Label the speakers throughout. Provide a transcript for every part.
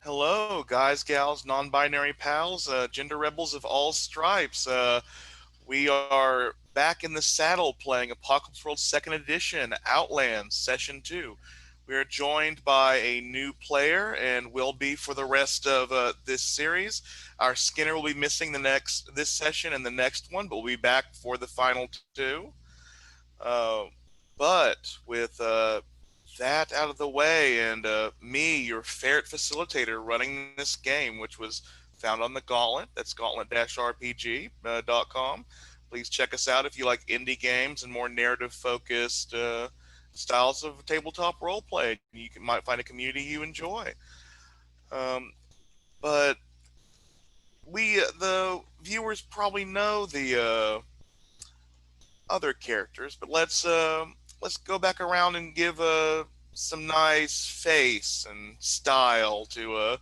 Speaker 1: Hello, guys, gals, non-binary pals, gender rebels of all stripes. We are back in the saddle playing Apocalypse World Second Edition, Outlands, Session 2. We are joined by a new player and will be for the rest of this series. Our Skinner will be missing this session and the next one, but we'll be back for the final two. Uh, but with that out of the way, and me, your ferret facilitator, running this game, which was found on the Gauntlet. That's gauntlet-rpg.com. Please check us out if you like indie games and more narrative-focused styles of tabletop roleplay. Might find a community you enjoy. But the viewers probably know the other characters, but let's go back around and give some nice face and style to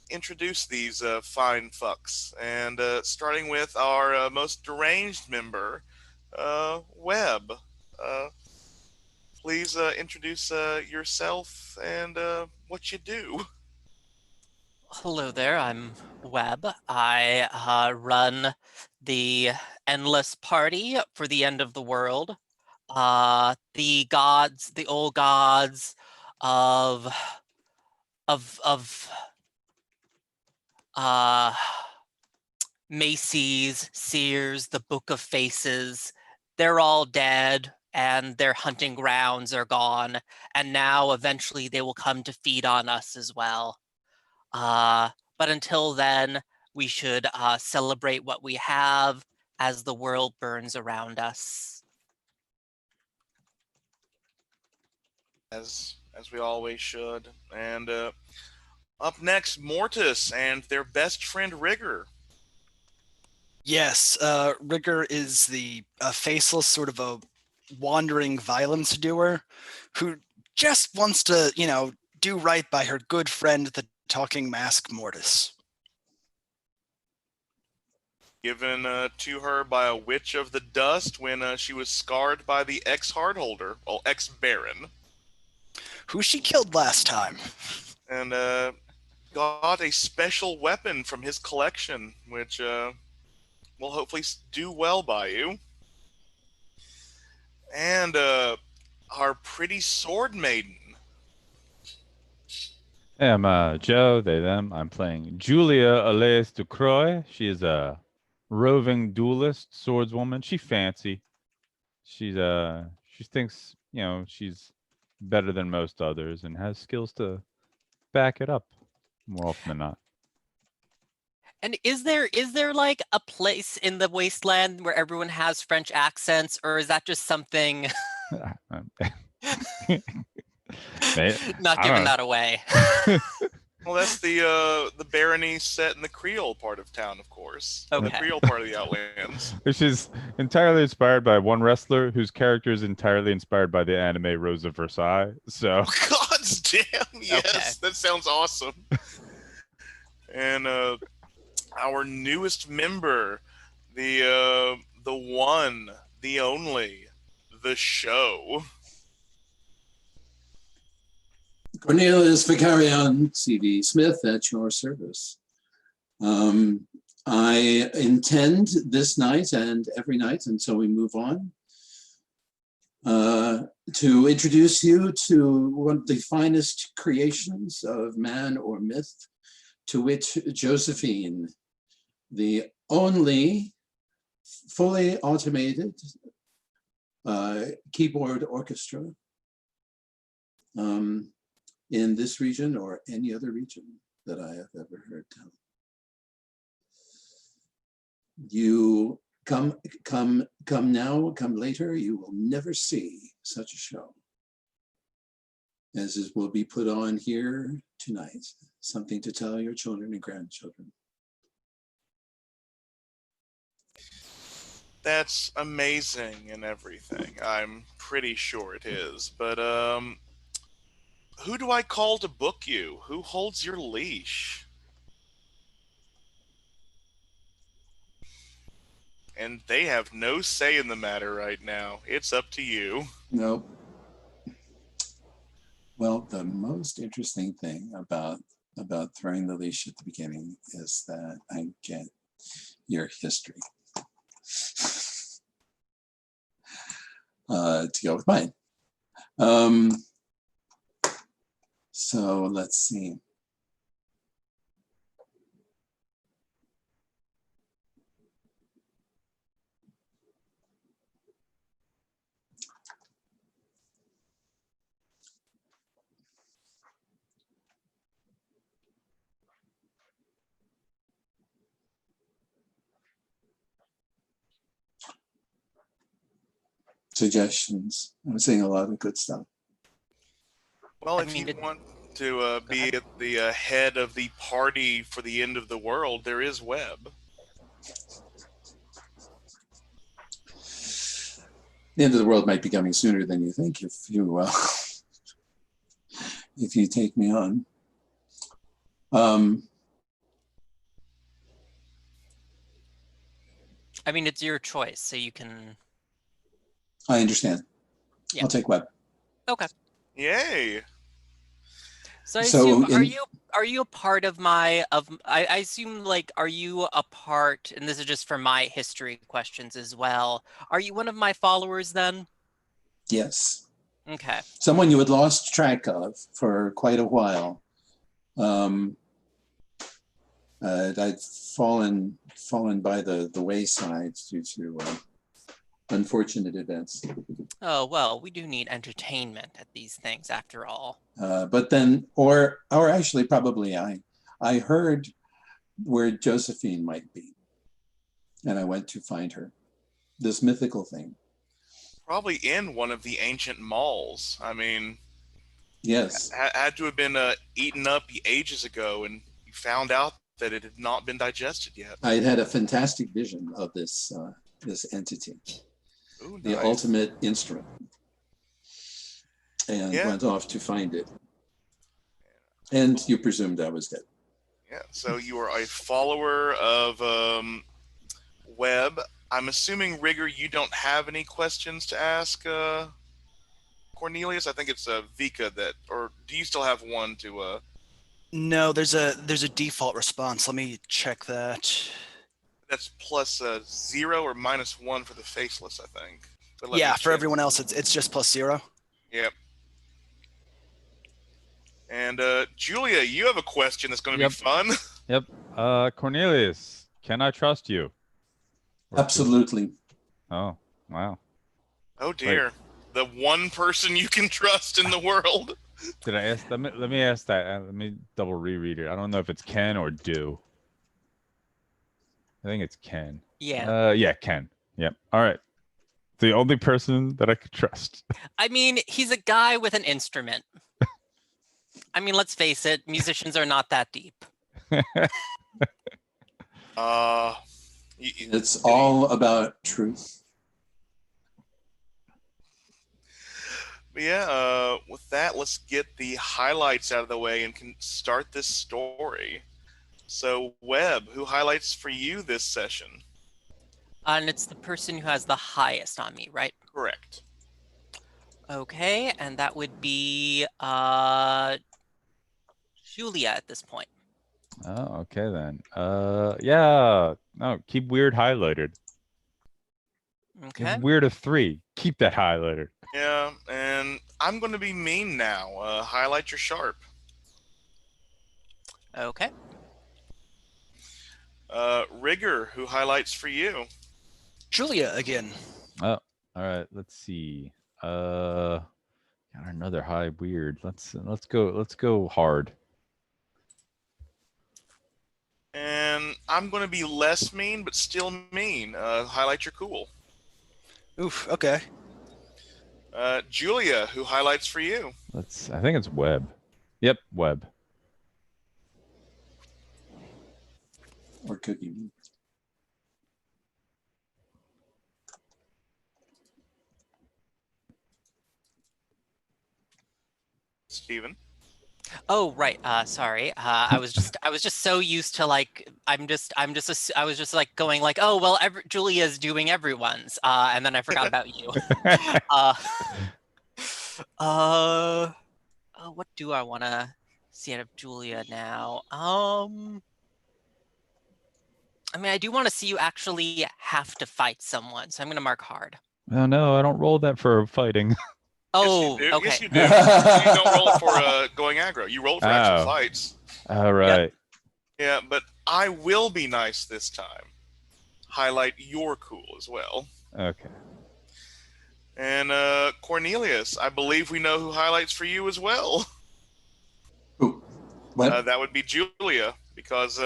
Speaker 1: introduce these fine fucks. And starting with our most deranged member, Webb. Uh, please introduce yourself and what you do.
Speaker 2: Hello there, I'm Webb. I run the Endless Party for the End of the World. The gods, the old gods of of of uh Macy's, Sears, the Book of Faces, they're all dead and their hunting grounds are gone, and now eventually they will come to feed on us as well. But until then, we should celebrate what we have as the world burns around us.
Speaker 1: As we always should. And up next, Mortis and their best friend Rigger.
Speaker 3: Yes, Rigger is the faceless sort of a wandering violence doer who just wants to, do right by her good friend, the talking mask Mortis.
Speaker 1: Given to her by a witch of the dust when she was scarred by the ex-Hardholder, well, ex-Baron.
Speaker 3: Who she killed last time.
Speaker 1: And got a special weapon from his collection, which will hopefully do well by you. And our pretty sword maiden.
Speaker 4: Hey, I'm Joe, they, them. I'm playing Julia Alaise Ducroix. She is a roving duelist, swordswoman. She fancy. She thinks, she's better than most others and has skills to back it up more often than not.
Speaker 2: And is there like a place in the wasteland where everyone has French accents, or is that just something not giving that away?
Speaker 1: Well, that's the barony set in the Creole part of town, of course.
Speaker 2: Okay.
Speaker 1: The Creole part of the Outlands.
Speaker 4: Which is entirely inspired by one wrestler whose character is entirely inspired by the anime Rose of Versailles. So
Speaker 1: God damn, yes,
Speaker 2: Okay.
Speaker 1: that sounds awesome. And our newest member, the one, the only, the show.
Speaker 5: Cornelius Vicarion, C.V. Smith, at your service. I intend this night and every night until we move on to introduce you to one of the finest creations of man or myth, to wit, Josephine, the only fully automated keyboard orchestra in this region or any other region that I have ever heard tell. You come now, come later, you will never see such a show as will be put on here tonight. Something to tell your children and grandchildren.
Speaker 1: That's amazing and everything. I'm pretty sure it is. But who do I call to book you? Who holds your leash? And they have no say in the matter right now. It's up to you.
Speaker 5: Nope. Well, the most interesting thing about about throwing the leash at the beginning is that I get your history to go with mine. So let's see. Suggestions. I'm seeing a lot of good stuff.
Speaker 1: Well,
Speaker 2: I
Speaker 1: if
Speaker 2: mean,
Speaker 1: you want to be
Speaker 2: ahead.
Speaker 1: at the head of the party for the end of the world, there is Webb.
Speaker 5: The end of the world might be coming sooner than you think if you if you take me on.
Speaker 2: I mean, it's your choice, so you can.
Speaker 5: I understand.
Speaker 2: Yeah.
Speaker 5: I'll take Webb.
Speaker 2: Okay.
Speaker 1: Yay!
Speaker 2: So I
Speaker 5: So
Speaker 2: assume, are you a part of my I assume, like, are you a part, and this is just for my history questions as well. Are you one of my followers then?
Speaker 5: Yes.
Speaker 2: Okay.
Speaker 5: Someone you had lost track of for quite a while. I'd fallen by the wayside due to unfortunate events.
Speaker 2: Oh, well, we do need entertainment at these things after all.
Speaker 5: But then, or actually, probably I heard where Josephine might be, and I went to find her. This mythical thing.
Speaker 1: Probably in one of the ancient malls. I mean,
Speaker 5: Yes,
Speaker 1: had to have been eaten up ages ago, and you found out that it had not been digested yet.
Speaker 5: I had had a fantastic vision of this this entity,
Speaker 1: Ooh,
Speaker 5: the
Speaker 1: nice.
Speaker 5: ultimate instrument, and
Speaker 1: Yeah.
Speaker 5: went off to find it. And you presumed I was dead.
Speaker 1: Yeah, so you are a follower of Webb. I'm assuming, Rigger, you don't have any questions to ask Cornelius. I think it's Vika that, or do you still have one to?
Speaker 3: No, there's a default response. Let me check that.
Speaker 1: That's plus 0 or -1 for the faceless, I think. But let
Speaker 3: Yeah,
Speaker 1: me
Speaker 3: for
Speaker 1: check.
Speaker 3: everyone else, it's just +0.
Speaker 1: Yep. And Julia, you have a question that's going to
Speaker 4: Yep.
Speaker 1: be fun.
Speaker 4: Yep. Cornelius, can I trust you? Or
Speaker 5: Absolutely.
Speaker 4: Oh, wow.
Speaker 1: Oh dear, the one person you can trust in the world.
Speaker 4: Did I ask? Let me ask that. Let me double reread it. I don't know if it's can or do. I think it's Ken.
Speaker 2: Yeah.
Speaker 4: Yeah, Ken. Yep. All right. The only person that I could trust.
Speaker 2: I mean, he's a guy with an instrument. I mean, let's face it, musicians are not that deep.
Speaker 5: It's all about truth.
Speaker 1: But yeah, with that, let's get the highlights out of the way and can start this story. So, Webb, who highlights for you this session?
Speaker 2: And it's the person who has the highest on me, right?
Speaker 1: Correct.
Speaker 2: Okay, and that would be Julia at this point.
Speaker 4: Oh, okay then. Yeah. No, keep weird highlighted.
Speaker 2: Okay.
Speaker 4: Weird of 3. Keep that highlighted.
Speaker 1: Yeah, and I'm going to be mean now. Highlight your sharp.
Speaker 2: Okay.
Speaker 1: Rigger, who highlights for you?
Speaker 3: Julia again.
Speaker 4: Oh, all right. Let's see. Got another high weird. Let's go hard.
Speaker 1: And I'm going to be less mean, but still mean. Highlight your cool.
Speaker 3: Oof. Okay.
Speaker 1: Julia, who highlights for you?
Speaker 4: I think it's web. Yep, web.
Speaker 5: Or could be me.
Speaker 1: Steven.
Speaker 2: Oh, right. Sorry. I was just so used to, like, I was just like going like, oh, well, Julia's doing everyone's. And then I forgot about you. What do I want to See out of Julia now. I mean, I do want to see you actually have to fight someone, so I'm going to mark hard.
Speaker 4: Oh no, I don't roll that for fighting.
Speaker 2: Oh,
Speaker 1: yes, you do.
Speaker 2: okay.
Speaker 1: Yes, you do. You don't roll it for going aggro. You roll it for actual
Speaker 4: Oh.
Speaker 1: fights.
Speaker 4: All right.
Speaker 1: Yeah, but I will be nice this time. Highlight your cool as well.
Speaker 4: Okay.
Speaker 1: And Cornelius, I believe we know who highlights for you as well.
Speaker 5: Who? What?
Speaker 1: That would be Julia, because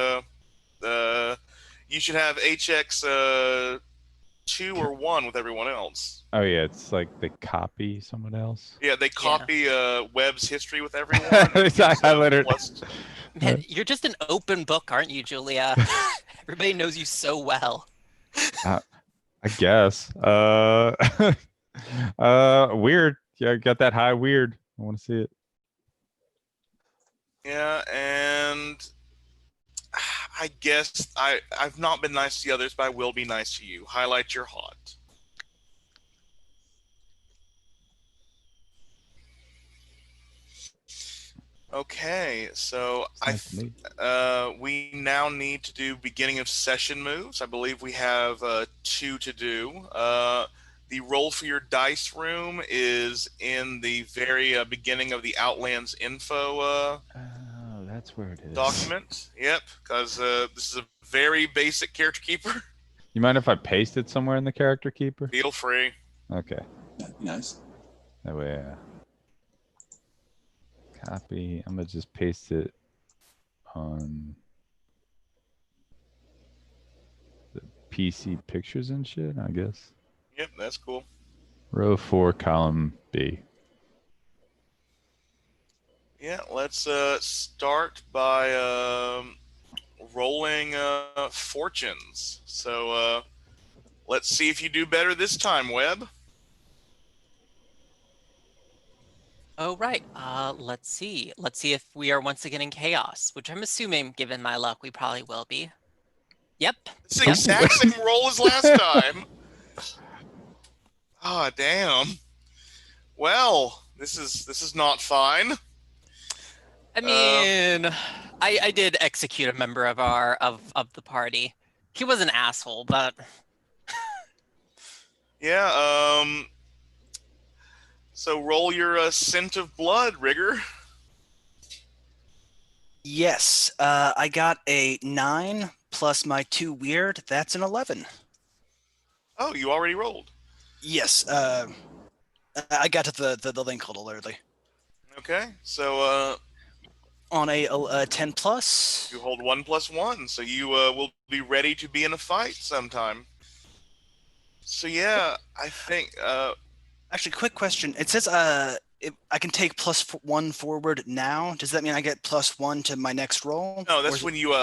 Speaker 1: you should have HX 2 or 1 with everyone else.
Speaker 4: Oh yeah, it's like they copy someone else.
Speaker 1: Yeah, they copy Webb's history with everyone.
Speaker 4: I highlighted.
Speaker 2: Man, you're just an open book, aren't you, Julia? Everybody knows you so well.
Speaker 4: I guess. Weird. Yeah, I got that high weird. I want to see it.
Speaker 1: Yeah, and I guess I've not been nice to the others, but I will be nice to you. Highlight your hot. Okay, so
Speaker 4: It's nice to meet.
Speaker 1: we now need to do beginning of session moves. I believe we have 2 to do. The roll for your dice room is in the very beginning of the Outlands info
Speaker 4: Oh, that's where it is.
Speaker 1: document. Yep, because this is a very basic character keeper.
Speaker 4: You mind if I paste it somewhere in the character keeper?
Speaker 1: Feel free.
Speaker 4: Okay.
Speaker 5: Nice.
Speaker 4: That way. Copy. I'm gonna just paste it on the PC pictures and shit, I guess.
Speaker 1: Yep, that's cool.
Speaker 4: Row 4, column B.
Speaker 1: Yeah, let's start by rolling fortunes. So let's see if you do better this time, Webb.
Speaker 2: Oh, right. Let's see. Let's see if we are once again in chaos, which I'm assuming, given my luck, we probably will be. Yep.
Speaker 1: It's the exact same roll as last time. Ah, damn. Well, this is not fine.
Speaker 2: I mean, I did execute a member of our of the party. He was an asshole, but
Speaker 1: Yeah. So roll your scent of blood, Rigger.
Speaker 3: Yes, I got a 9 plus my 2 weird. That's an 11.
Speaker 1: Oh, you already rolled.
Speaker 3: Yes, I got to the link a little early.
Speaker 1: Okay, so
Speaker 3: On a 10 plus.
Speaker 1: you hold 1+1, so you will be ready to be in a fight sometime. So yeah, I think.
Speaker 3: Actually, quick question. It says I can take +1 forward now. Does that mean I get +1 to my next roll?
Speaker 1: No, that's when you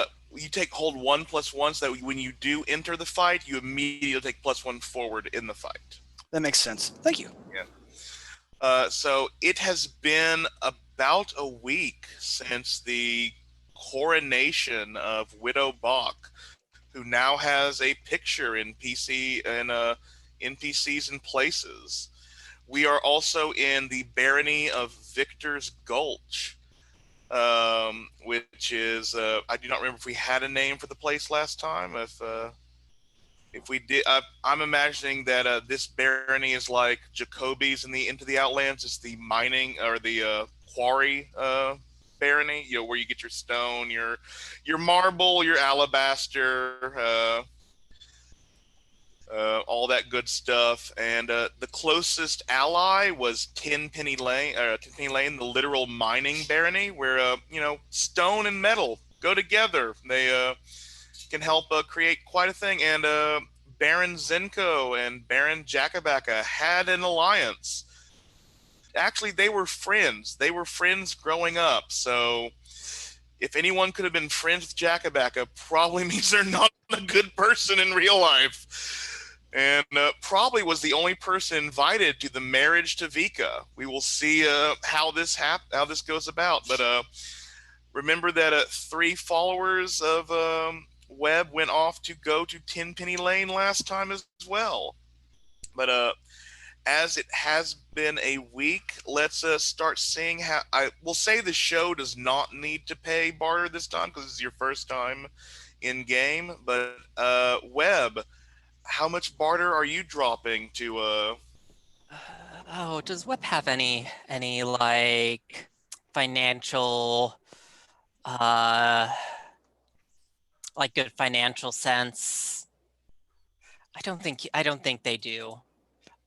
Speaker 1: hold 1+1, so that when you do enter the fight, you immediately take +1 forward in the fight.
Speaker 3: That makes sense. Thank you.
Speaker 1: Yeah. So it has been about a week since the coronation of Widow Bach, who now has a picture in PC and NPCs and places. We are also in the barony of Victor's Gulch, which is I do not remember if we had a name for the place last time. If we did, I'm imagining that this barony is like Jacoby's in the Into the Outlands. It's the mining or the quarry barony, where you get your stone, your marble, your alabaster, all that good stuff. And the closest ally was Tenpenny Lane, the literal mining barony, where stone and metal go together. They can help create quite a thing. And Baron Zenko and Baron Jakabaka had an alliance. Actually, they were friends. They were friends growing up. So if anyone could have been friends with Jakabaka, probably means they're not a good person in real life. And probably was the only person invited to the marriage to Vika. We will see how this goes about. But remember that 3 followers of Webb went off to go to Tenpenny Lane last time as well. But as it has been a week, let's start seeing how. I will say the show does not need to pay barter this time because it's your first time in game. But Webb, how much barter are you dropping to?
Speaker 2: Oh, does Web have any like financial like good financial sense? I don't think they do.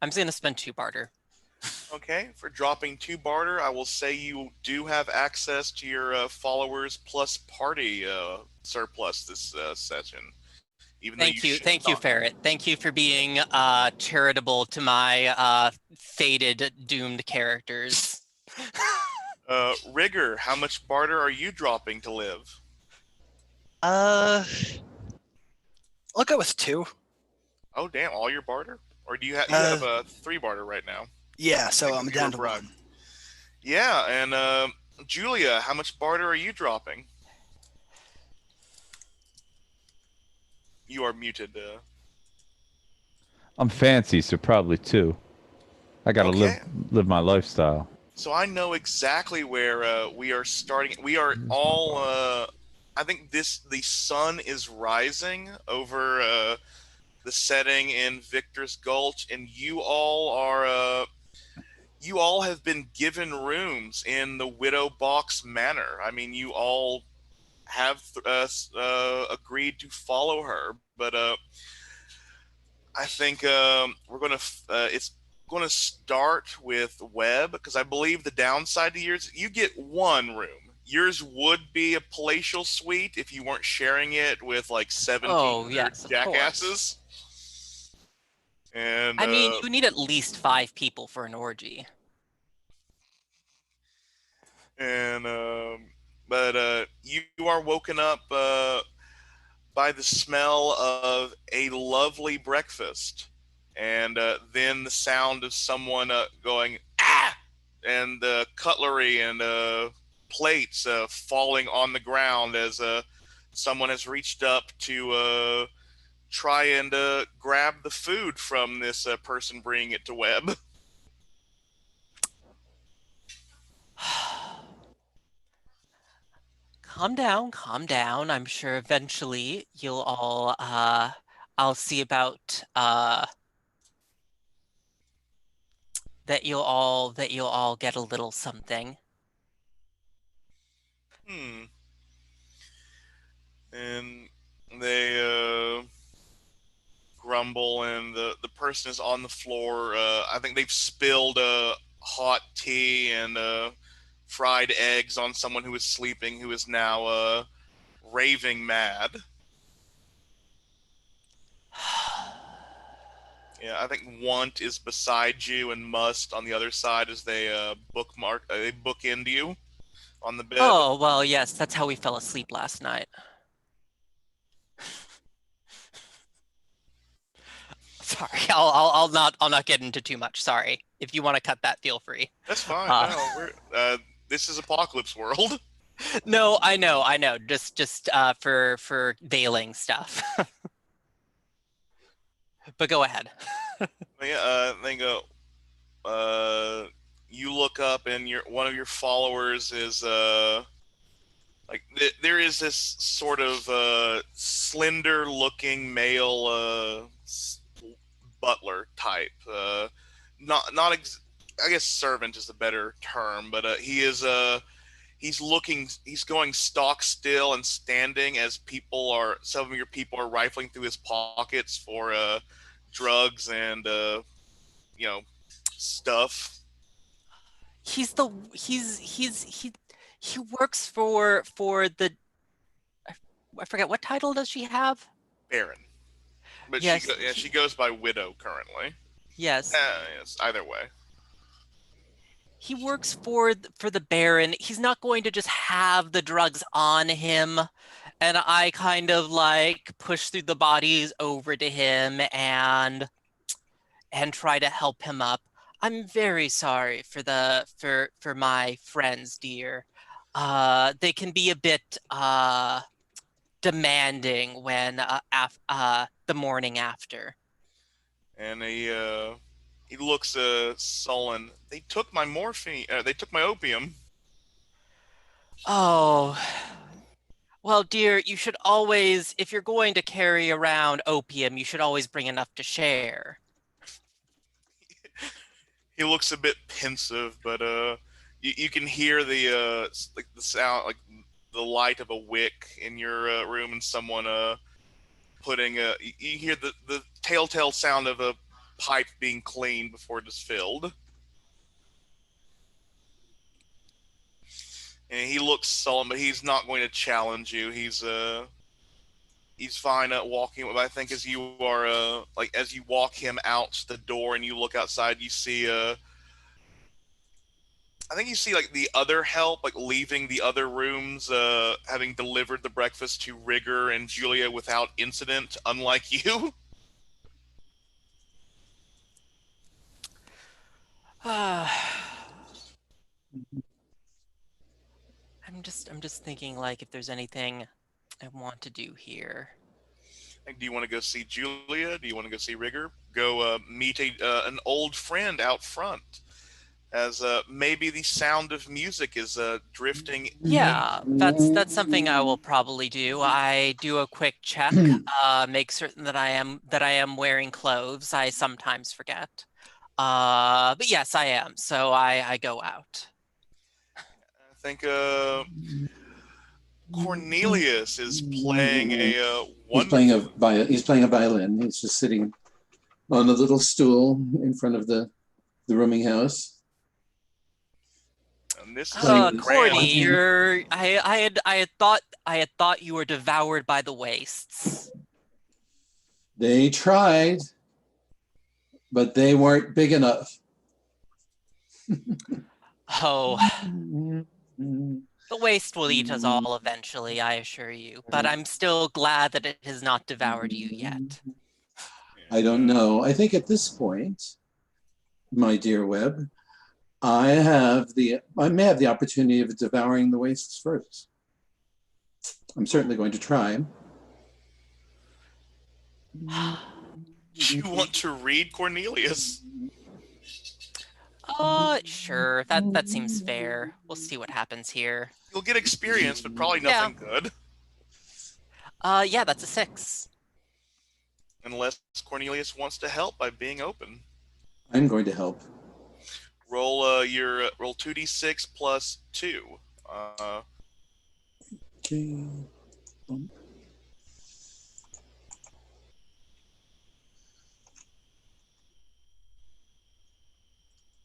Speaker 2: I'm just gonna spend 2 barter.
Speaker 1: Okay, for dropping 2 barter, I will say you do have access to your followers plus party surplus this session. Even though you should
Speaker 2: Thank you,
Speaker 1: not.
Speaker 2: Ferret. Thank you for being charitable to my fated doomed characters.
Speaker 1: Rigger, how much barter are you dropping to live?
Speaker 3: I'll go with 2.
Speaker 1: Oh damn, all your barter? Or do you have a 3 barter right now?
Speaker 3: Yeah, so
Speaker 1: Think
Speaker 3: I'm
Speaker 1: if you were
Speaker 3: down to
Speaker 1: bribed.
Speaker 3: 1.
Speaker 1: Yeah, and Julia, how much barter are you dropping? You are muted.
Speaker 4: I'm fancy, so probably 2. I gotta
Speaker 1: Okay,
Speaker 4: live my lifestyle.
Speaker 1: so I know exactly where we are starting. We are all. I think the sun is rising over the setting in Victor's Gulch, and you all are. You all have been given rooms in the Widow Box Manor. I mean, you all have agreed to follow her, but I think we're gonna. It's going to start with Webb because I believe the downside to yours, you get 1 room. Yours would be a palatial suite if you weren't sharing it with like 17
Speaker 2: Oh,
Speaker 1: other
Speaker 2: yes, of
Speaker 1: jackasses. And
Speaker 2: I mean, you need at least 5 people for an orgy.
Speaker 1: and but you are woken up by the smell of a lovely breakfast, and then the sound of someone going ah, and cutlery and plates falling on the ground as someone has reached up to try and grab the food from this person bringing it to Webb.
Speaker 2: Calm down, calm down. I'm sure eventually you'll all I'll see about that you'll all get a little something.
Speaker 1: Hmm. And they grumble, and the person is on the floor. I think they've spilled hot tea and fried eggs on someone who is sleeping, who is now raving mad. Yeah, I think want is beside you and must on the other side as they they bookend you on the bed.
Speaker 2: Oh, well, yes, that's how we fell asleep last night. Sorry, I'll not get into too much. Sorry. If you want to cut that, feel free.
Speaker 1: That's fine.
Speaker 2: Uh,
Speaker 1: No, we're this is Apocalypse World.
Speaker 2: no, I know. Just for veiling stuff. But go ahead.
Speaker 1: Yeah, they go. You look up, and one of your followers is like there is this sort of slender-looking male butler type. Not I guess servant is a better term, but he's going stock still and standing as some of your people are rifling through his pockets for drugs and you know stuff.
Speaker 2: He works for the I forget what title does she have?
Speaker 1: Baron, but
Speaker 2: Yes,
Speaker 1: she goes by Widow currently.
Speaker 2: yes.
Speaker 1: Yes, either way.
Speaker 2: He works for the Baron. He's not going to just have the drugs on him. And I kind of like push through the bodies over to him and try to help him up. I'm very sorry for my friends, dear. They can be a bit demanding when the morning after.
Speaker 1: And He looks sullen. They took my morphine. They took my opium.
Speaker 2: Oh, well, dear, you should always, if you're going to carry around opium, you should always bring enough to share.
Speaker 1: He looks a bit pensive, but you can hear the like the sound, like the light of a wick in your room, and someone putting you hear the telltale sound of a pipe being cleaned before it is filled. And he looks sullen, but he's not going to challenge you. He's fine at walking. But I think as you are like as you walk him out the door and you look outside, you see I think you see like the other help like leaving the other rooms, having delivered the breakfast to Rigger and Julia without incident, unlike you.
Speaker 2: I'm just thinking like if there's anything I want to do here.
Speaker 1: Like, do you want to go see Julia? Do you want to go see Rigger? Go meet an old friend out front. As maybe the sound of music is drifting.
Speaker 2: Yeah, that's something I will probably do. I do a quick check, make certain that I am wearing clothes. I sometimes forget. But yes, I am. So I go out.
Speaker 1: I think Cornelius is playing a
Speaker 5: He's playing a violin. He's just sitting on a little stool in front of the rooming house.
Speaker 1: and this is
Speaker 5: Playing
Speaker 2: Corny,
Speaker 5: grand.
Speaker 2: you're I had thought you were devoured by the wastes.
Speaker 5: They tried, but they weren't big enough.
Speaker 2: Oh, the waste will eat us all eventually, I assure you. But I'm still glad that it has not devoured you yet.
Speaker 5: I don't know. I think at this point, my dear Webb, I may have the opportunity of devouring the wastes first. I'm certainly going to try.
Speaker 1: You want to read Cornelius?
Speaker 2: Sure. That seems fair. We'll see what happens here.
Speaker 1: You'll get experience, but probably nothing good.
Speaker 2: Yeah, that's a 6.
Speaker 1: Unless Cornelius wants to help by being open.
Speaker 5: I'm going to help.
Speaker 1: Roll your roll 2d6 plus 2.
Speaker 5: Okay.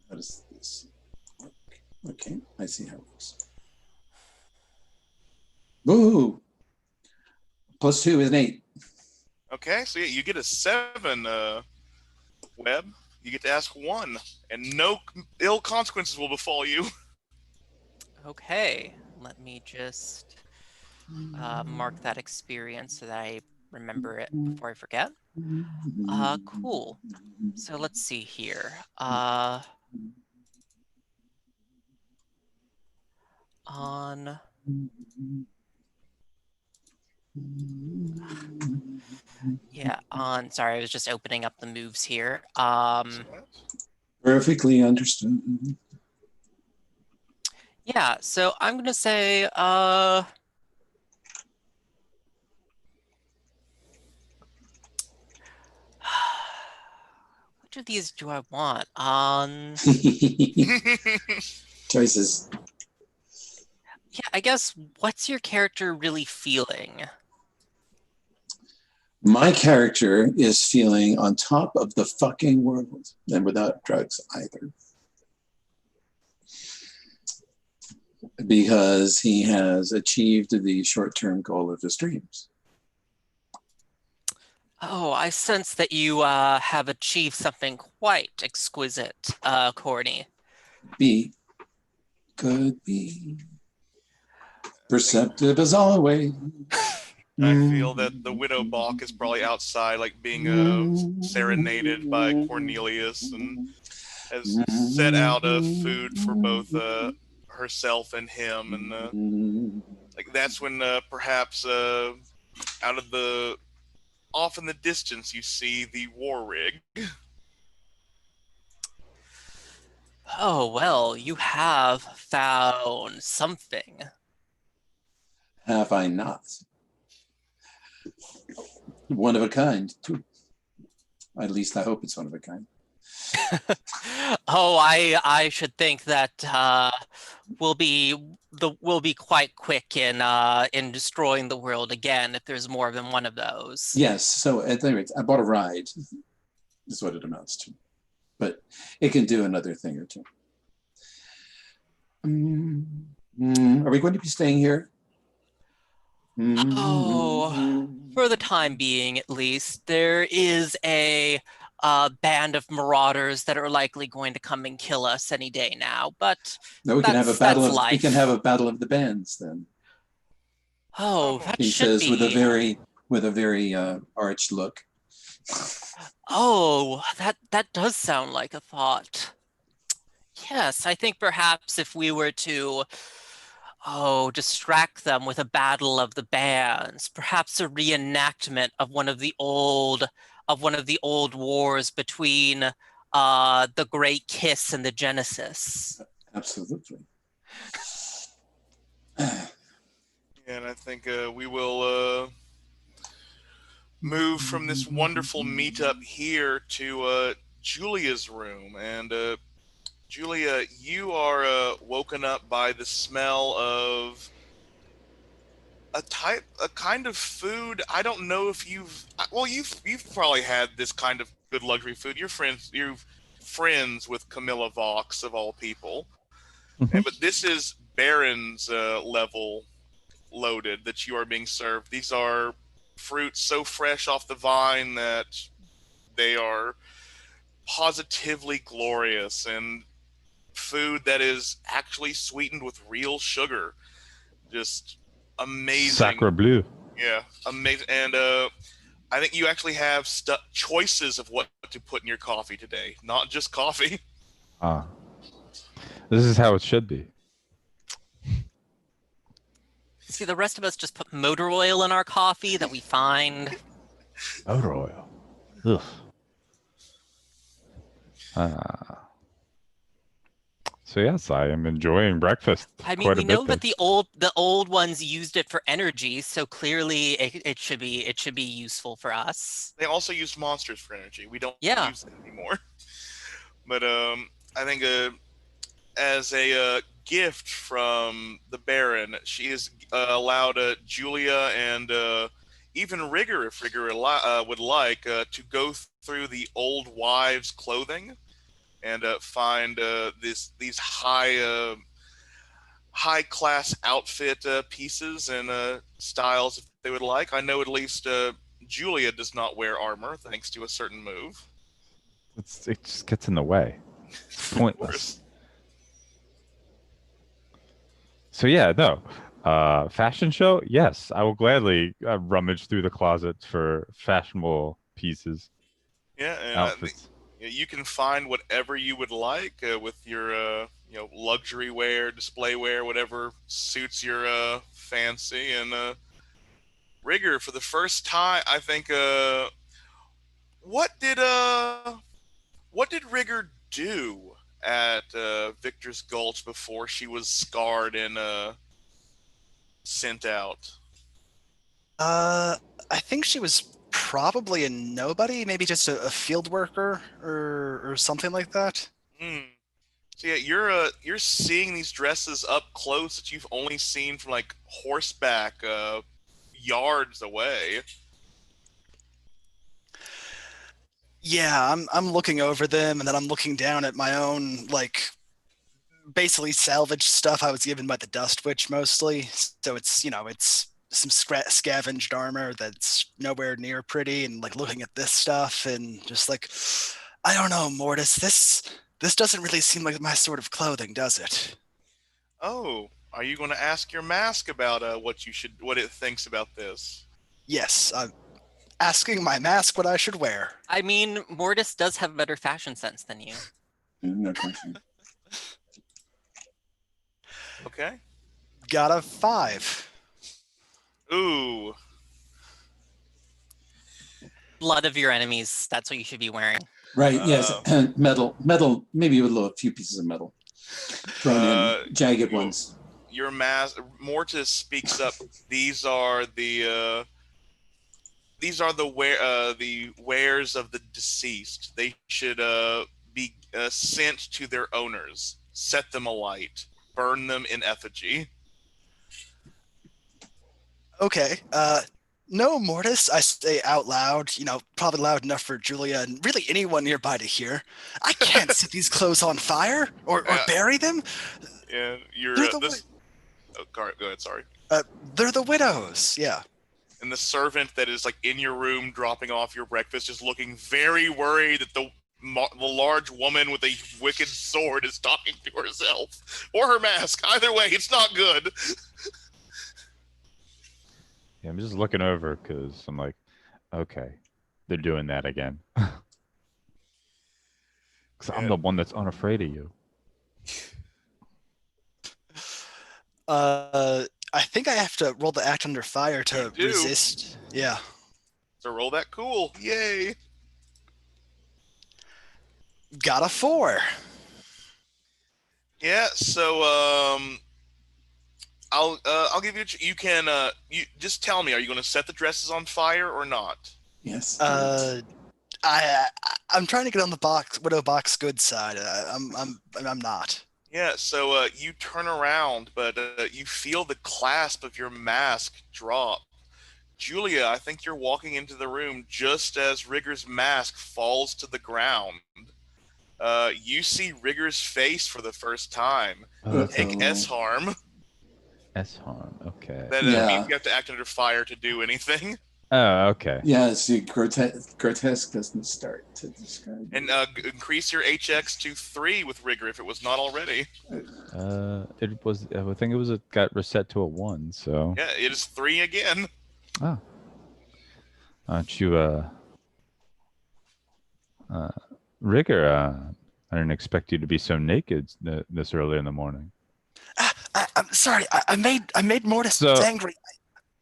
Speaker 5: How does this work? Okay, I see how it works. Woo! Plus 2 is an 8.
Speaker 1: Okay, so yeah, you get a 7, Webb. You get to ask 1, and no ill consequences will befall you.
Speaker 2: Okay, let me just mark that experience so that I remember it before I forget. Cool. So let's see here. Sorry, I was just opening up the moves here.
Speaker 5: Perfectly understood.
Speaker 2: Yeah, so I'm gonna say, which of these do I want?
Speaker 5: Choices.
Speaker 2: Yeah, I guess, what's your character really feeling?
Speaker 5: My character is feeling on top of the fucking world, and without drugs either. Because he has achieved the short-term goal of his dreams.
Speaker 2: Oh, I sense that you have achieved something quite exquisite, Corny.
Speaker 5: Could be. Perceptive as always.
Speaker 1: I feel that the Widow Balk is probably outside, like being serenaded by Cornelius, and has set out food for both herself and him, and like that's when perhaps out of the off in the distance you see the war rig.
Speaker 2: Oh, well, you have found something.
Speaker 5: Have I not? One of a kind, too. At least I hope it's one of a kind.
Speaker 2: Oh, I should think that we'll be quite quick in destroying the world again if there's more than one of those.
Speaker 5: Yes, so at any rate, I bought a ride, is what it amounts to. But it can do another thing or two. Are we going to be staying here?
Speaker 2: Oh, for the time being, at least, there is a band of marauders that are likely going to come and kill us any day now. But
Speaker 5: No, we can have a battle
Speaker 2: that's
Speaker 5: of
Speaker 2: life.
Speaker 5: we can have a battle of the bands then.
Speaker 2: Oh, that
Speaker 5: He
Speaker 2: should
Speaker 5: says
Speaker 2: be.
Speaker 5: with a very arch look.
Speaker 2: Oh, that does sound like a thought. Yes, I think perhaps if we were to, distract them with a battle of the bands, perhaps a reenactment of one of the old wars between the Great Kiss and the Genesis.
Speaker 5: Absolutely.
Speaker 1: And I think we will move from this wonderful meetup here to Julia's room. And Julia, you are woken up by the smell of a kind of food. I don't know if you've probably had this kind of good luxury food. You're friends with Camilla Vox of all people.
Speaker 4: Mhm.
Speaker 1: But this is Baron's level loaded that you are being served. These are fruits so fresh off the vine that they are positively glorious, and food that is actually sweetened with real sugar. Just amazing.
Speaker 4: Sacre bleu.
Speaker 1: Yeah, amazing. And I think you actually have choices of what to put in your coffee today, not just coffee.
Speaker 4: Ah, this is how it should be.
Speaker 2: See, the rest of us just put motor oil in our coffee that we find.
Speaker 4: Motor oil. Ugh. Ah. So yes, I am enjoying breakfast.
Speaker 2: I mean,
Speaker 4: quite
Speaker 2: we
Speaker 4: a bit.
Speaker 2: know that the old ones used it for energy, so clearly it should be useful for us.
Speaker 1: They also use monsters for energy. We don't
Speaker 2: Yeah.
Speaker 1: use it anymore. But I think as a gift from the Baron, she has allowed Julia and even Rigger, if Rigger would like, to go through the old wives' clothing and find these high class outfit pieces and styles if they would like. I know at least Julia does not wear armor thanks to a certain move.
Speaker 4: It just gets in the way. It's pointless. So yeah, no. Fashion show? Yes, I will gladly rummage through the closet for fashionable pieces,
Speaker 1: Yeah, and
Speaker 4: outfits.
Speaker 1: you can find whatever you would like with your luxury wear, display wear, whatever suits your fancy. And Rigger, for the first time, I think what did Rigger do at Victor's Gulch before she was scarred and sent out?
Speaker 3: I think she was probably a nobody, maybe just a field worker or something like that.
Speaker 1: So yeah, you're seeing these dresses up close that you've only seen from like horseback yards away.
Speaker 3: Yeah, I'm looking over them, and then I'm looking down at my own, like, basically salvaged stuff I was given by the Dust Witch mostly. So it's some scavenged armor that's nowhere near pretty, and like looking at this stuff and just like, I don't know, Mortis, this doesn't really seem like my sort of clothing, does it?
Speaker 1: Oh, are you going to ask your mask about what it thinks about this?
Speaker 3: Yes, I'm asking my mask what I should wear.
Speaker 2: I mean, Mortis does have better fashion sense than you.
Speaker 5: No question.
Speaker 1: Okay.
Speaker 3: Got a 5.
Speaker 1: Ooh.
Speaker 2: Blood of your enemies, that's what you should be wearing.
Speaker 5: Right. Yes. And metal, maybe with a few pieces of metal thrown in, jagged ones.
Speaker 1: Your Mortis speaks up. These are the wares of the deceased. They should be sent to their owners. Set them alight. Burn them in effigy.
Speaker 3: Okay. No, Mortis, I say out loud, probably loud enough for Julia and really anyone nearby to hear. I can't set these clothes on fire or bury them.
Speaker 1: Yeah, you're
Speaker 3: They're the
Speaker 1: go ahead, sorry.
Speaker 3: They're the widows, yeah.
Speaker 1: And the servant that is like in your room dropping off your breakfast is looking very worried that the large woman with a wicked sword is talking to herself or her mask. Either way, it's not good.
Speaker 4: Yeah, I'm just looking over because I'm like, okay, they're doing that again. Because I'm the one that's unafraid of you.
Speaker 3: I think I have to roll the act under fire to resist. Yeah.
Speaker 1: So roll that cool. Yay.
Speaker 3: Got a 4.
Speaker 1: Yeah, so I'll give you. You can you just tell me. Are you going to set the dresses on fire or not?
Speaker 5: Yes.
Speaker 3: I'm trying to get on the widow box good side. I'm not.
Speaker 1: Yeah. So you turn around, but you feel the clasp of your mask drop. Julia, I think you're walking into the room just as Rigger's mask falls to the ground. You see Rigger's face for the first time. Take S harm.
Speaker 4: S harm, okay.
Speaker 1: That means you have to act under fire to do anything.
Speaker 4: Oh, okay.
Speaker 5: Yeah, see, grotesque doesn't start to describe.
Speaker 1: And increase your HX to 3 with Rigger if it was not already.
Speaker 4: It was. I think it was. Got reset to a 1. So.
Speaker 1: Yeah, it is 3 again.
Speaker 4: Oh. Aren't you? Rigger. I didn't expect you to be so naked this early in the morning.
Speaker 3: I'm sorry. I made Mortis angry.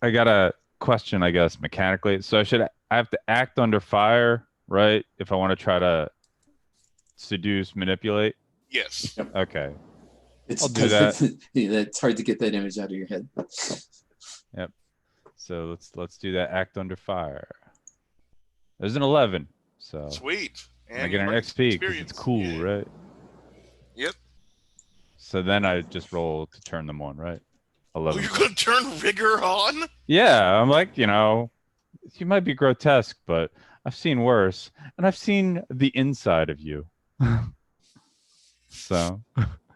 Speaker 4: I got a question, I guess, mechanically. So I have to act under fire, right? If I want to try to seduce, manipulate.
Speaker 1: Yes.
Speaker 5: Yep.
Speaker 4: Okay.
Speaker 5: I'll
Speaker 4: do that.
Speaker 5: It's hard to get that image out of your head.
Speaker 4: Yep. So let's do that. Act under fire. There's an 11. So
Speaker 1: sweet. And
Speaker 4: I get an XP because it's cool, right?
Speaker 1: Yep.
Speaker 4: So then I just roll to turn them on, right? 11.
Speaker 1: Oh, you're gonna turn Rigger on?
Speaker 4: Yeah, I'm like, you might be grotesque, but I've seen worse, and I've seen the inside of you. So.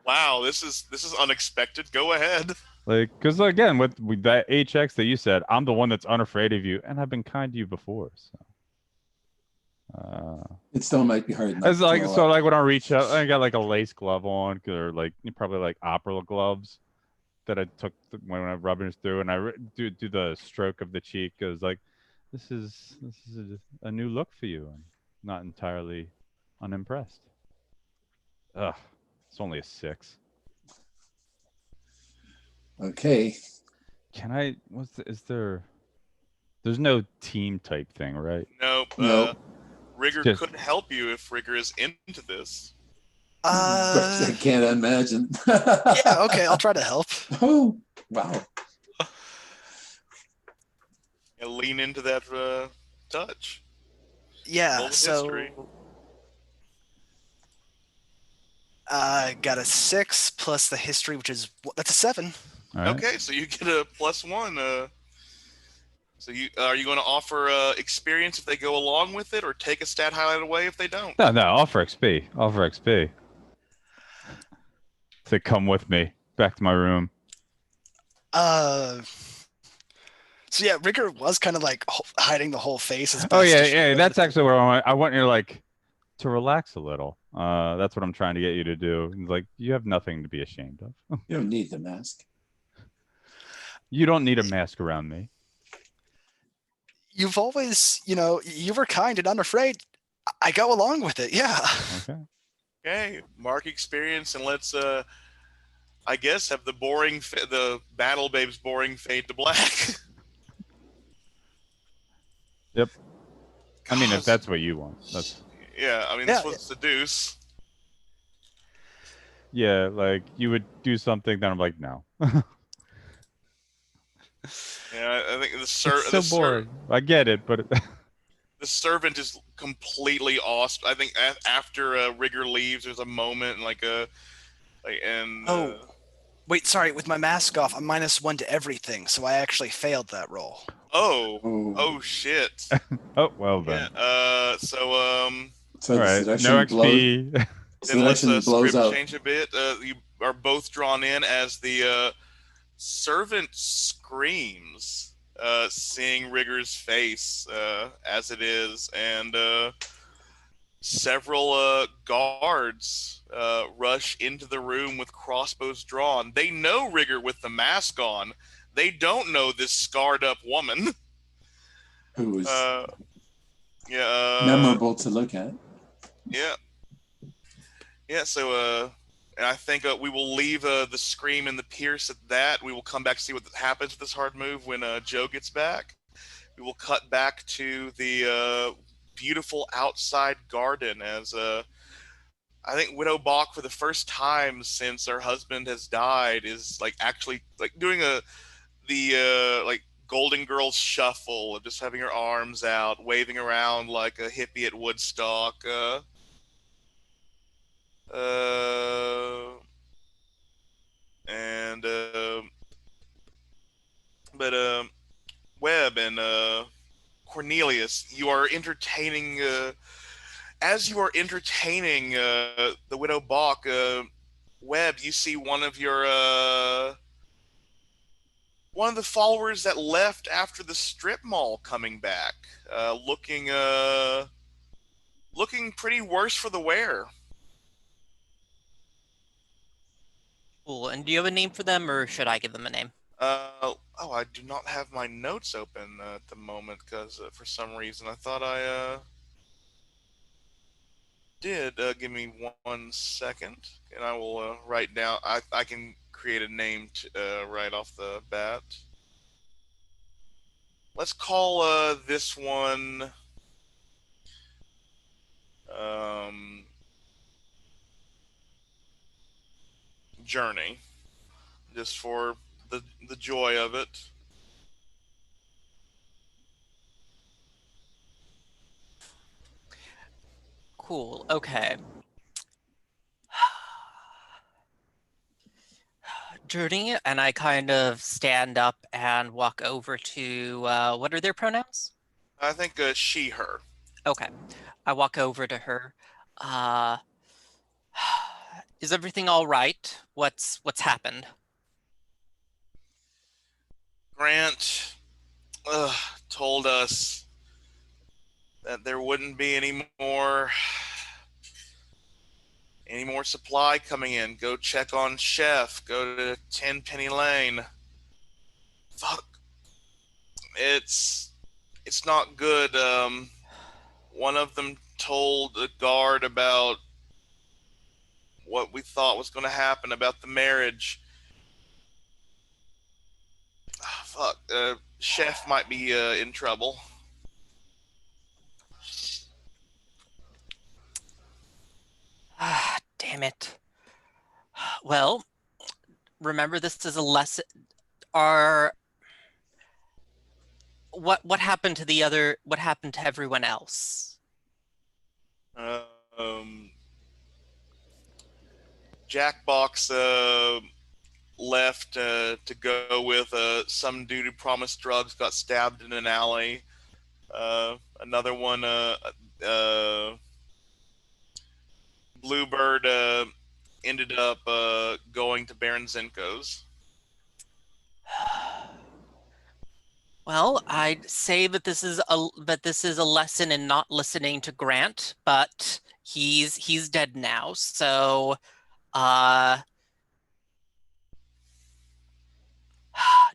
Speaker 1: Wow, this is unexpected. Go ahead.
Speaker 4: Like, because again, with that HX that you said, I'm the one that's unafraid of you, and I've been kind to you before. So.
Speaker 5: It still might be hard.
Speaker 4: It's like like when I reach out, I got like a lace glove on, or like probably like opera gloves that I took when I rubbing through, and I do the stroke of the cheek. It was like, this is a new look for you. I'm not entirely unimpressed. Ugh, it's only a 6.
Speaker 5: Okay.
Speaker 4: Can I? Is there? There's no team type thing, right?
Speaker 1: Nope.
Speaker 5: Nope.
Speaker 1: Rigger could help you if Rigger is into this.
Speaker 5: I can't imagine.
Speaker 3: Yeah, okay, I'll try to help.
Speaker 5: Oh, wow.
Speaker 1: And lean into that touch.
Speaker 3: Yeah, so I got a 6 plus the history, that's a 7.
Speaker 4: Right.
Speaker 1: Okay, so you get a +1. So are you going to offer experience if they go along with it, or take a stat highlight away if they don't?
Speaker 4: No, offer XP. Offer XP. To come with me back to my room.
Speaker 3: So yeah, Rigger was kind of like hiding the whole face.
Speaker 4: Oh yeah. That's actually where I want you to relax a little. That's what I'm trying to get you to do. Like, you have nothing to be ashamed of.
Speaker 5: You don't need the mask.
Speaker 4: You don't need a mask around me.
Speaker 3: You've always, you were kind and unafraid. I go along with it. Yeah.
Speaker 4: Okay.
Speaker 1: Okay. Mark experience, and let's, I guess, have the battle babe's boring fade to black.
Speaker 4: Yep. I mean, if that's what you want,
Speaker 1: Yeah, I mean,
Speaker 3: Yeah,
Speaker 1: this was seduce.
Speaker 4: Yeah, like you would do something, then I'm like, no.
Speaker 1: Yeah, I think
Speaker 4: It's so boring. I get it, but
Speaker 1: the servant is completely awesome. I think after Rigger leaves, there's a moment like
Speaker 3: Oh, wait, sorry. With my mask off, I'm -1 to everything, so I actually failed that roll.
Speaker 1: oh
Speaker 5: Oh,
Speaker 1: oh shit.
Speaker 4: oh well
Speaker 1: Yeah.
Speaker 4: then.
Speaker 5: so
Speaker 4: All
Speaker 5: the
Speaker 4: right, no
Speaker 5: seduction blows.
Speaker 4: XP.
Speaker 1: Then let's
Speaker 5: Selection blows
Speaker 1: script
Speaker 5: out.
Speaker 1: change a bit. You are both drawn in as the servant screams, seeing Rigger's face as it is, and several guards rush into the room with crossbows drawn. They know Rigger with the mask on. They don't know this scarred up woman.
Speaker 5: Who is
Speaker 1: Yeah,
Speaker 5: memorable to look at.
Speaker 1: yeah, yeah. So, and I think we will leave the scream and the pierce at that. We will come back to see what happens with this hard move when Joe gets back. We will cut back to the beautiful outside garden as I think Widow Bach, for the first time since her husband has died, is like actually like doing the like Golden Girls shuffle of just having her arms out, waving around like a hippie at Woodstock. Uh, and but Webb and Cornelius, you are entertaining. As you are entertaining the Widow Bach, Webb, you see one of the followers that left after the strip mall coming back, looking pretty worse for the wear.
Speaker 2: Cool. And do you have a name for them, or should I give them a name?
Speaker 1: Oh, I do not have my notes open at the moment because for some reason I thought I did. Give me 1 second, and I will write down. I can create a name right off the bat. Let's call this one um, Journey, just for the joy of it.
Speaker 2: Cool. Okay. Journey, and I kind of stand up and walk over to what are their pronouns?
Speaker 1: I think she, her.
Speaker 2: Okay. I walk over to her. Uh, is everything all right? What's happened?
Speaker 1: Grant told us that there wouldn't be any more supply coming in. Go check on Chef. Go to Tenpenny Lane. Fuck. It's not good. One of them told the guard about what we thought was going to happen about the marriage. Oh, fuck. Chef might be in trouble.
Speaker 2: Ah, damn it. Well, remember this is a lesson. Are what happened to the other? What happened to everyone else?
Speaker 1: Jackbox left to go with some dude who promised drugs, got stabbed in an alley. Another one, Bluebird, ended up going to Baron Zenko's.
Speaker 2: Well, I'd say that this is a lesson in not listening to Grant, but he's dead now. So,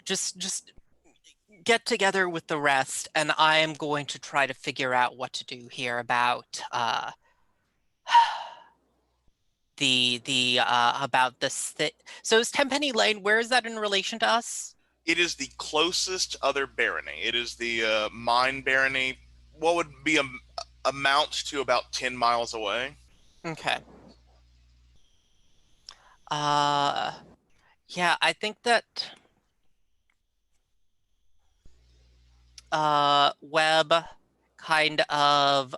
Speaker 2: just get together with the rest, and I am going to try to figure out what to do here about about this. So is Tenpenny Lane? Where is that in relation to us?
Speaker 1: It is the closest other barony. It is the mine barony. What would be amount to about 10 miles away.
Speaker 2: Okay. Yeah, I think that Webb kind of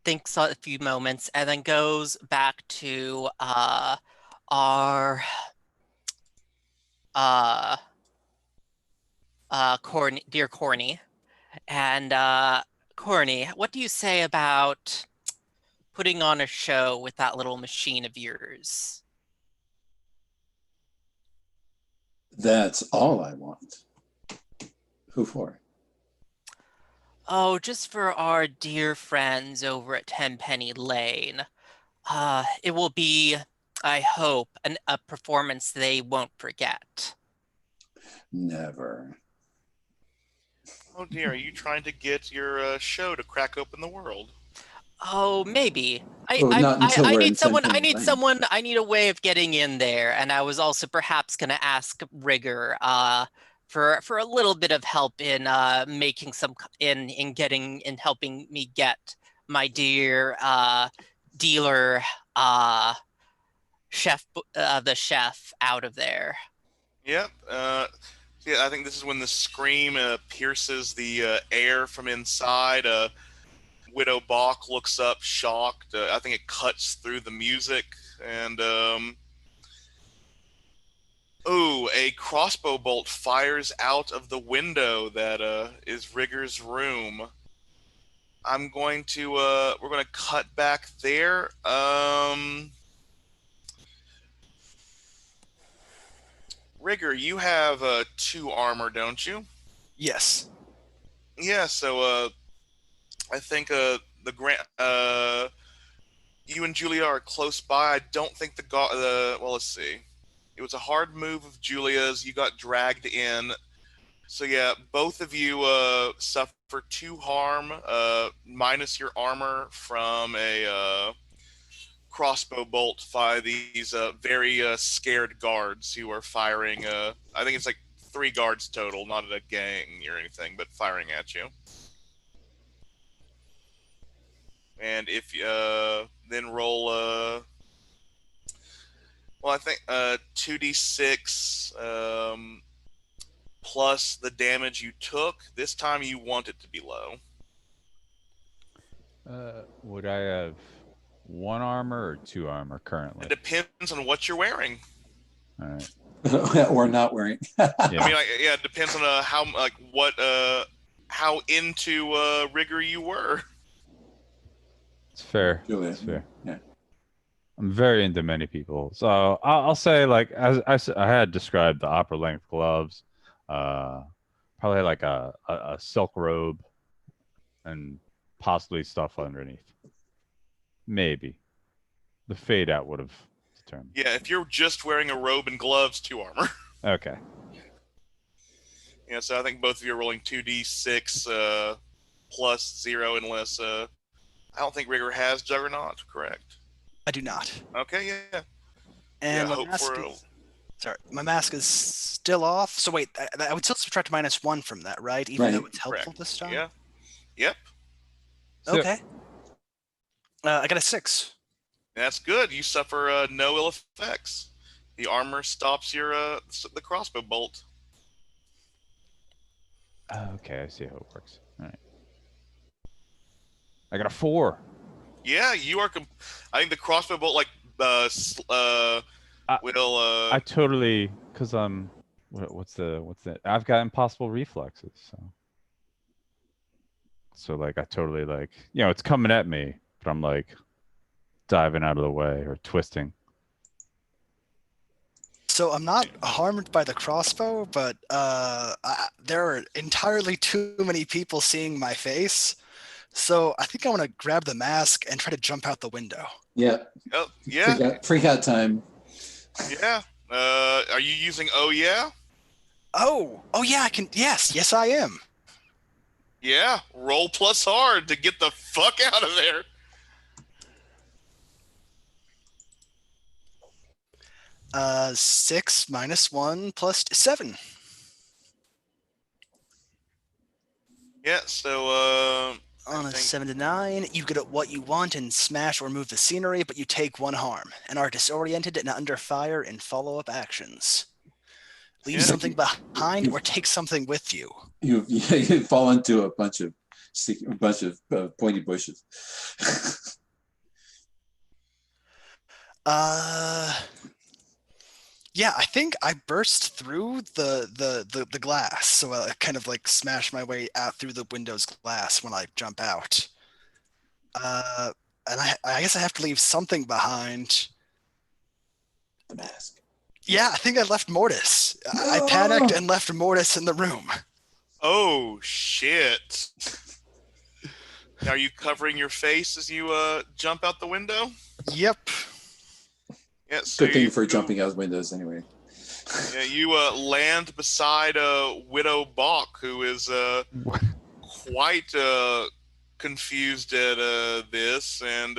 Speaker 2: thinks a few moments and then goes back to our dear Corny. And Corny, what do you say about putting on a show with that little machine of yours?
Speaker 5: That's all I want. Who for?
Speaker 2: Oh, just for our dear friends over at Tenpenny Lane. It will be, I hope, a performance they won't forget.
Speaker 5: Never.
Speaker 1: Oh dear, are you trying to get your show to crack open the world?
Speaker 2: Oh, maybe.
Speaker 5: Oh, not until
Speaker 2: I
Speaker 5: we're
Speaker 2: need
Speaker 5: in
Speaker 2: someone. I
Speaker 5: Tenpenny
Speaker 2: need
Speaker 5: Lane.
Speaker 2: someone. I need a way of getting in there. And I was also perhaps going to ask Rigger for a little bit of help in making some in getting in helping me get my dear dealer chef the chef out of there.
Speaker 1: Yep. Yeah, I think this is when the scream pierces the air from inside. Widow Bach looks up, shocked. I think it cuts through the music, and a crossbow bolt fires out of the window that is Rigger's room. I'm going to we're going to cut back there. Rigger, you have 2 armor, don't you?
Speaker 3: Yes.
Speaker 1: Yeah, so I think you and Julia are close by. I don't think well, let's see. It was a hard move of Julia's. You got dragged in. So yeah, both of you suffer 2 harm, minus your armor from a crossbow bolt by these very scared guards who are firing. I think it's like 3 guards total, not a gang or anything, but firing at you. And if then roll well, I think 2d6 plus the damage you took. This time you want it to be low.
Speaker 4: Would I have 1 armor or 2 armor currently?
Speaker 1: It depends on what you're wearing.
Speaker 4: All right.
Speaker 5: Or not wearing.
Speaker 1: I mean, yeah, it depends on how into Rigger you were.
Speaker 4: It's fair.
Speaker 5: Julia.
Speaker 4: It's fair.
Speaker 5: Yeah.
Speaker 4: I'm very into many people. So I'll say, like, as I had described, the opera length gloves, probably like a silk robe and possibly stuff underneath. Maybe. The fade out would have determined.
Speaker 1: Yeah, if you're just wearing a robe and gloves, 2 armor.
Speaker 4: Okay.
Speaker 1: Yeah, so I think both of you are rolling 2d6 plus 0 unless I don't think Rigger has Juggernaut, correct?
Speaker 3: I do not.
Speaker 1: Okay, yeah.
Speaker 3: And
Speaker 1: Yeah,
Speaker 3: my
Speaker 1: hope
Speaker 3: mask
Speaker 1: for
Speaker 3: is, sorry, my mask is still off. So wait, I would still subtract -1 from that, right? Even though
Speaker 5: Right.
Speaker 3: it's helpful
Speaker 1: Correct.
Speaker 3: this time.
Speaker 1: Yeah. Yep.
Speaker 4: So-
Speaker 3: Okay. I got a 6.
Speaker 1: That's good. You suffer no ill effects. The armor stops your the crossbow bolt.
Speaker 4: Okay, I see how it works. All right. I got a 4.
Speaker 1: Yeah, you are. I think the crossbow bolt will.
Speaker 4: I totally, because what's the? I've got impossible reflexes, so like I totally, like, it's coming at me, but I'm like diving out of the way or twisting.
Speaker 3: So I'm not harmed by the crossbow, but there are entirely too many people seeing my face. So I think I want to grab the mask and try to jump out the window.
Speaker 5: Yeah.
Speaker 1: Oh, yeah.
Speaker 5: Freak out time.
Speaker 1: Yeah. Are you using? Oh yeah.
Speaker 3: Oh yeah, I can. Yes, I am.
Speaker 1: Yeah. Roll plus hard to get the fuck out of there.
Speaker 3: Uh, 6 -1 plus 7.
Speaker 1: Yeah. So
Speaker 3: On a
Speaker 1: think-
Speaker 3: 7 to 9, you get what you want and smash or move the scenery, but you take 1 harm and are disoriented and under fire in follow-up actions. Leave
Speaker 1: Yeah.
Speaker 3: something behind or take something with you.
Speaker 5: You fall into a bunch of pointy bushes.
Speaker 3: Yeah, I think I burst through the glass, so I kind of like smash my way out through the window's glass when I jump out. And I guess I have to leave something behind.
Speaker 5: The mask.
Speaker 3: Yeah, I think I left Mortis. I panicked and left Mortis in the room.
Speaker 1: Oh shit! Are you covering your face as you jump out the window?
Speaker 3: Yep.
Speaker 1: Yeah. So
Speaker 5: Good thing for jumping out windows anyway.
Speaker 1: Yeah, you land beside Widow Bach, who is quite confused at this, and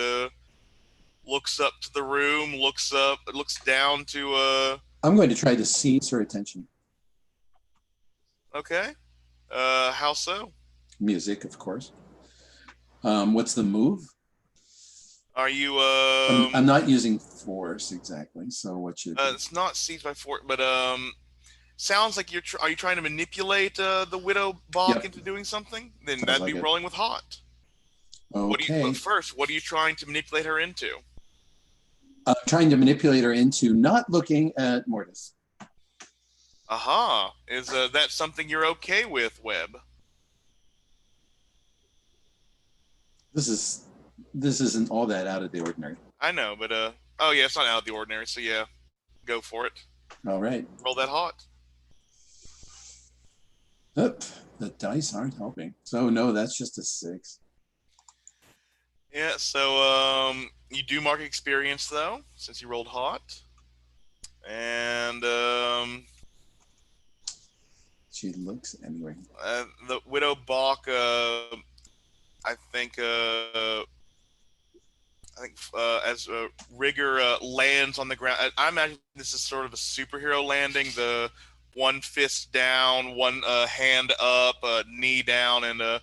Speaker 1: looks up to the room, looks down to.
Speaker 5: I'm going to try to seize her attention.
Speaker 1: Okay. How so?
Speaker 5: Music, of course. What's the move?
Speaker 1: Are you?
Speaker 5: I'm not using force exactly. So what should?
Speaker 1: It's not seized by force, but sounds like you're. Are you trying to manipulate the Widow Bach
Speaker 5: Yep.
Speaker 1: into doing something? Then
Speaker 5: Sounds
Speaker 1: that'd
Speaker 5: like
Speaker 1: be
Speaker 5: it.
Speaker 1: rolling with hot.
Speaker 5: Okay.
Speaker 1: But first, what are you trying to manipulate her into?
Speaker 5: I'm trying to manipulate her into not looking at Mortis.
Speaker 1: Aha. Is that something you're okay with, Webb?
Speaker 5: This isn't all that out of the ordinary.
Speaker 1: I know, but oh yeah, it's not out of the ordinary, so yeah, go for it.
Speaker 5: All right.
Speaker 1: Roll that hot.
Speaker 5: Oop, the dice aren't helping. So no, that's just a 6.
Speaker 1: Yeah, so you do mark experience though, since you rolled hot. And
Speaker 5: She looks anyway.
Speaker 1: the Widow Bach, I think as Rigger lands on the ground, I imagine this is sort of a superhero landing. The one fist down, one hand up, knee down, and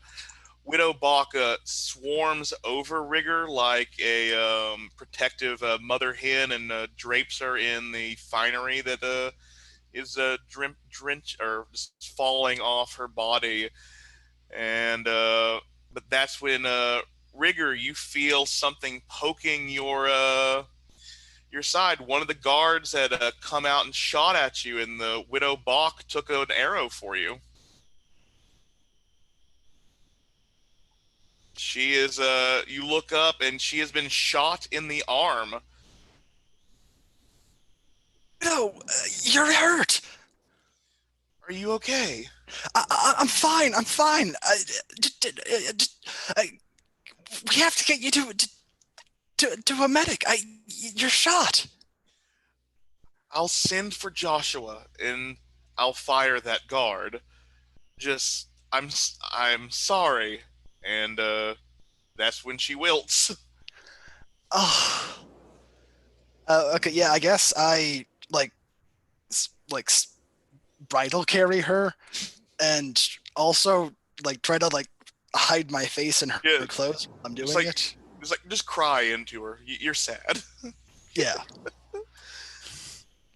Speaker 1: Widow Bach swarms over Rigger like a protective mother hen and drapes her in the finery that is drenched or just falling off her body. And but that's when Rigger, you feel something poking your side. One of the guards had come out and shot at you, and the Widow Bach took an arrow for you. She is you look up and she has been shot in the arm.
Speaker 3: No, you're hurt.
Speaker 1: Are you okay?
Speaker 3: I'm fine. I'm fine. We have to get you to a medic. You're shot.
Speaker 1: I'll send for Joshua and I'll fire that guard. Just I'm sorry. And that's when she wilts.
Speaker 3: Oh. Okay. Yeah. I guess I like bridal carry her, and also like try to like hide my face in her
Speaker 1: Yeah.
Speaker 3: clothes while I'm doing
Speaker 1: It's like-
Speaker 3: it.
Speaker 1: It's like just cry into her. You're sad.
Speaker 3: Yeah.
Speaker 4: Can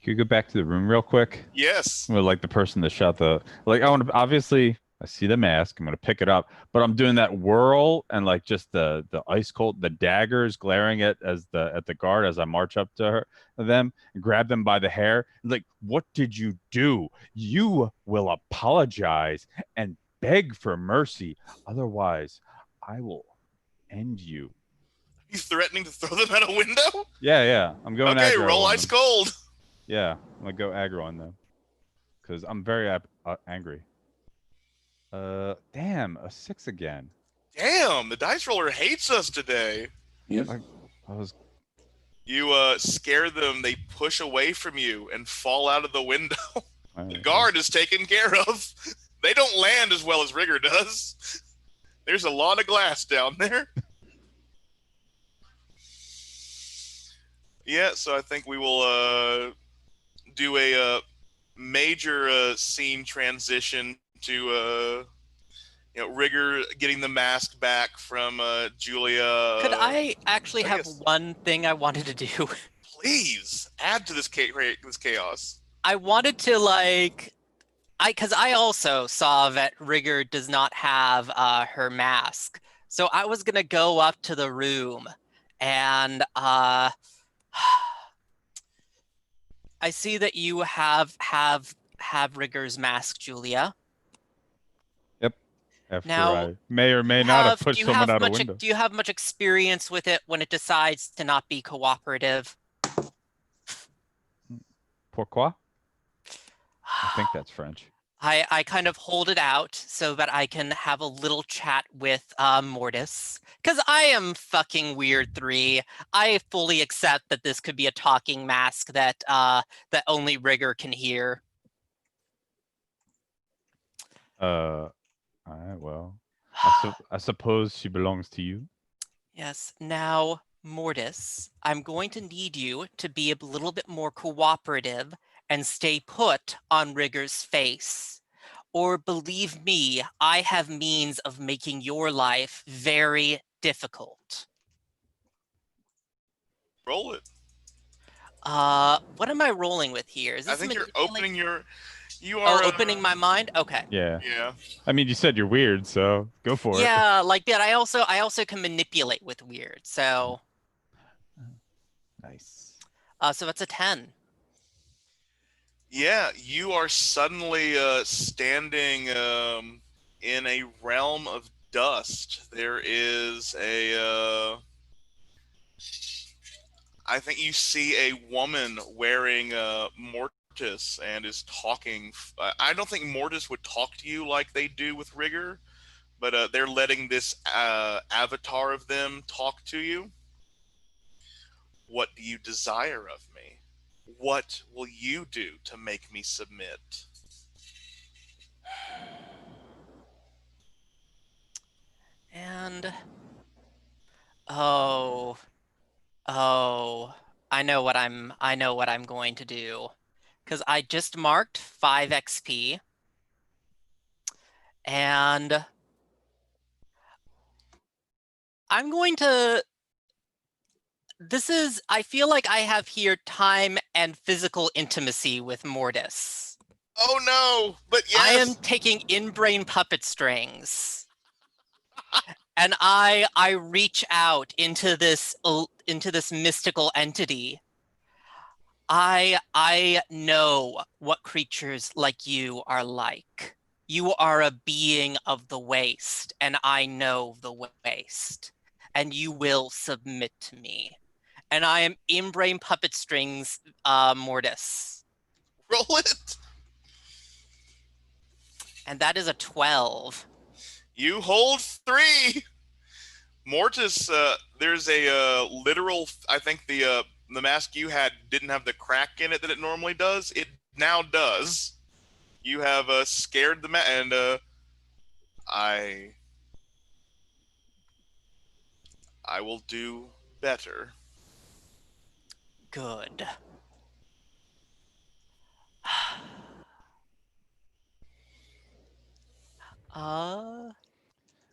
Speaker 4: you go back to the room real quick?
Speaker 1: Yes.
Speaker 4: With like the person that shot the I want to obviously I see the mask. I'm gonna pick it up, but I'm doing that whirl and like just the ice cold, the daggers glaring at the guard as I march up to them and grab them by the hair. Like, what did you do? You will apologize and beg for mercy, otherwise, I will end you.
Speaker 1: You threatening to throw them out a window?
Speaker 4: Yeah. I'm going.
Speaker 1: Okay,
Speaker 4: aggro
Speaker 1: roll
Speaker 4: on
Speaker 1: ice
Speaker 4: them.
Speaker 1: cold.
Speaker 4: Yeah, I'm gonna go aggro on them because I'm very angry. Damn, a 6 again.
Speaker 1: Damn, the dice roller hates us today.
Speaker 5: Yep.
Speaker 4: I was
Speaker 1: You scare them, they push away from you and fall out of the window. The
Speaker 4: I-
Speaker 1: guard is taken care of. They don't land as well as Rigger does. There's a lot of glass down there. Yeah, so I think we will do a major scene transition to Rigger getting the mask back from Julia.
Speaker 2: Could I actually
Speaker 1: I
Speaker 2: have
Speaker 1: guess-
Speaker 2: one thing I wanted to do?
Speaker 1: Please add to this chaos.
Speaker 2: I wanted to because I also saw that Rigger does not have her mask. So I was gonna go up to the room and I see that you have Rigger's mask, Julia.
Speaker 4: After
Speaker 2: Now,
Speaker 4: I may or may not have pushed someone out a window.
Speaker 2: Do you have much experience with it when it decides to not be cooperative?
Speaker 4: Pourquoi? I think that's French.
Speaker 2: I kind of hold it out so that I can have a little chat with Mortis. Because I am fucking Weird 3. I fully accept that this could be a talking mask that that only Rigger can hear.
Speaker 4: All right, well, I suppose she belongs to you.
Speaker 2: Yes. Now, Mortis, I'm going to need you to be a little bit more cooperative and stay put on Rigger's face. Or believe me, I have means of making your life very difficult.
Speaker 1: Roll it.
Speaker 2: What am I rolling with here? Is
Speaker 1: I
Speaker 2: this
Speaker 1: think you're
Speaker 2: manipulating-
Speaker 1: opening you are
Speaker 2: opening my mind? Okay.
Speaker 4: Yeah.
Speaker 1: Yeah.
Speaker 4: I mean, you said you're weird, so go for it.
Speaker 2: Yeah, like that. I also can manipulate with weird. So
Speaker 4: Nice.
Speaker 2: so that's a 10.
Speaker 1: Yeah, you are suddenly standing in a realm of dust. There is I think you see a woman wearing Mortis and is talking. I don't think Mortis would talk to you like they do with Rigger, but they're letting this avatar of them talk to you. What do you desire of me? What will you do to make me submit?
Speaker 2: And oh, I know what I'm going to do. Because I just marked 5 XP. And I'm going to I feel like I have here time and physical intimacy with Mortis.
Speaker 1: Oh no! But yes,
Speaker 2: I am taking in-brain puppet strings. And I reach out into this mystical entity. I know what creatures like you are like. You are a being of the waste, and I know the waste. And you will submit to me. And I am in-brain puppet strings, Mortis.
Speaker 1: roll it.
Speaker 2: And that is a 12.
Speaker 1: You hold 3. Mortis, there's a literal. I think the mask you had didn't have the crack in it that it normally does. It now does. You have scared the and I will do better.
Speaker 2: Good.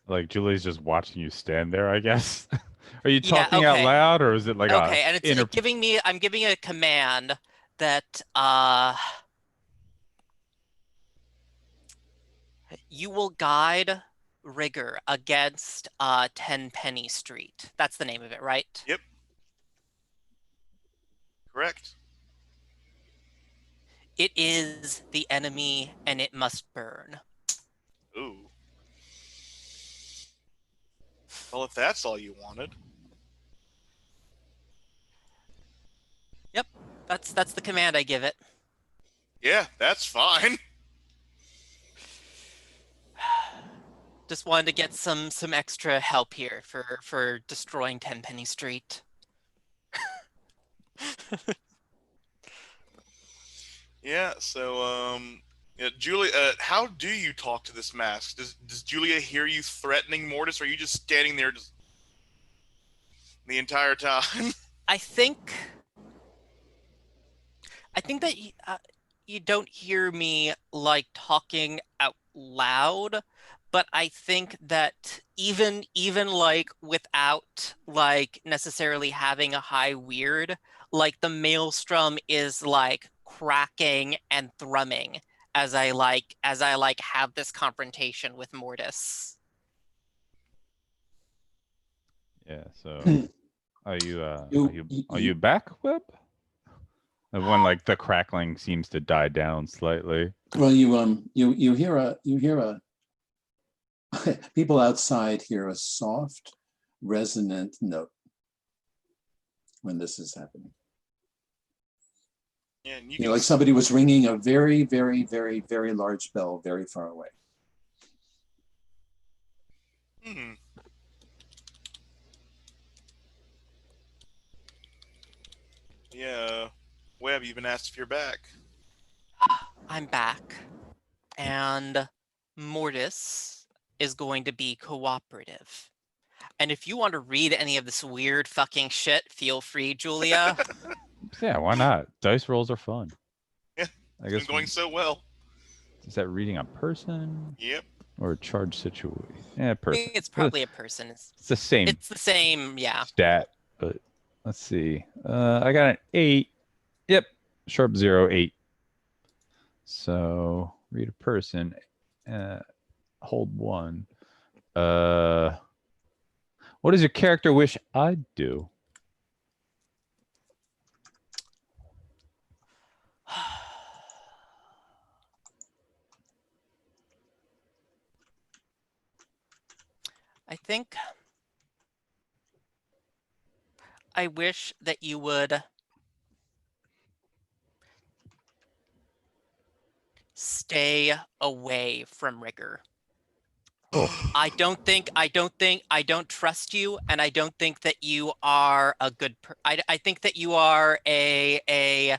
Speaker 4: Like Julie's just watching you stand there, I guess. Are you
Speaker 2: Yeah,
Speaker 4: talking out
Speaker 2: okay.
Speaker 4: loud, or is it like
Speaker 2: Okay, and it's
Speaker 4: inner?
Speaker 2: I'm giving a command that you will guide Rigger against 10 Penny Street. That's the name of it, right?
Speaker 1: Yep. Correct.
Speaker 2: It is the enemy and it must burn.
Speaker 1: Ooh. Well, if that's all you wanted.
Speaker 2: Yep. That's the command I give it.
Speaker 1: Yeah, that's fine.
Speaker 2: Just wanted to get some extra help here for destroying 10 Penny Street.
Speaker 1: Yeah, so yeah, Julia, how do you talk to this mask? Does Julia hear you threatening Mortis, or are you just standing there just the entire time?
Speaker 2: I think that you don't hear me like talking out loud, but I think that even like without like necessarily having a high weird, like the maelstrom is like cracking and thrumming as I like have this confrontation with Mortis.
Speaker 4: Yeah. So, are you
Speaker 5: You,
Speaker 4: are you back, Web? And when like the crackling seems to die down slightly.
Speaker 5: well, you hear a people outside hear a soft, resonant note when this is happening.
Speaker 1: Yeah, and you
Speaker 5: You
Speaker 1: can
Speaker 5: know, like somebody was ringing a very, very, very, very large bell very far away.
Speaker 1: Hmm. Yeah, Webb, you've been asked if you're back.
Speaker 2: I'm back, and Mortis is going to be cooperative. And if you want to read any of this weird fucking shit, feel free, Julia.
Speaker 4: Yeah, why not? Dice rolls are fun.
Speaker 1: Yeah,
Speaker 4: I
Speaker 1: it's
Speaker 4: guess
Speaker 1: been going so well.
Speaker 4: is that reading a person
Speaker 1: Yep.
Speaker 4: or a charge situation? Yeah, person.
Speaker 2: It's probably a person.
Speaker 4: It's the same
Speaker 2: It's the same, yeah.
Speaker 4: stat, but let's see. I got an 8. Yep, sharp 0, 8. So read a person. Hold 1. What does your character wish I'd do?
Speaker 2: I think I wish that you would stay away from rigor.
Speaker 4: Oh.
Speaker 2: I don't trust you, and I don't think that you are a good I think that you are you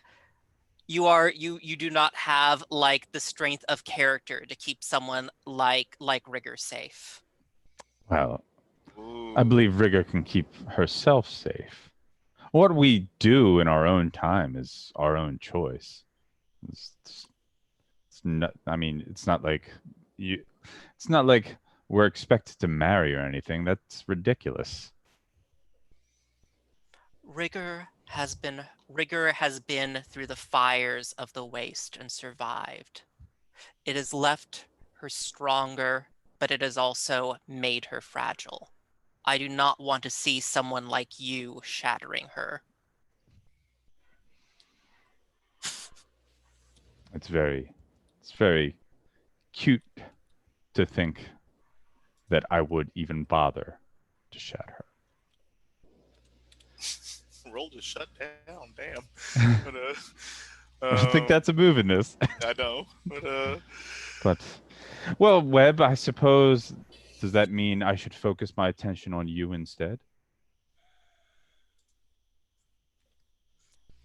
Speaker 2: do not have like the strength of character to keep someone like rigor safe.
Speaker 4: Well,
Speaker 1: Ooh.
Speaker 4: I believe Rigor can keep herself safe. What we do in our own time is our own choice. It's not. I mean, it's not like you. It's not like we're expected to marry or anything. That's ridiculous.
Speaker 2: Rigor has been through the fires of the waste and survived. It has left her stronger, but it has also made her fragile. I do not want to see someone like you shattering her.
Speaker 4: It's very cute to think that I would even bother to shatter her.
Speaker 1: Roll to shut down. Damn. But,
Speaker 4: I don't think that's a move in this.
Speaker 1: I know. But
Speaker 4: But, well, Webb, I suppose, does that mean I should focus my attention on you instead?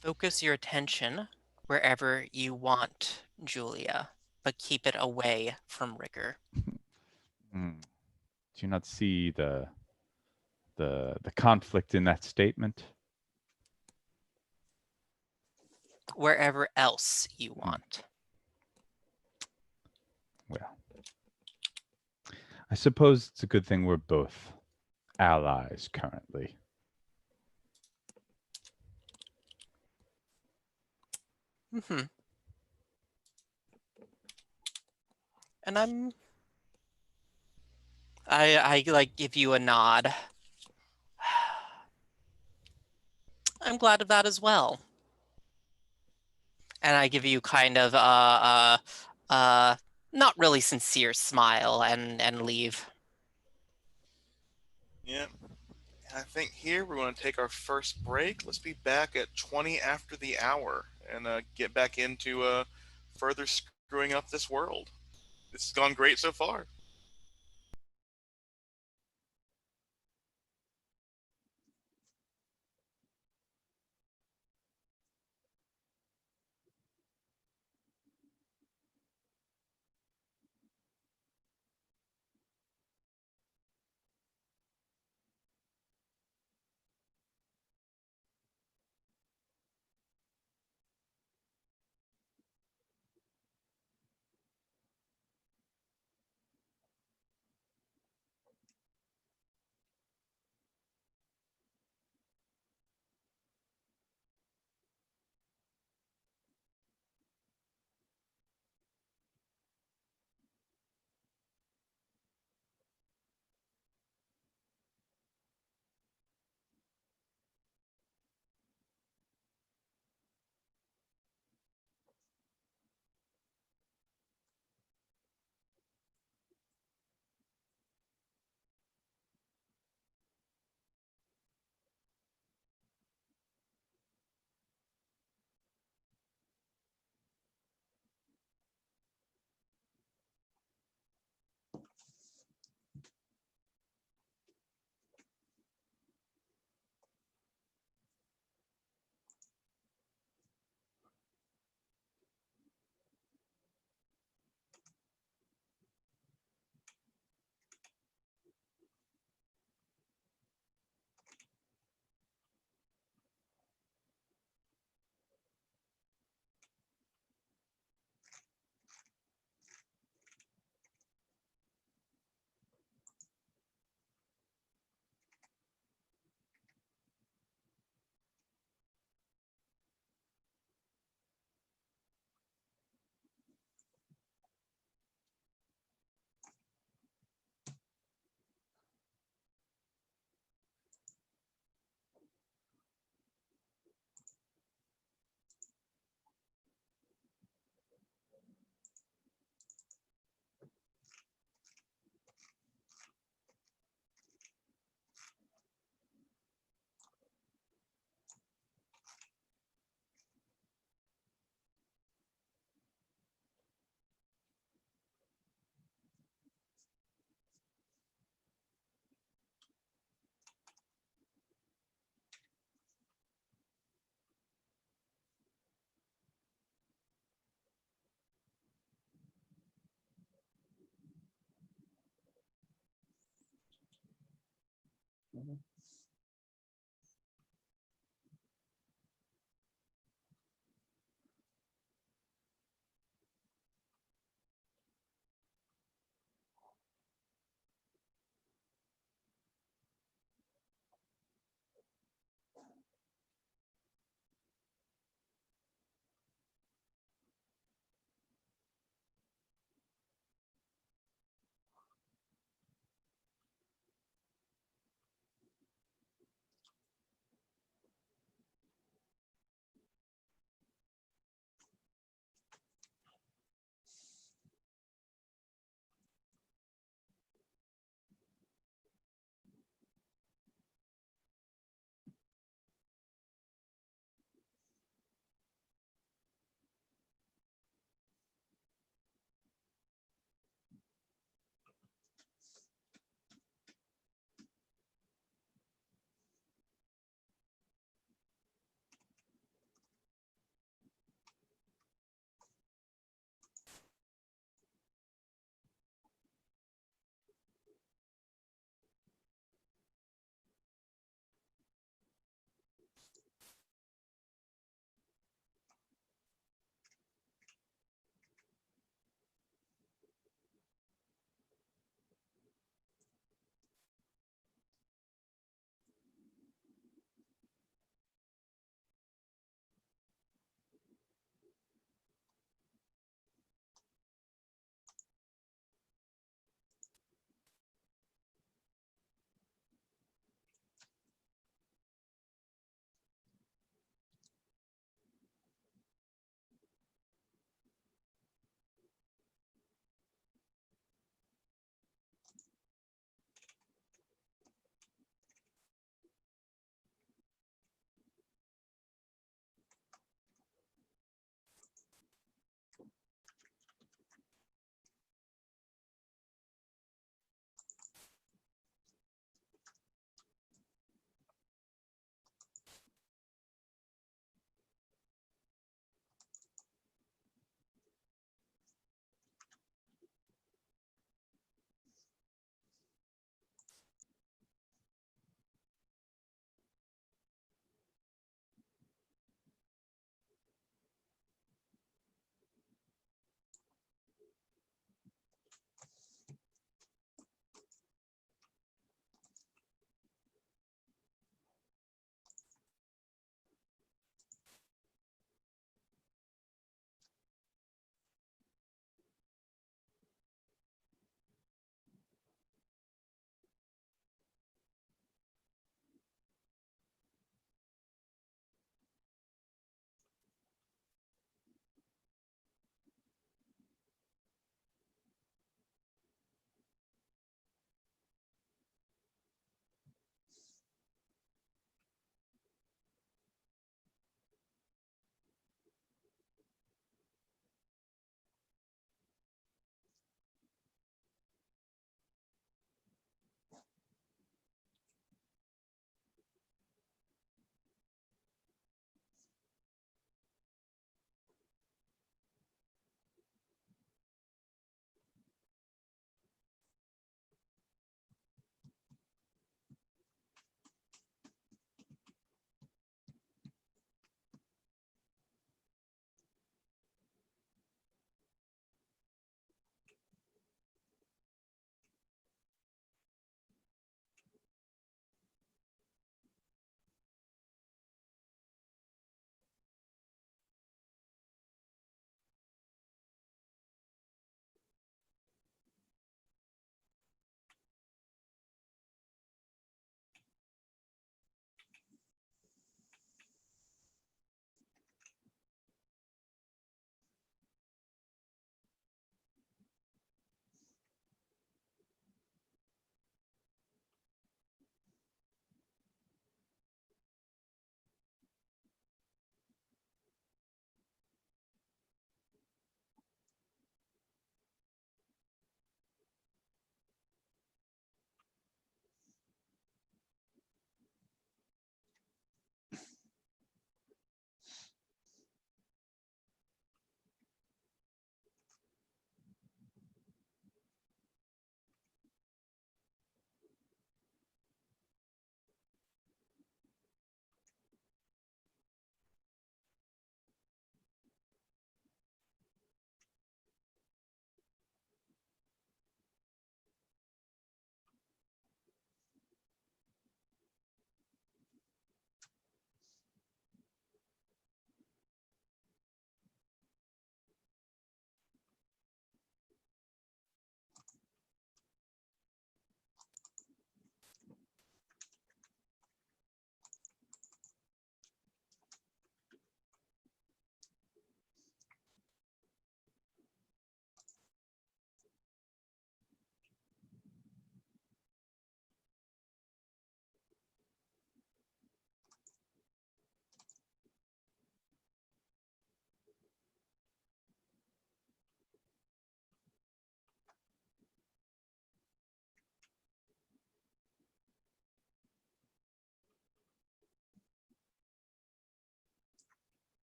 Speaker 2: Focus your attention wherever you want, Julia, but keep it away from rigor.
Speaker 4: Hmm. Do you not see the conflict in that statement?
Speaker 2: Wherever else you want.
Speaker 4: Well, I suppose it's a good thing we're both allies currently.
Speaker 2: Mm-hmm. And I like give you a nod. I'm glad of that as well. And I give you kind of not really sincere smile and leave.
Speaker 1: yeah. I think here we're going to take our first break. Let's be back at 20 after the hour and get back into further screwing up this world. This has gone great so far.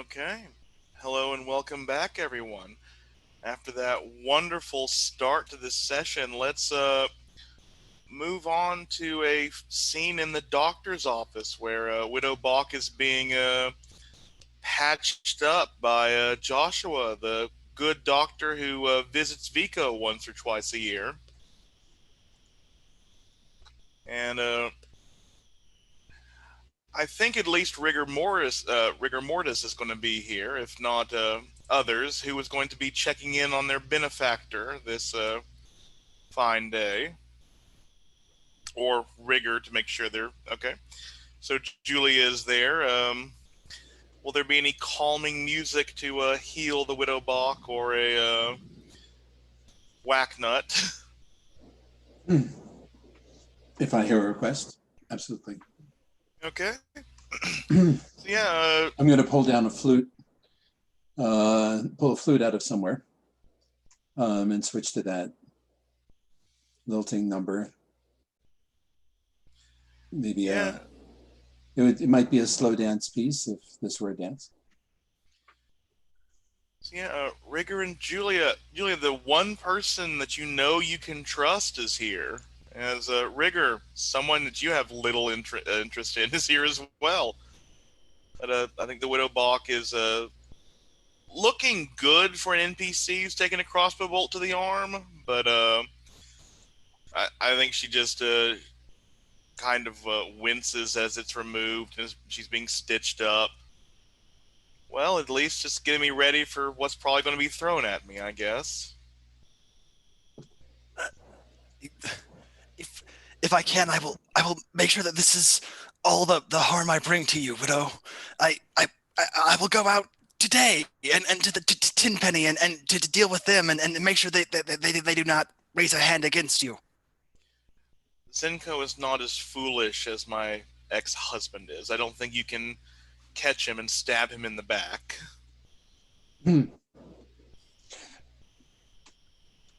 Speaker 1: Okay. Hello and welcome back, everyone. After that wonderful start to this session, let's move on to a scene in the doctor's office where Widow Bach is being patched up by Joshua, the good doctor who visits Vico once or twice a year. And I think at least rigor mortis is going to be here, if not others, who is going to be checking in on their benefactor this fine day. Or rigor to make sure they're okay. So Julia is there. Will there be any calming music to heal the Widow Bach or a whack nut?
Speaker 5: If I hear a request, absolutely.
Speaker 1: Okay.
Speaker 5: I'm
Speaker 1: Yeah.
Speaker 5: going to pull down a flute, pull a flute out of somewhere, and switch to that lilting number. Maybe
Speaker 1: Yeah.
Speaker 5: it might be a slow dance piece if this were a dance.
Speaker 1: Yeah, Rigor and Julia. Julia, the one person that you know you can trust is here. As Rigor, someone that you have little interest in, is here as well. But I think the Widow Bach is looking good for an NPC who's taking a crossbow bolt to the arm. But I think she just kind of winces as it's removed and she's being stitched up. Well, at least just getting me ready for what's probably going to be thrown at me, I guess.
Speaker 3: If I can, I will make sure that this is all the harm I bring to you, Widow. I will go out today and to the Tinpenny and to deal with them and make sure they do not raise a hand against you.
Speaker 1: Zenko is not as foolish as my ex-husband is. I don't think you can catch him and stab him in the back.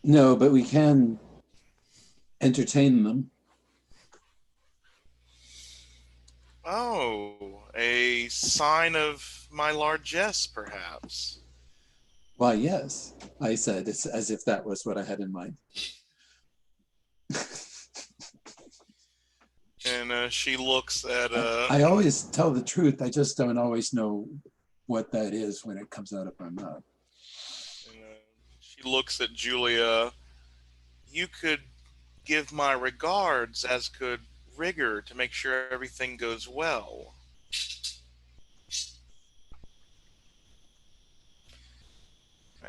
Speaker 5: No, but we can entertain them.
Speaker 1: Oh, a sign of my largesse, perhaps.
Speaker 5: Why, yes, I said, it's as if that was what I had in mind.
Speaker 1: And she looks at...
Speaker 5: I always tell the truth. I just don't always know what that is when it comes out of my mouth.
Speaker 1: And, she looks at Julia. You could give my regards, as could Rigor, to make sure everything goes well.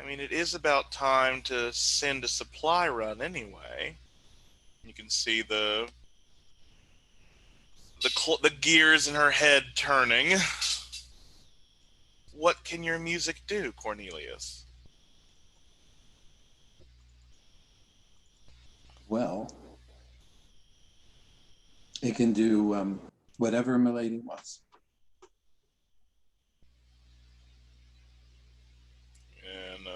Speaker 1: I mean, it is about time to send a supply run anyway. You can see the gears in her head turning. What can your music do, Cornelius?
Speaker 5: Well, it can do whatever Milady wants.
Speaker 1: And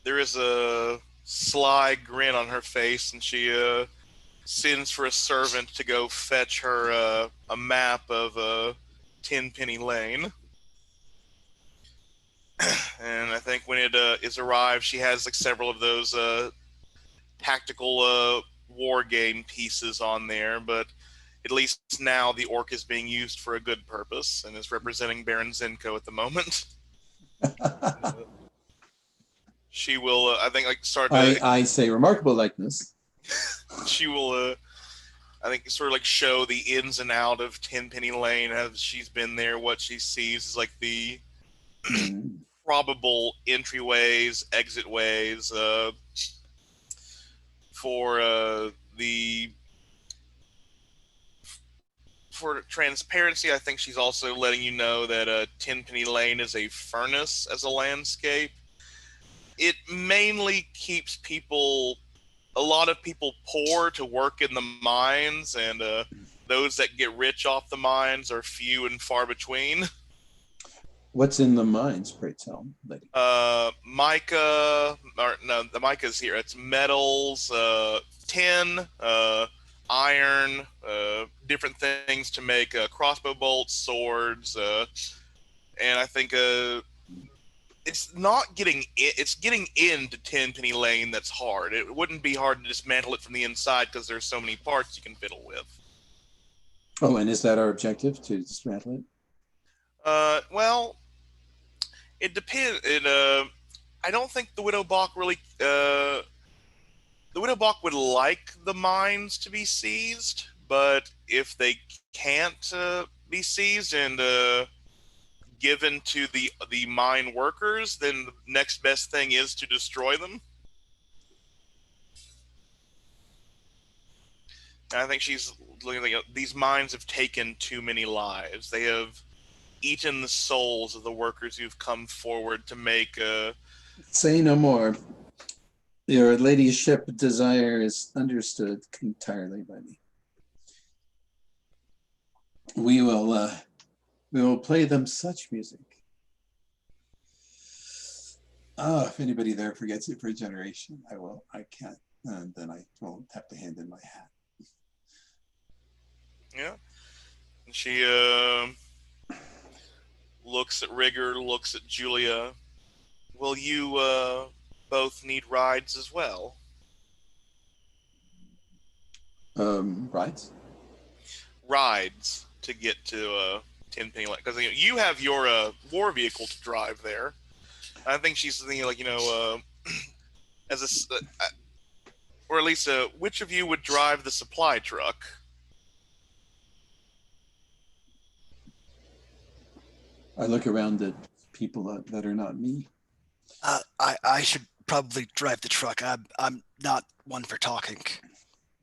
Speaker 1: there is a sly grin on her face, and she sends for a servant to go fetch her a map of Tenpenny Lane. And I think when it is arrived, she has like several of those tactical war game pieces on there, but at least now the orc is being used for a good purpose and is representing Baron Zenko at the moment. She will, I think, like start to...
Speaker 5: I say remarkable likeness.
Speaker 1: She will, I think, sort of like show the ins and out of Tenpenny Lane as she's been there. What she sees is like the probable entryways, exit ways for transparency. I think she's also letting you know that Tenpenny Lane is a furnace as a landscape. It mainly keeps a lot of people poor to work in the mines, and those that get rich off the mines are few and far between.
Speaker 5: What's in the mines, pray tell, lady?
Speaker 1: Mica, or no, the mica's here. It's metals, tin, iron, different things to make crossbow bolts, swords, and I think it's not it's getting into Tenpenny Lane that's hard. It wouldn't be hard to dismantle it from the inside because there's so many parts you can fiddle with.
Speaker 5: Oh, and is that our objective, to dismantle it?
Speaker 1: Well, it depends. I don't think the Widow Bach really. The Widow Bach would like the mines to be seized, but if they can't be seized and given to the mine workers, then the next best thing is to destroy them. And I think she's looking at these mines have taken too many lives. They have eaten the souls of the workers who've come forward to make.
Speaker 5: Say no more. Your ladyship desire is understood entirely by me. We will play them such music. Oh, if anybody there forgets it for a generation, I can't, and then I will have to hand in my hat.
Speaker 1: Yeah. And she looks at Rigger, looks at Julia. Will you both need rides as well?
Speaker 5: Rides?
Speaker 1: Rides to get to Tenpenny Lane, because you have your war vehicle to drive there. I think she's thinking as a, or at least which of you would drive the supply truck?
Speaker 5: I look around at people that are not me.
Speaker 3: I should probably drive the truck. I'm not one for talking.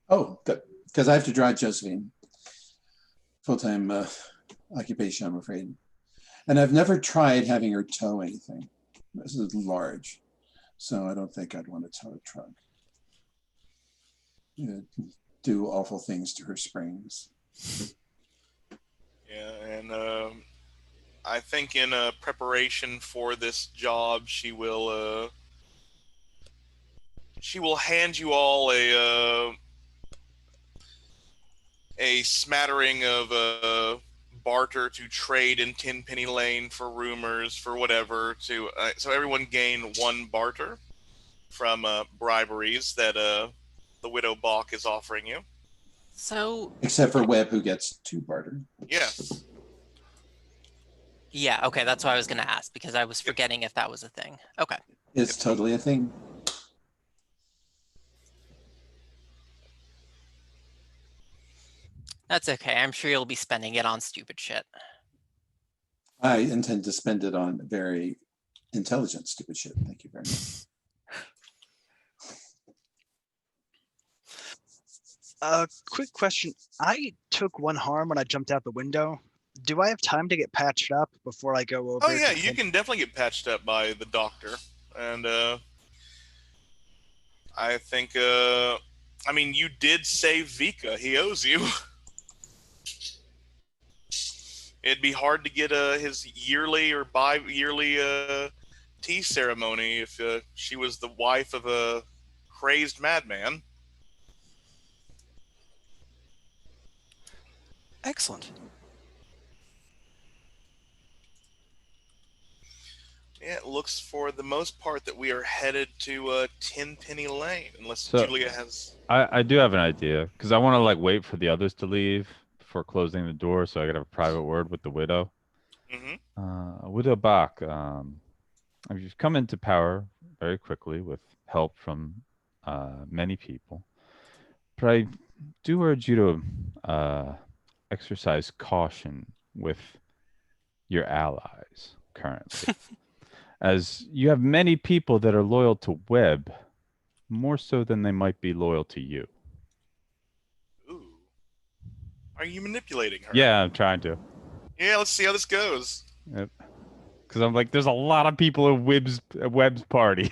Speaker 5: Oh, good. Because I have to drive Josephine. Full-time occupation, I'm afraid. And I've never tried having her tow anything. This is large, so I don't think I'd want to tow a truck. Do awful things to her springs.
Speaker 1: Yeah, and I think in preparation for this job, she will hand you all a smattering of barter to trade in Tenpenny Lane for rumors, for whatever, to so everyone gain one barter from briberies that the Widow Bach is offering you.
Speaker 2: So
Speaker 5: Except for Webb, who gets 2 barter.
Speaker 1: Yes.
Speaker 2: yeah, okay, that's what I was gonna ask because I was forgetting if that was a thing. Okay.
Speaker 5: It's totally a thing.
Speaker 2: That's okay. I'm sure you'll be spending it on stupid shit.
Speaker 5: I intend to spend it on very intelligent, stupid shit. Thank you very much.
Speaker 3: Quick question. I took 1 harm when I jumped out the window. Do I have time to get patched up before I go over?
Speaker 1: Oh yeah, you can definitely get patched up by the doctor, and I think I mean you did save Vika. He owes you. It'd be hard to get his yearly or bi-yearly tea ceremony if she was the wife of a crazed madman.
Speaker 3: Excellent.
Speaker 1: Yeah, it looks for the most part that we are headed to Tenpenny Lane, unless
Speaker 4: So-
Speaker 1: Julia has.
Speaker 4: I do have an idea because I want to like wait for the others to leave before closing the door, so I could have a private word with the widow. Widow Bach, you've come into power very quickly with help from many people, but I do urge you to exercise caution with your allies currently, as you have many people that are loyal to Webb more so than they might be loyal to you.
Speaker 1: Ooh, are you manipulating her?
Speaker 4: Yeah, I'm trying to.
Speaker 1: Yeah, let's see how this goes.
Speaker 4: Because I'm like, there's a lot of people at Webb's party.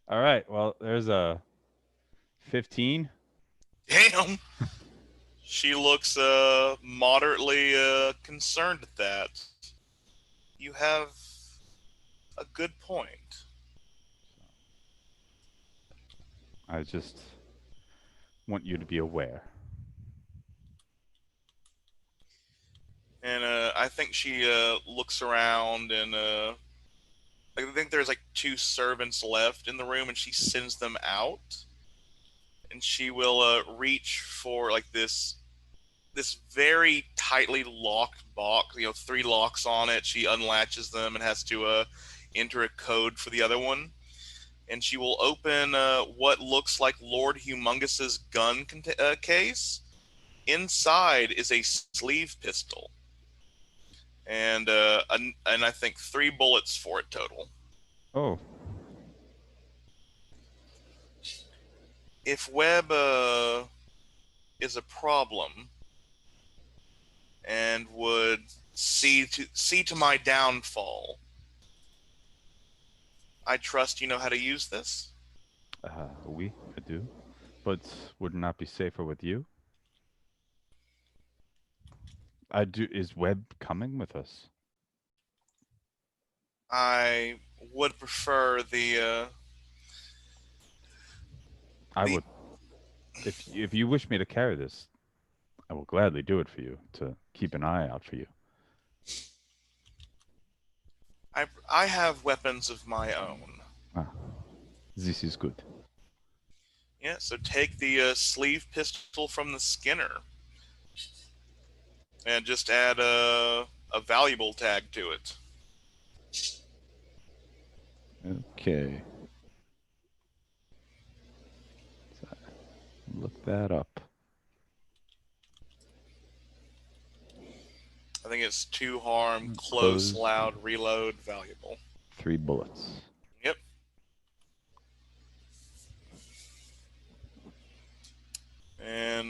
Speaker 4: All right, well, there's a 15.
Speaker 1: Damn. She looks moderately concerned at that. You have a good point.
Speaker 4: I just want you to be aware.
Speaker 1: And I think she looks around, and I think there's like 2 servants left in the room, and she sends them out. And she will reach for like this very tightly locked box, 3 locks on it. She unlatches them and has to enter a code for the other one. And she will open what looks like Lord Humongous's gun case. Inside is a sleeve pistol, and I think 3 bullets for it total.
Speaker 4: Oh,
Speaker 1: If Webb is a problem and would see to my downfall, I trust you know how to use this.
Speaker 4: oui, I do. But would it not be safer with you? I do. Is Webb coming with us?
Speaker 1: I would prefer the
Speaker 4: I would. If you wish me to carry this, I will gladly do it for you, to keep an eye out for you.
Speaker 1: I have weapons of my own.
Speaker 4: Ah, this is good.
Speaker 1: Yeah, so take the sleeve pistol from the Skinner and just add a valuable tag to it.
Speaker 4: Okay. Look that up.
Speaker 1: I think it's 2 harm,
Speaker 4: Close.
Speaker 1: close, loud, reload, valuable.
Speaker 4: 3 bullets.
Speaker 1: Yep. And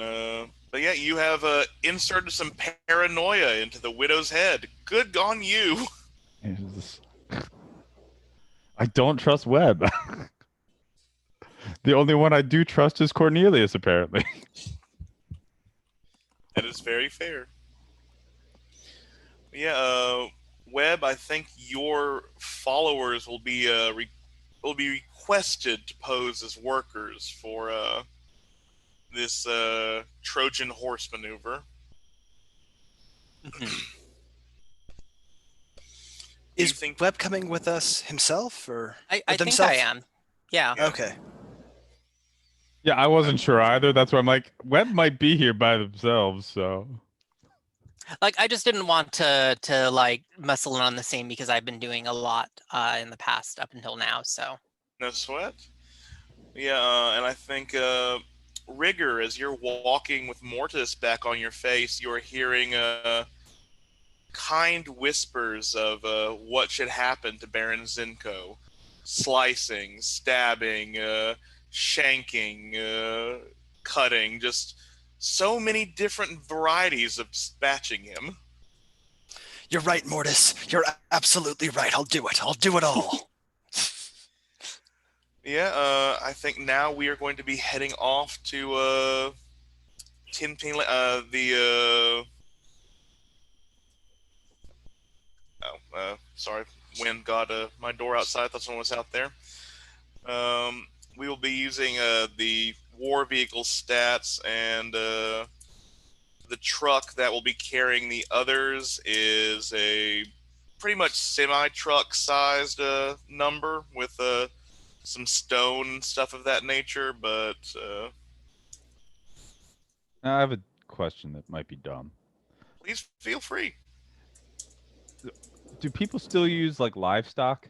Speaker 1: but yeah, you have inserted some paranoia into the widow's head. Good on you.
Speaker 4: I don't trust Webb. The only one I do trust is Cornelius, apparently.
Speaker 1: That is very fair. Yeah, Webb, I think your followers will be requested to pose as workers for this Trojan horse maneuver.
Speaker 3: Is
Speaker 1: think-
Speaker 3: Webb coming with us himself, or
Speaker 2: I
Speaker 3: with
Speaker 2: think
Speaker 3: himself?
Speaker 2: I am. Yeah.
Speaker 1: Yeah.
Speaker 3: Okay.
Speaker 4: Yeah, I wasn't sure either. That's why I'm like, Webb might be here by themselves, so.
Speaker 2: Like, I just didn't want to like muscle in on the same because I've been doing a lot in the past up until now. So
Speaker 1: No sweat. Yeah, and I think Rigger, as you're walking with Mortis back on your face, you're hearing kind whispers of what should happen to Baron Zenko. Slicing, stabbing, shanking, cutting, just so many different varieties of dispatching him.
Speaker 3: You're right, Mortis. You're absolutely right. I'll do it. I'll do it all.
Speaker 1: Yeah, I think now we are going to be heading off to sorry, wind got my door outside. I thought someone was out there. We will be using the war vehicle stats, and the truck that will be carrying the others is a pretty much semi-truck sized number with some stone and stuff of that nature, but
Speaker 4: Now, I have a question that might be dumb.
Speaker 1: please feel free.
Speaker 4: Do people still use like livestock?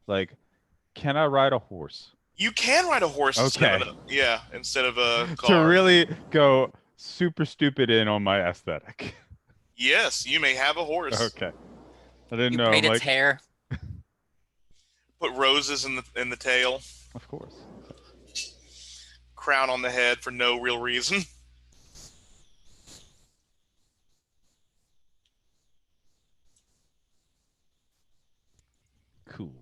Speaker 4: Like, can I ride a horse?
Speaker 1: You can ride a horse instead
Speaker 4: Okay.
Speaker 1: instead of a
Speaker 4: To
Speaker 1: car.
Speaker 4: really go super stupid in on my aesthetic.
Speaker 1: Yes, you may have a horse.
Speaker 4: Okay. I didn't
Speaker 2: you
Speaker 4: know.
Speaker 2: braid
Speaker 4: I'm
Speaker 2: its
Speaker 4: like,
Speaker 2: hair.
Speaker 1: Put roses in the tail,
Speaker 4: of course.
Speaker 1: crown on the head for no real reason.
Speaker 4: Cool.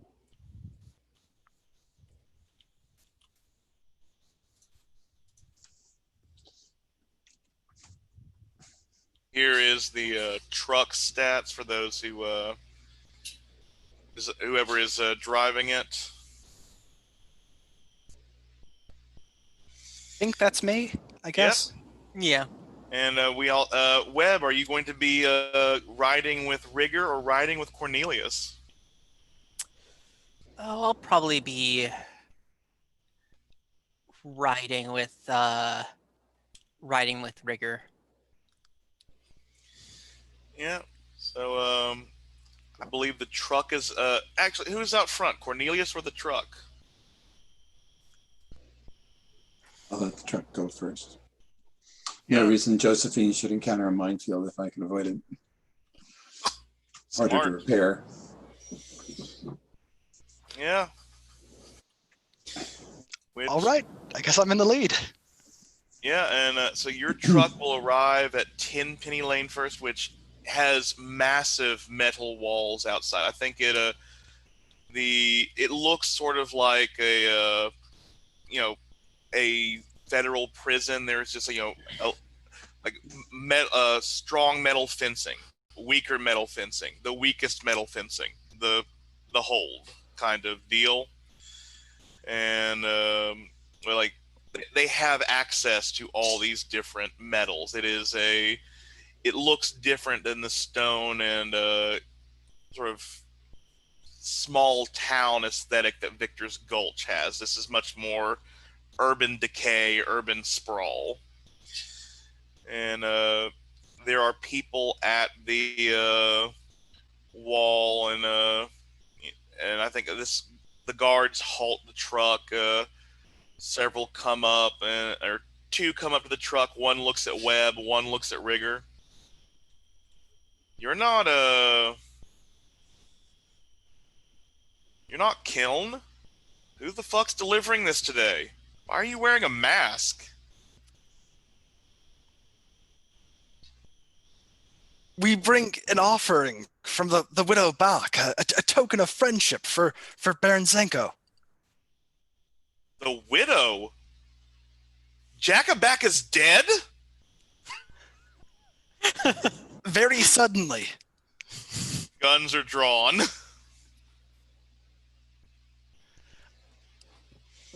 Speaker 1: Here is the truck stats for those who whoever is driving it.
Speaker 3: I think that's me. I guess.
Speaker 2: Yeah.
Speaker 1: And we all, Webb, are you going to be riding with Rigger or riding with Cornelius?
Speaker 2: Oh, I'll probably be riding with Rigger.
Speaker 1: Yeah. So I believe the truck is actually who's out front, Cornelius or the truck?
Speaker 5: I'll let the truck go first. No
Speaker 1: Yeah.
Speaker 5: reason Josephine should encounter a minefield if I can avoid it. Harder to
Speaker 1: Smart.
Speaker 5: repair.
Speaker 1: Yeah. Which,
Speaker 3: All right, I guess I'm in the lead.
Speaker 1: Yeah, and so your truck will arrive at 10 Penny Lane first, which has massive metal walls outside. I think it looks sort of like a federal prison. There's just strong metal fencing, weaker metal fencing, the weakest metal fencing, the hold kind of deal, and like they have access to all these different metals. It looks different than the stone and sort of small town aesthetic that Victor's Gulch has. This is much more urban decay, urban sprawl. And there are people at the wall, and I think the guards halt the truck. Several come up, or two come up to the truck. One looks at Webb, one looks at Rigger. You're not Kiln. Who the fuck's delivering this today? Why are you wearing a mask?
Speaker 3: We bring an offering from the widow Bach, a token of friendship for Baron Zenko.
Speaker 1: The widow? Jackaback is dead?
Speaker 3: Very suddenly.
Speaker 1: Guns are drawn.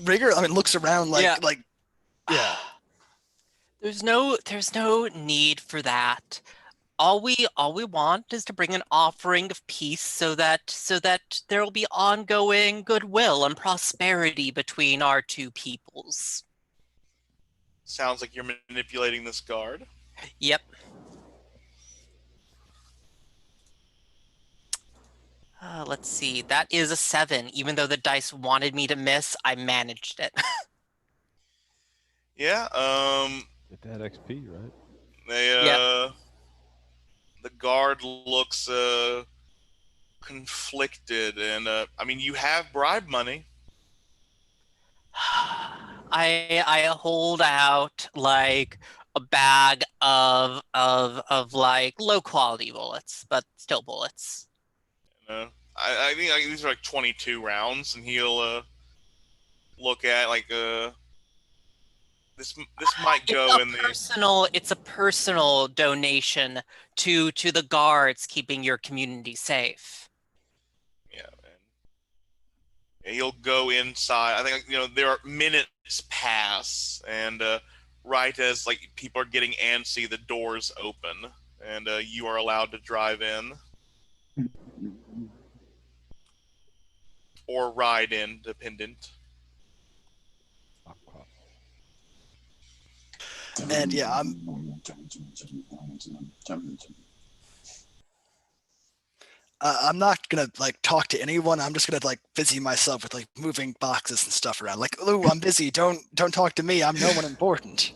Speaker 3: Rigger, looks around yeah.
Speaker 2: There's no need for that. All we want is to bring an offering of peace so that there will be ongoing goodwill and prosperity between our two peoples.
Speaker 1: Sounds like you're manipulating this guard.
Speaker 2: Yep. Let's see. That is a 7. Even though the dice wanted me to miss, I managed it.
Speaker 1: Yeah.
Speaker 4: Get that XP, right?
Speaker 1: The guard looks conflicted, and you have bribe money.
Speaker 2: I hold out like a bag of like low quality bullets, but still bullets.
Speaker 1: I think these are like 22 rounds, and he'll look at this might go in the
Speaker 2: It's a personal donation to the guards keeping your community safe.
Speaker 1: Yeah, and he'll go inside. I think there are minutes pass, and right as people are getting antsy, the doors open, and you are allowed to drive in or ride in, dependent.
Speaker 3: And yeah, I'm not gonna talk to anyone. I'm just gonna busy myself with moving boxes and stuff around. Ooh, I'm busy. Don't talk to me. I'm no one important.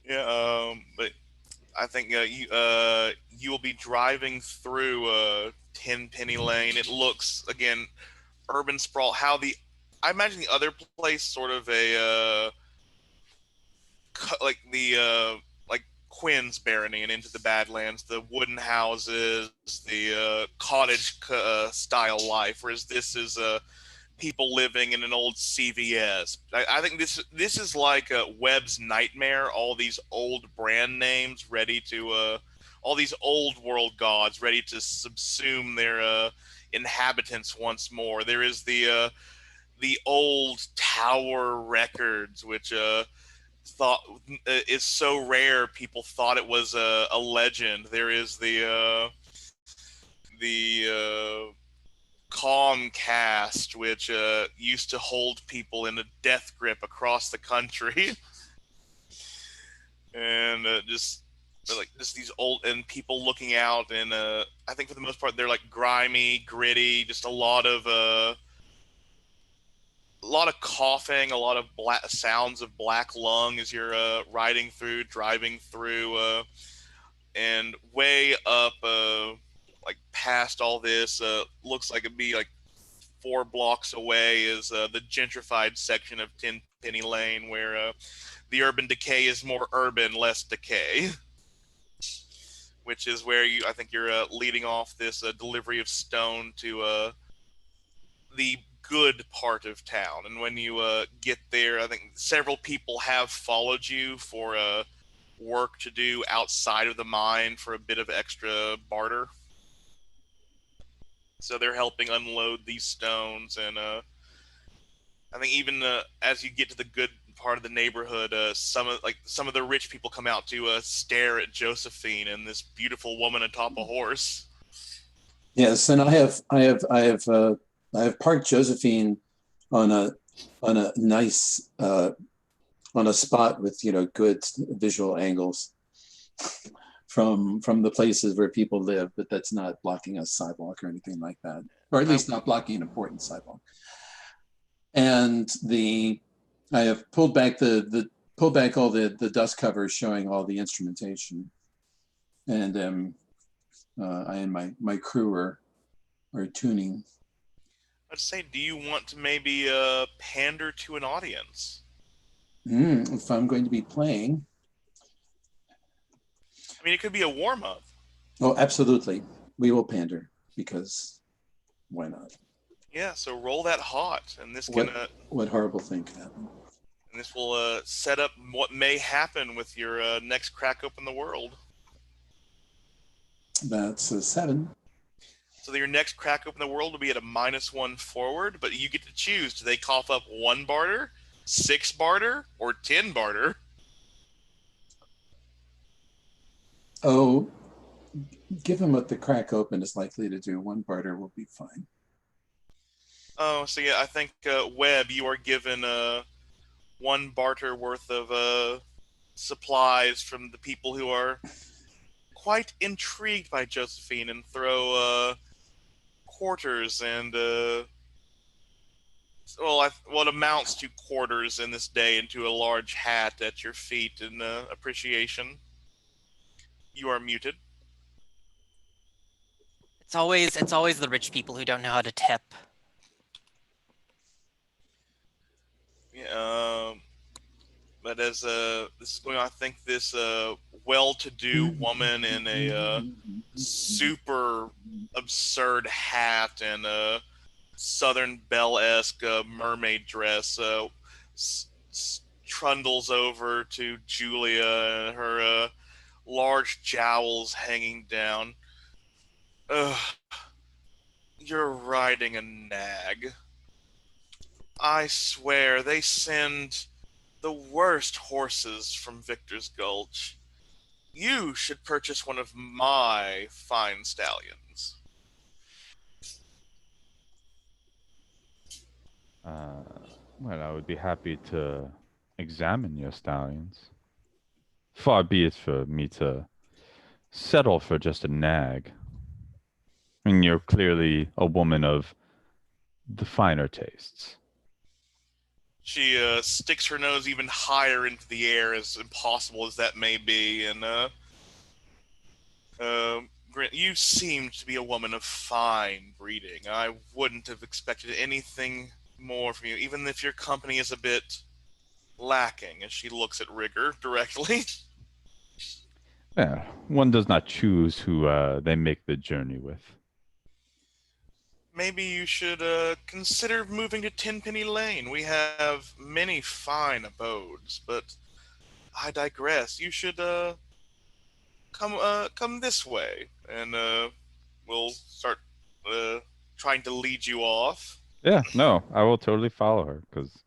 Speaker 1: Yeah, but I think you will be driving through 10 Penny Lane. It looks again urban sprawl. I imagine the other place sort of a like Quinn's Barony and Into the Badlands, the wooden houses, the cottage style life, whereas this is people living in an old CVS. I think this is like Webb's nightmare. All these old brand names ready to, all these old world gods ready to subsume their inhabitants once more. There is the old Tower Records, which thought is so rare. People thought it was a legend. There is the calm cast, which used to hold people in a death grip across the country, and just these old and people looking out, and I think for the most part they're like grimy, gritty, just a lot of coughing, a lot of black sounds of black lung as you're driving through, and way up, like past all this, looks like it'd be like 4 blocks away is the gentrified section of Tenpenny Lane, where the urban decay is more urban, less decay, which is where I think you're leading off this delivery of stone to the good part of town. And when you get there, I think several people have followed you for work to do outside of the mine for a bit of extra barter. So they're helping unload these stones, and I think even as you get to the good part of the neighborhood, some of the rich people come out to stare at Josephine and this beautiful woman atop a horse.
Speaker 5: Yes, and I have parked Josephine on a nice on a spot with good visual angles from the places where people live, but that's not blocking a sidewalk or anything like that, or at least not blocking an important sidewalk. And I have pulled back all the dust covers showing all the instrumentation, and I and my crew are tuning.
Speaker 1: I'd say, do you want to maybe pander to an audience?
Speaker 5: If I'm going to be playing,
Speaker 1: I mean, it could be a warm up.
Speaker 5: oh, absolutely, we will pander, because why not?
Speaker 1: Yeah, so roll that hot, and this
Speaker 5: What horrible thing can happen?
Speaker 1: And this will set up what may happen with your next crack open the world.
Speaker 5: That's a 7.
Speaker 1: So your next crack open the world will be at a -1 forward, but you get to choose. Do they cough up 1 barter, 6 barter, or 10 barter?
Speaker 5: Oh, given what the crack open is likely to do, 1 barter will be fine.
Speaker 1: Oh, so yeah, I think Webb, you are given 1 barter worth of supplies from the people who are quite intrigued by Josephine and throw quarters and what amounts to quarters in this day into a large hat at your feet in appreciation. You are muted.
Speaker 2: It's always the rich people who don't know how to tip.
Speaker 1: Yeah, but as this is going on, I think this well-to-do woman in a super absurd hat and a Southern Belle-esque mermaid dress trundles over to Julia, and her large jowls hanging down. Ugh, you're riding a nag. I swear they send the worst horses from Victor's Gulch. You should purchase one of my fine stallions.
Speaker 4: Well, I would be happy to examine your stallions. Far be it for me to settle for just a nag. I mean, you're clearly a woman of the finer tastes.
Speaker 1: She sticks her nose even higher into the air, as impossible as that may be, and Grant, you seem to be a woman of fine breeding. I wouldn't have expected anything more from you, even if your company is a bit lacking. As she looks at Rigger directly.
Speaker 4: Well, one does not choose who they make the journey with.
Speaker 1: Maybe you should consider moving to Tenpenny Lane. We have many fine abodes, but I digress. You should come this way, and we'll start trying to lead you off.
Speaker 4: Yeah, no, I will totally follow her because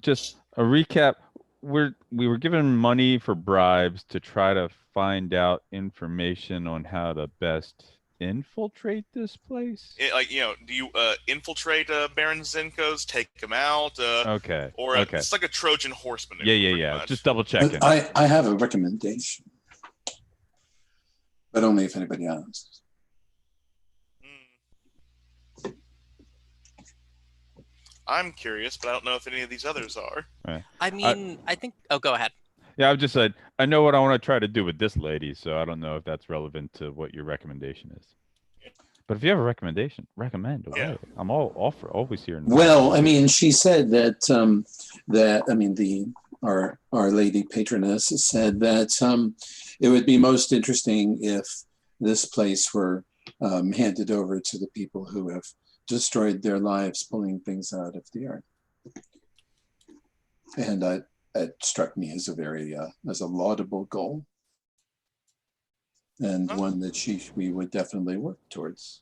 Speaker 4: just a recap. we were given money for bribes to try to find out information on how to best infiltrate this place.
Speaker 1: Like, do you infiltrate Baron Zenko's, take him out,
Speaker 4: Okay.
Speaker 1: or
Speaker 4: Okay.
Speaker 1: it's like a Trojan horse maneuver,
Speaker 4: Yeah, yeah,
Speaker 1: pretty
Speaker 4: yeah.
Speaker 1: much.
Speaker 4: Just double checking.
Speaker 5: I have a recommendation, but only if anybody asks.
Speaker 1: I'm curious, but I don't know if any of these others are.
Speaker 4: Right.
Speaker 2: I mean, I think. Oh, go ahead.
Speaker 4: Yeah, I've just said I know what I want to try to do with this lady, so I don't know if that's relevant to what your recommendation is. But if you have a recommendation, recommend away.
Speaker 1: Yeah.
Speaker 4: I'm always here.
Speaker 5: Well, I mean, she said that our lady patroness said that it would be most interesting if this place were handed over to the people who have destroyed their lives pulling things out of the earth. And it struck me as a very as a laudable goal, and one that we would definitely work towards.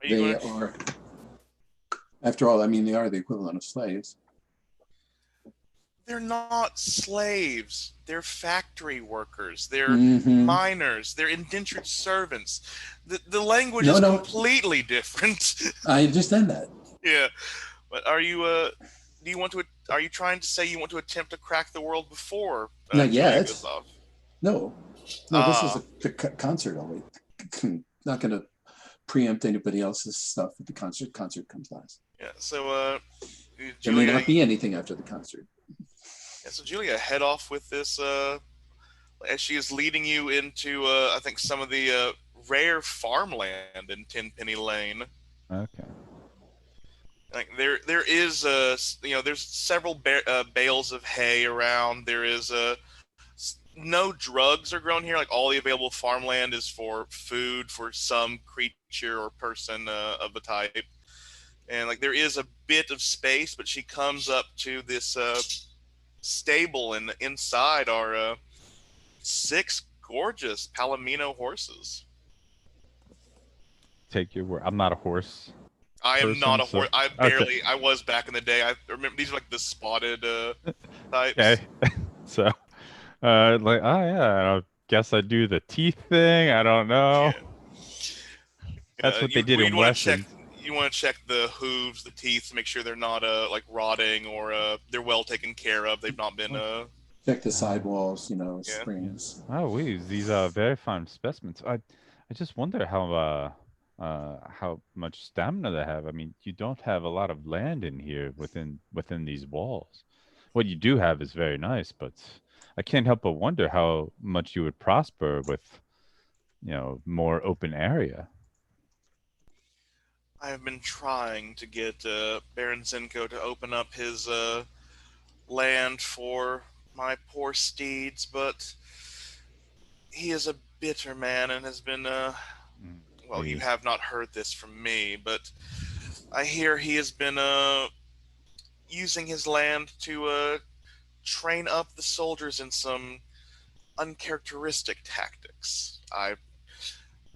Speaker 5: They are, after all, I mean, they are the equivalent of slaves.
Speaker 1: They're not slaves. They're factory workers. They're
Speaker 5: Mhm.
Speaker 1: miners. They're indentured servants. The language is completely different.
Speaker 5: I understand that.
Speaker 1: Yeah, but are you are you trying to say you want to attempt to crack the world before?
Speaker 5: Not yet.
Speaker 1: This off?
Speaker 5: No, this is a concert. I'll wait. Not going to preempt anybody else's stuff if the concert comes last.
Speaker 1: Yeah, so
Speaker 5: there
Speaker 1: Julia,
Speaker 5: may not be anything after the concert.
Speaker 1: Yeah, so Julia, head off with this as she is leading you into I think some of the rare farmland in Tenpenny Lane.
Speaker 4: Okay.
Speaker 1: Like there is there's several bales of hay around. There is no drugs are grown here. Like all the available farmland is for food for some creature or person of the type. And like there is a bit of space, but she comes up to this stable, and inside are 6 gorgeous Palomino horses.
Speaker 4: Take your word. I'm not a horse.
Speaker 1: I am not a horse.
Speaker 4: So...
Speaker 1: I was back in the day. I remember these are like the spotted types.
Speaker 4: Okay. So, like, oh yeah, I guess I do the teeth thing. I don't know.
Speaker 1: Yeah.
Speaker 4: That's what they did in Western.
Speaker 1: You want to check the hooves, the teeth, to make sure they're not like rotting or they're well taken care of. They've not been
Speaker 5: check the sidewalls, springs.
Speaker 4: Oh, these are very fine specimens. I just wonder how much stamina they have. I mean, you don't have a lot of land in here within these walls. What you do have is very nice, but I can't help but wonder how much you would prosper with, more open area.
Speaker 1: I have been trying to get Baron Zenko to open up his land for my poor steeds, but he is a bitter man and has been, well, you have not heard this from me, but I hear he has been using his land to train up the soldiers in some uncharacteristic tactics.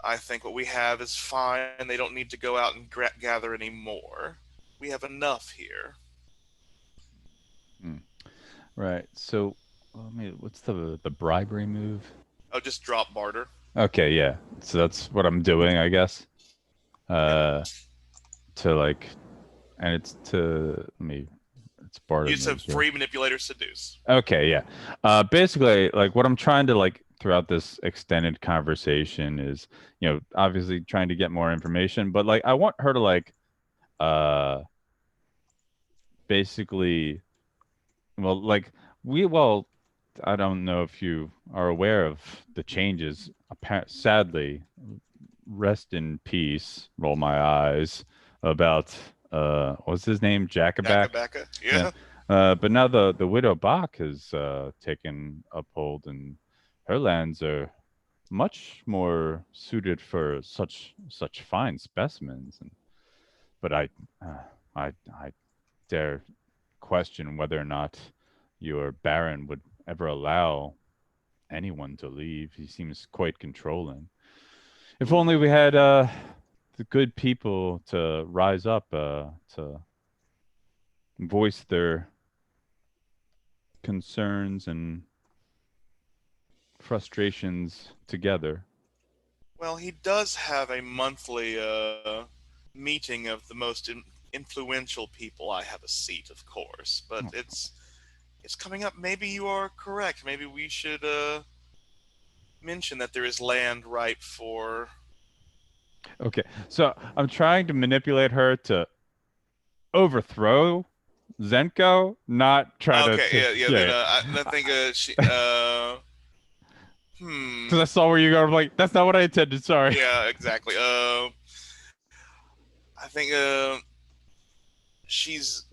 Speaker 1: I think what we have is fine. They don't need to go out and gather any more. We have enough here.
Speaker 4: Right. So, what's the bribery move?
Speaker 1: Oh, just drop barter.
Speaker 4: Okay, yeah. So that's what I'm doing, I guess. To like, and it's it's barter.
Speaker 1: Use of free manipulator seduce.
Speaker 4: Okay, yeah. Basically, like what I'm trying to like throughout this extended conversation is, obviously trying to get more information, but like I want her to like, basically, I don't know if you are aware of the changes. Sadly, rest in peace. Roll my eyes about what's his name,
Speaker 1: Jackaback. Yeah.
Speaker 4: But now the widow Bach has taken uphold, and her lands are much more suited for such fine specimens. But I dare question whether or not your Baron would ever allow anyone to leave. He seems quite controlling. If only we had the good people to rise up to voice their concerns and frustrations together.
Speaker 1: Well, he does have a monthly meeting of the most influential people. I have a seat, of course, but
Speaker 4: Oh.
Speaker 1: it's coming up. Maybe you are correct. Maybe we should mention that there is land ripe for.
Speaker 4: Okay, so I'm trying to manipulate her to overthrow Zenko, not try to
Speaker 1: Okay,
Speaker 4: take.
Speaker 1: yeah, yeah.
Speaker 4: Yeah,
Speaker 1: Then
Speaker 4: yeah.
Speaker 1: I think she. Hmm.
Speaker 4: Because I saw where you go. I'm like, that's not what I intended. Sorry.
Speaker 1: Yeah, exactly. I think she's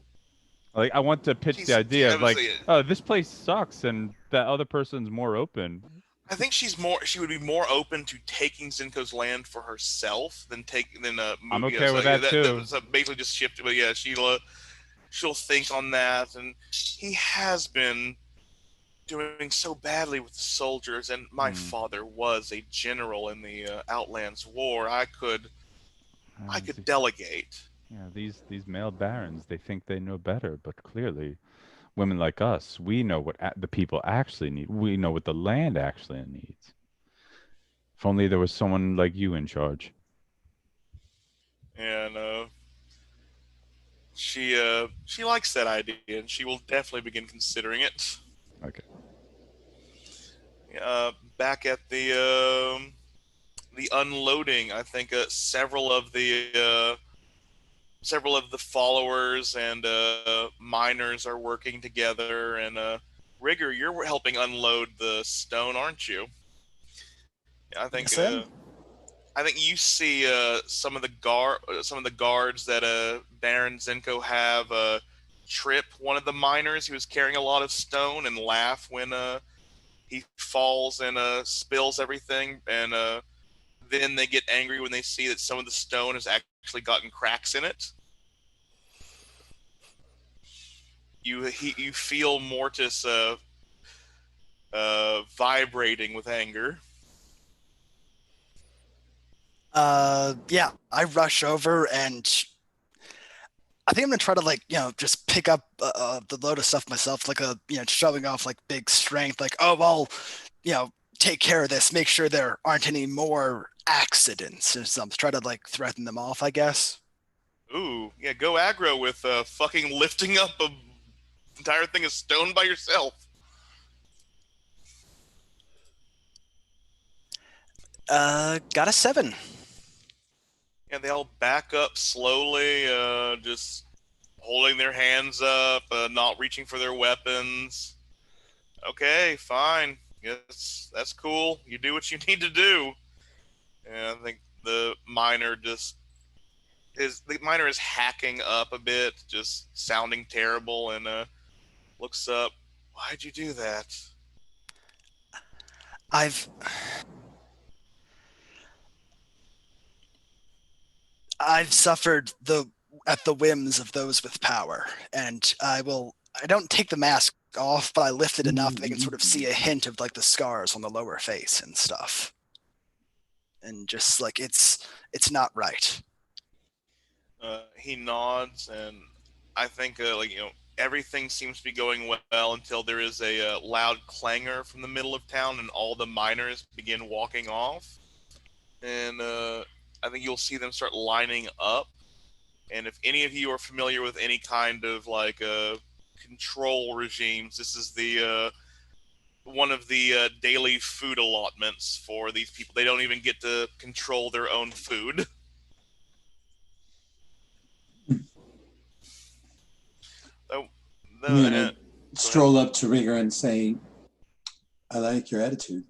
Speaker 4: Like, I want to pitch the idea
Speaker 1: I
Speaker 4: of
Speaker 1: would
Speaker 4: like,
Speaker 1: say
Speaker 4: oh, this place sucks, and that other person's more open.
Speaker 1: I think she would be more open to taking Zenko's land for herself than
Speaker 4: I'm
Speaker 1: you know,
Speaker 4: okay
Speaker 1: so
Speaker 4: with that too.
Speaker 1: so basically just shift. But yeah, she'll think on that, and he has been doing so badly with the soldiers. And my
Speaker 4: Hmm.
Speaker 1: father was a general in the Outlands War. I could
Speaker 4: See,
Speaker 1: delegate.
Speaker 4: yeah, these male barons, they think they know better, but clearly, women like us, we know what the people actually need. We know what the land actually needs. If only there was someone like you in charge.
Speaker 1: And she likes that idea, and she will definitely begin considering it.
Speaker 4: Okay.
Speaker 1: Back at the unloading, I think several of the followers and miners are working together. And Rigger, you're helping unload the stone, aren't you?
Speaker 3: Yes, Ed?
Speaker 1: I think you see some of the guards that Baron Zenko have trip one of the miners who was carrying a lot of stone and laugh when he falls and spills everything. And then they get angry when they see that some of the stone has actually gotten cracks in it. You feel Mortis vibrating with anger.
Speaker 3: Yeah, I rush over and I think I'm gonna try to just pick up the load of stuff myself, like showing off like big strength, like, oh, I'll take care of this, make sure there aren't any more accidents or something. Try to like threaten them off, I guess.
Speaker 1: Ooh, yeah, go aggro with fucking lifting up a entire thing of stone by yourself.
Speaker 3: Got a 7.
Speaker 1: Yeah, they all back up slowly, just holding their hands up, not reaching for their weapons. Okay, fine. Yes, that's cool. You do what you need to do. And I think the miner is hacking up a bit, just sounding terrible, and looks up. Why'd you do that?
Speaker 3: I've suffered at the whims of those with power, and I don't take the mask off, but I lift it enough that they can sort of see a hint of like the scars on the lower face and stuff. And just like it's not right.
Speaker 1: He nods, and I think everything seems to be going well until there is a loud clangor from the middle of town, and all the miners begin walking off. And I think you'll see them start lining up. And if any of you are familiar with any kind of like control regimes, this is the one of the daily food allotments for these people. They don't even get to control their own food.
Speaker 5: I'm gonna stroll up to Rigger and say, I like your attitude.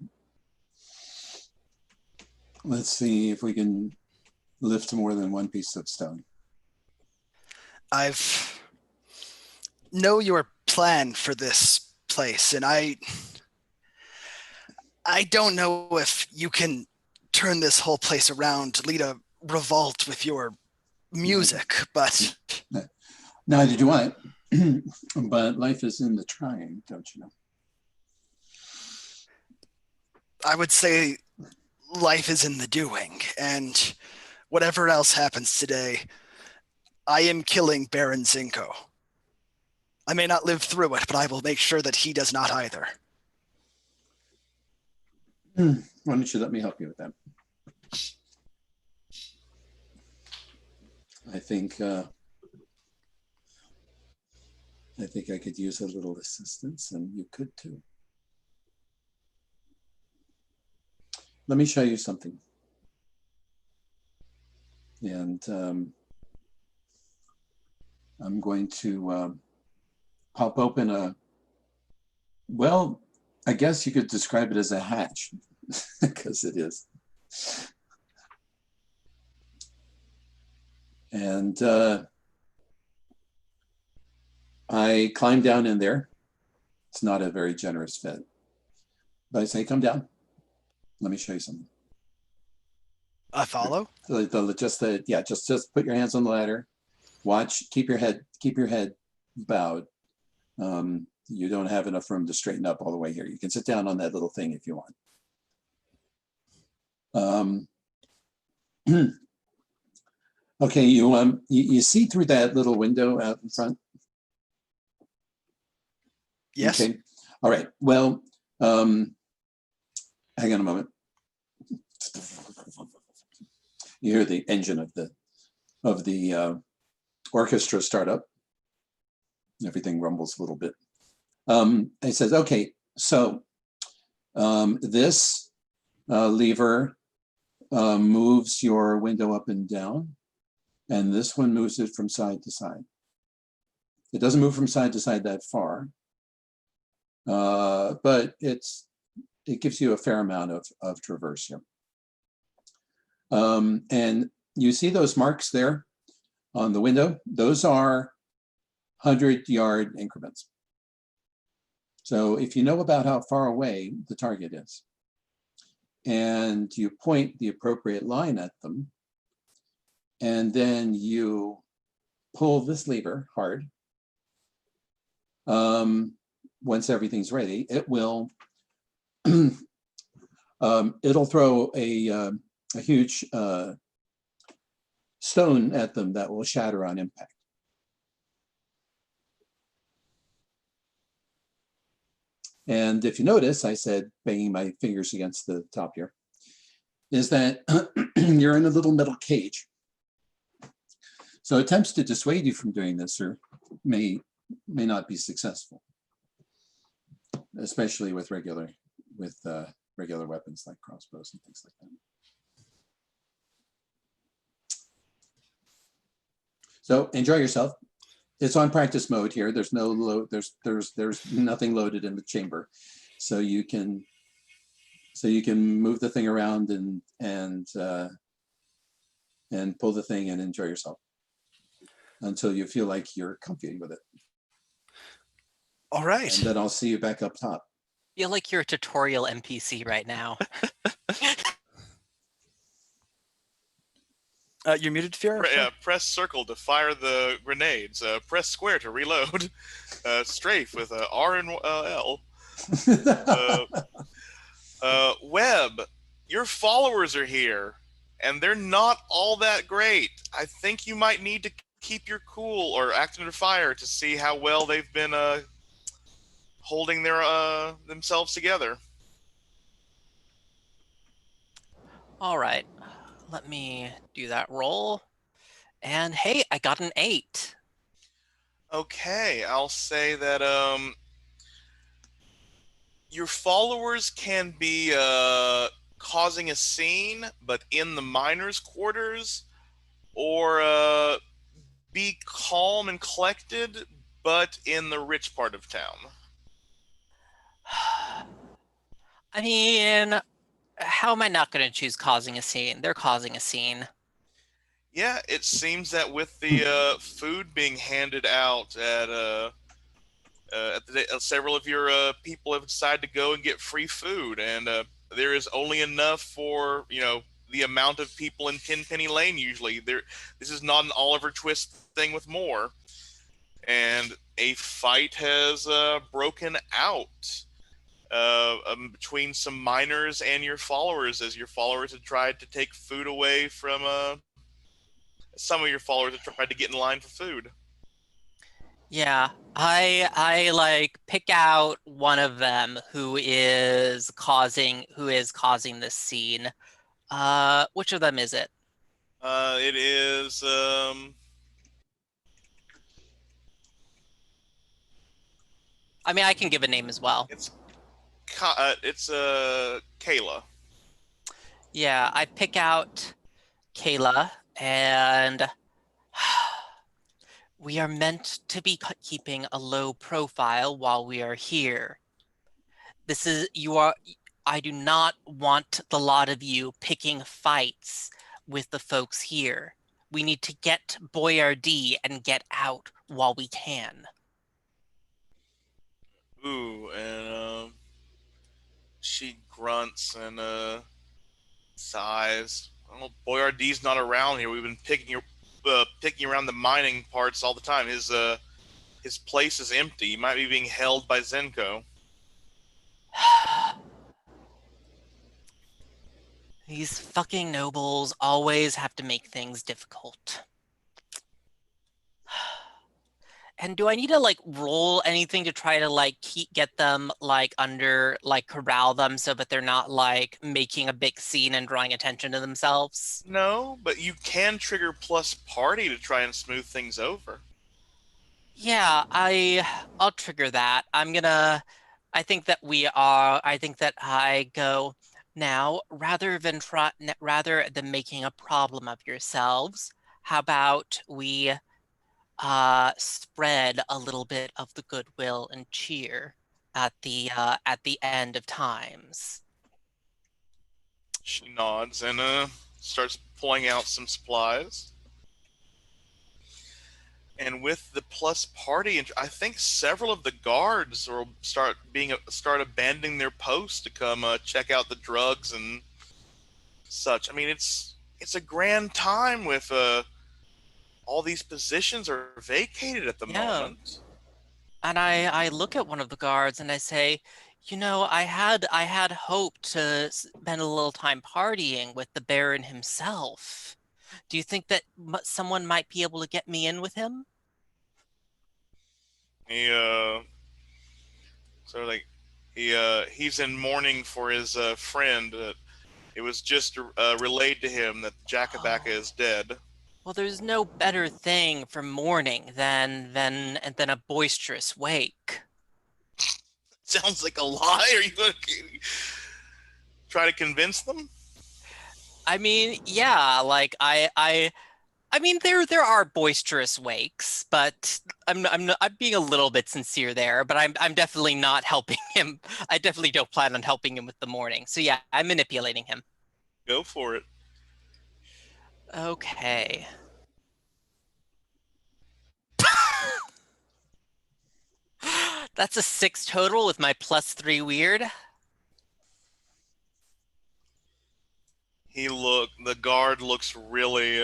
Speaker 5: Let's see if we can lift more than one piece of stone.
Speaker 3: I've know your plan for this place, and I don't know if you can turn this whole place around, lead a revolt with your music, but
Speaker 5: neither do I. But life is in the trying, don't you know?
Speaker 3: I would say life is in the doing, and whatever else happens today, I am killing Baron Zenko. I may not live through it, but I will make sure that he does not either.
Speaker 5: Why don't you let me help you with that? I think I could use a little assistance, and you could too. Let me show you something. And I'm going to pop open a, well, I guess you could describe it as a hatch, because it is. And I climb down in there. It's not a very generous fit. But I say, come down. Let me show you something.
Speaker 3: I follow.
Speaker 5: Just put your hands on the ladder. Watch. Keep your head bowed. You don't have enough room to straighten up all the way here. You can sit down on that little thing if you want. Okay, you see through that little window out in front?
Speaker 3: Yes.
Speaker 5: Okay. All right. Well, hang on a moment. You hear the engine of the orchestra start up. Everything rumbles a little bit. It says, okay, so this lever moves your window up and down, and this one moves it from side to side. It doesn't move from side to side that far, but it gives you a fair amount of traverse here. And you see those marks there on the window? Those are 100-yard increments. So if you know about how far away the target is, and you point the appropriate line at them, and then you pull this lever hard, once everything's ready, it will it'll throw a huge stone at them that will shatter on impact. And if you notice, I said, banging my fingers against the top here, is that you're in a little metal cage. So attempts to dissuade you from doing this may not be successful, especially with regular weapons like crossbows and things like that. So enjoy yourself. It's on practice mode here. There's no load. There's nothing loaded in the chamber, so you can move the thing around and pull the thing and enjoy yourself until you feel like you're comfy with it.
Speaker 3: All right.
Speaker 5: And then I'll see you back up top.
Speaker 2: I feel like you're a tutorial NPC right now.
Speaker 3: You're muted, Fiora.
Speaker 1: Press circle to fire the grenades. Press square to reload. Strafe with R and L. Webb, your followers are here, and they're not all that great. I think you might need to keep your cool or act under fire to see how well they've been holding their themselves together.
Speaker 2: All right, let me do that roll. And hey, I got an 8.
Speaker 1: Okay, I'll say that your followers can be causing a scene, but in the miners' quarters, or be calm and collected, but in the rich part of town.
Speaker 2: I mean, how am I not going to choose causing a scene? They're causing a scene.
Speaker 1: Yeah, it seems that with the food being handed out at several of your people have decided to go and get free food, and there is only enough for the amount of people in Tenpenny Lane. Usually, this is not an Oliver Twist thing with more, and a fight has broken out between some miners and your followers, as your followers have tried to take food away from some of your followers have tried to get in line for food.
Speaker 2: Yeah, I like pick out one of them who is causing this scene. Which of them is it?
Speaker 1: It is
Speaker 2: I mean, I can give a name as well.
Speaker 1: it's Kayla.
Speaker 2: Yeah, I pick out Kayla, and we are meant to be keeping a low profile while we are here. I do not want the lot of you picking fights with the folks here. We need to get Boyardee and get out while we can.
Speaker 1: Ooh, and she grunts and sighs. Well, Boyardee's not around here. We've been picking around the mining parts all the time. His place is empty. He might be being held by Zenko.
Speaker 2: These fucking nobles always have to make things difficult. And do I need to like roll anything to try to like get them like corral them so that they're not like making a big scene and drawing attention to themselves?
Speaker 1: No, but you can trigger plus party to try and smooth things over.
Speaker 2: Yeah, I'll trigger that. I think that I go now rather than making a problem of yourselves, how about we spread a little bit of the goodwill and cheer at the end of times.
Speaker 1: She nods and starts pulling out some supplies. And with the plus party, I think several of the guards will start abandoning their posts to come check out the drugs and such. I mean, it's a grand time with all these positions are vacated at the
Speaker 2: Yeah.
Speaker 1: moment.
Speaker 2: And I look at one of the guards and I say, you know, I had hoped to spend a little time partying with the Baron himself. Do you think that someone might be able to get me in with him?
Speaker 1: He sort of like he's in mourning for his friend. It was just relayed to him that Jakabaka is dead.
Speaker 2: Well, there's no better thing for mourning than a boisterous wake.
Speaker 1: Sounds like a lie. Are you going to try to convince them?
Speaker 2: I mean, yeah, like I mean, there are boisterous wakes, but I'm being a little bit sincere there. But I'm definitely not helping him. I definitely don't plan on helping him with the mourning. So yeah, I'm manipulating him.
Speaker 1: Go for it.
Speaker 2: Okay. That's a 6 total with my +3 weird.
Speaker 1: The guard looks really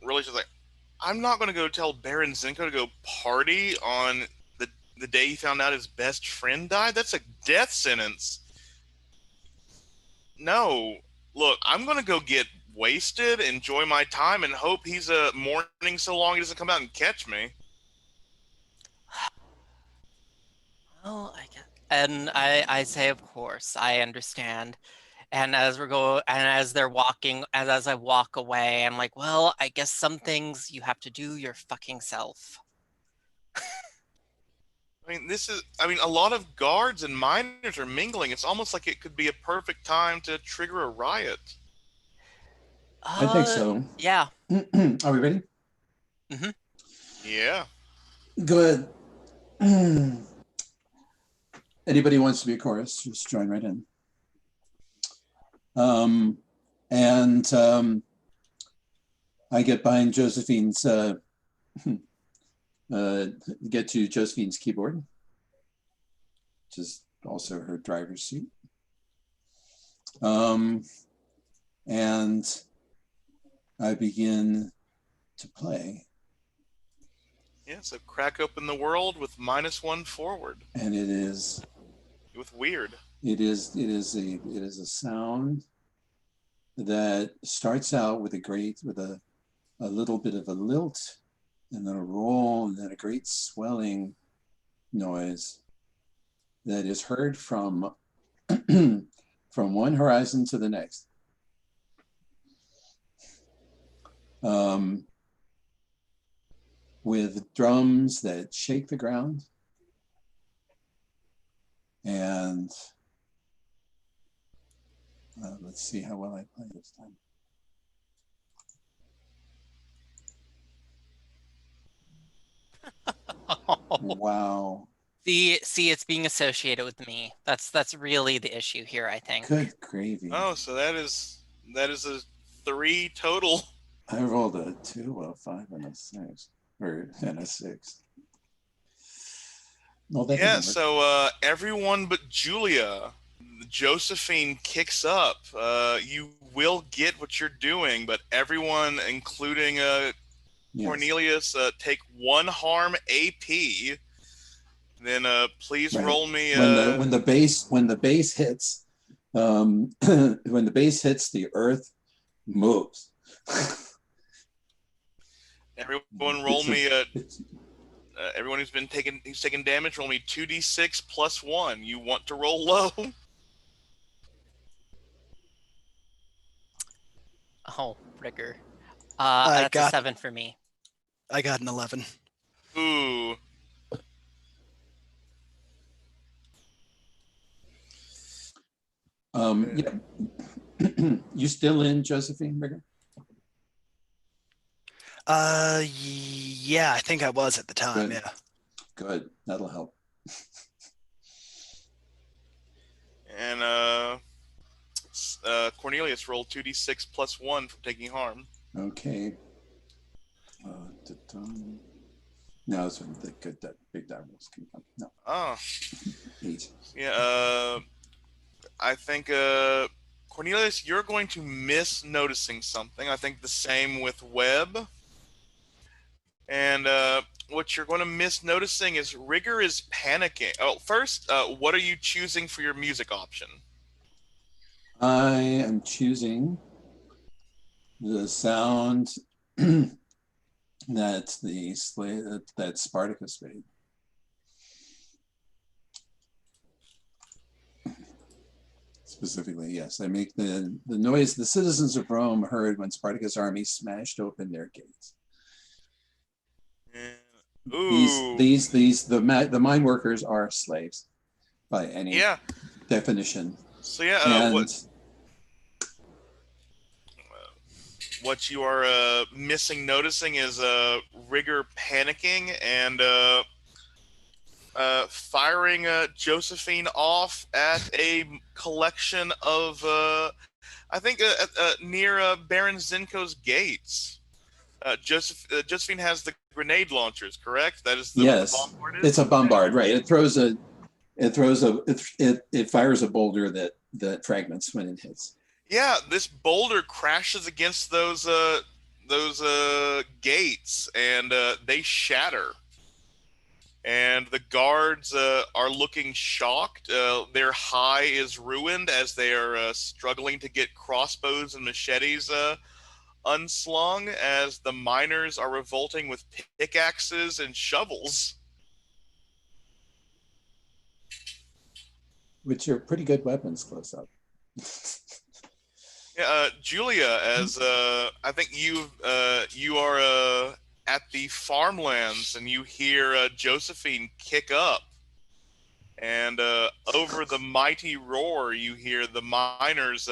Speaker 1: just like, I'm not going to go tell Baron Zenko to go party on the day he found out his best friend died. That's a death sentence. No, look, I'm going to go get wasted, enjoy my time, and hope he's mourning so long he doesn't come out and catch me.
Speaker 2: Well, I say, of course, I understand. And as they're walking, as I walk away, I'm like, well, I guess some things you have to do your fucking self.
Speaker 1: I mean, a lot of guards and miners are mingling. It's almost like it could be a perfect time to trigger a riot.
Speaker 5: I think so.
Speaker 2: Yeah.
Speaker 5: Are we ready?
Speaker 2: Mm-hmm.
Speaker 1: Yeah.
Speaker 5: Good. Anybody wants to be a chorus, just join right in. I get behind Josephine's, get to Josephine's keyboard, which is also her driver's seat. And I begin to play.
Speaker 1: Yeah, so crack open the world with -1 forward.
Speaker 5: And it is
Speaker 1: with weird.
Speaker 5: It is a sound that starts out with a little bit of a lilt, and then a roll, and then a great swelling noise that is heard from from one horizon to the next. With drums that shake the ground, and let's see how well I play this time. Wow.
Speaker 2: See, it's being associated with me. That's really the issue here, I think.
Speaker 5: Good gravy.
Speaker 1: Oh, so that is a 3 total.
Speaker 5: I rolled a 2, a 5, and a 6, and a 6. No, that
Speaker 1: Yeah,
Speaker 5: didn't work.
Speaker 1: so everyone but Julia, Josephine kicks up. You will get what you're doing, but everyone, including
Speaker 5: Yes.
Speaker 1: Cornelius, take 1 harm AP. Then please
Speaker 5: Right.
Speaker 1: roll me.
Speaker 5: When the base hits, when the base hits, the earth moves.
Speaker 1: Everyone roll me. Everyone who's taken damage, roll me 2d6 plus 1. You want to roll low.
Speaker 2: Oh, rigor.
Speaker 3: I
Speaker 2: That's a
Speaker 3: got
Speaker 2: 7 for me.
Speaker 3: I got an 11.
Speaker 1: Ooh.
Speaker 5: Yeah. You still in, Josephine Rigger?
Speaker 3: Yeah, I think I was at the time.
Speaker 5: Good.
Speaker 3: Yeah.
Speaker 5: Good. That'll help.
Speaker 1: And Cornelius rolled 2d6 plus 1 for taking harm.
Speaker 5: Okay. No, it's the good that big die rolls can come. No.
Speaker 1: Oh.
Speaker 5: 8.
Speaker 1: Yeah, I think Cornelius, you're going to miss noticing something. I think the same with Webb. And what you're going to miss noticing is Rigger is panicking. Oh, first, what are you choosing for your music option?
Speaker 5: I am choosing the sound that Spartacus made. Specifically, yes, I make the noise the citizens of Rome heard when Spartacus' army smashed open their gates.
Speaker 1: Ooh.
Speaker 5: The mine workers are slaves by any definition.
Speaker 1: So yeah,
Speaker 5: and
Speaker 1: what you are missing noticing is Rigger panicking and firing Josephine off at a collection of I think near Baron Zenko's gates. Josephine has the grenade launchers, correct? That is what the bombard is?
Speaker 5: It's a bombard, right? It fires a boulder that fragments when it hits.
Speaker 1: Yeah, this boulder crashes against those gates, and they shatter. And the guards are looking shocked. Their high is ruined as they are struggling to get crossbows and machetes unslung, as the miners are revolting with pickaxes and shovels.
Speaker 5: Which are pretty good weapons close up.
Speaker 1: Yeah, Julia, as I think you are at the farmlands, and you hear Josephine kick up, and over the mighty roar, you hear the miners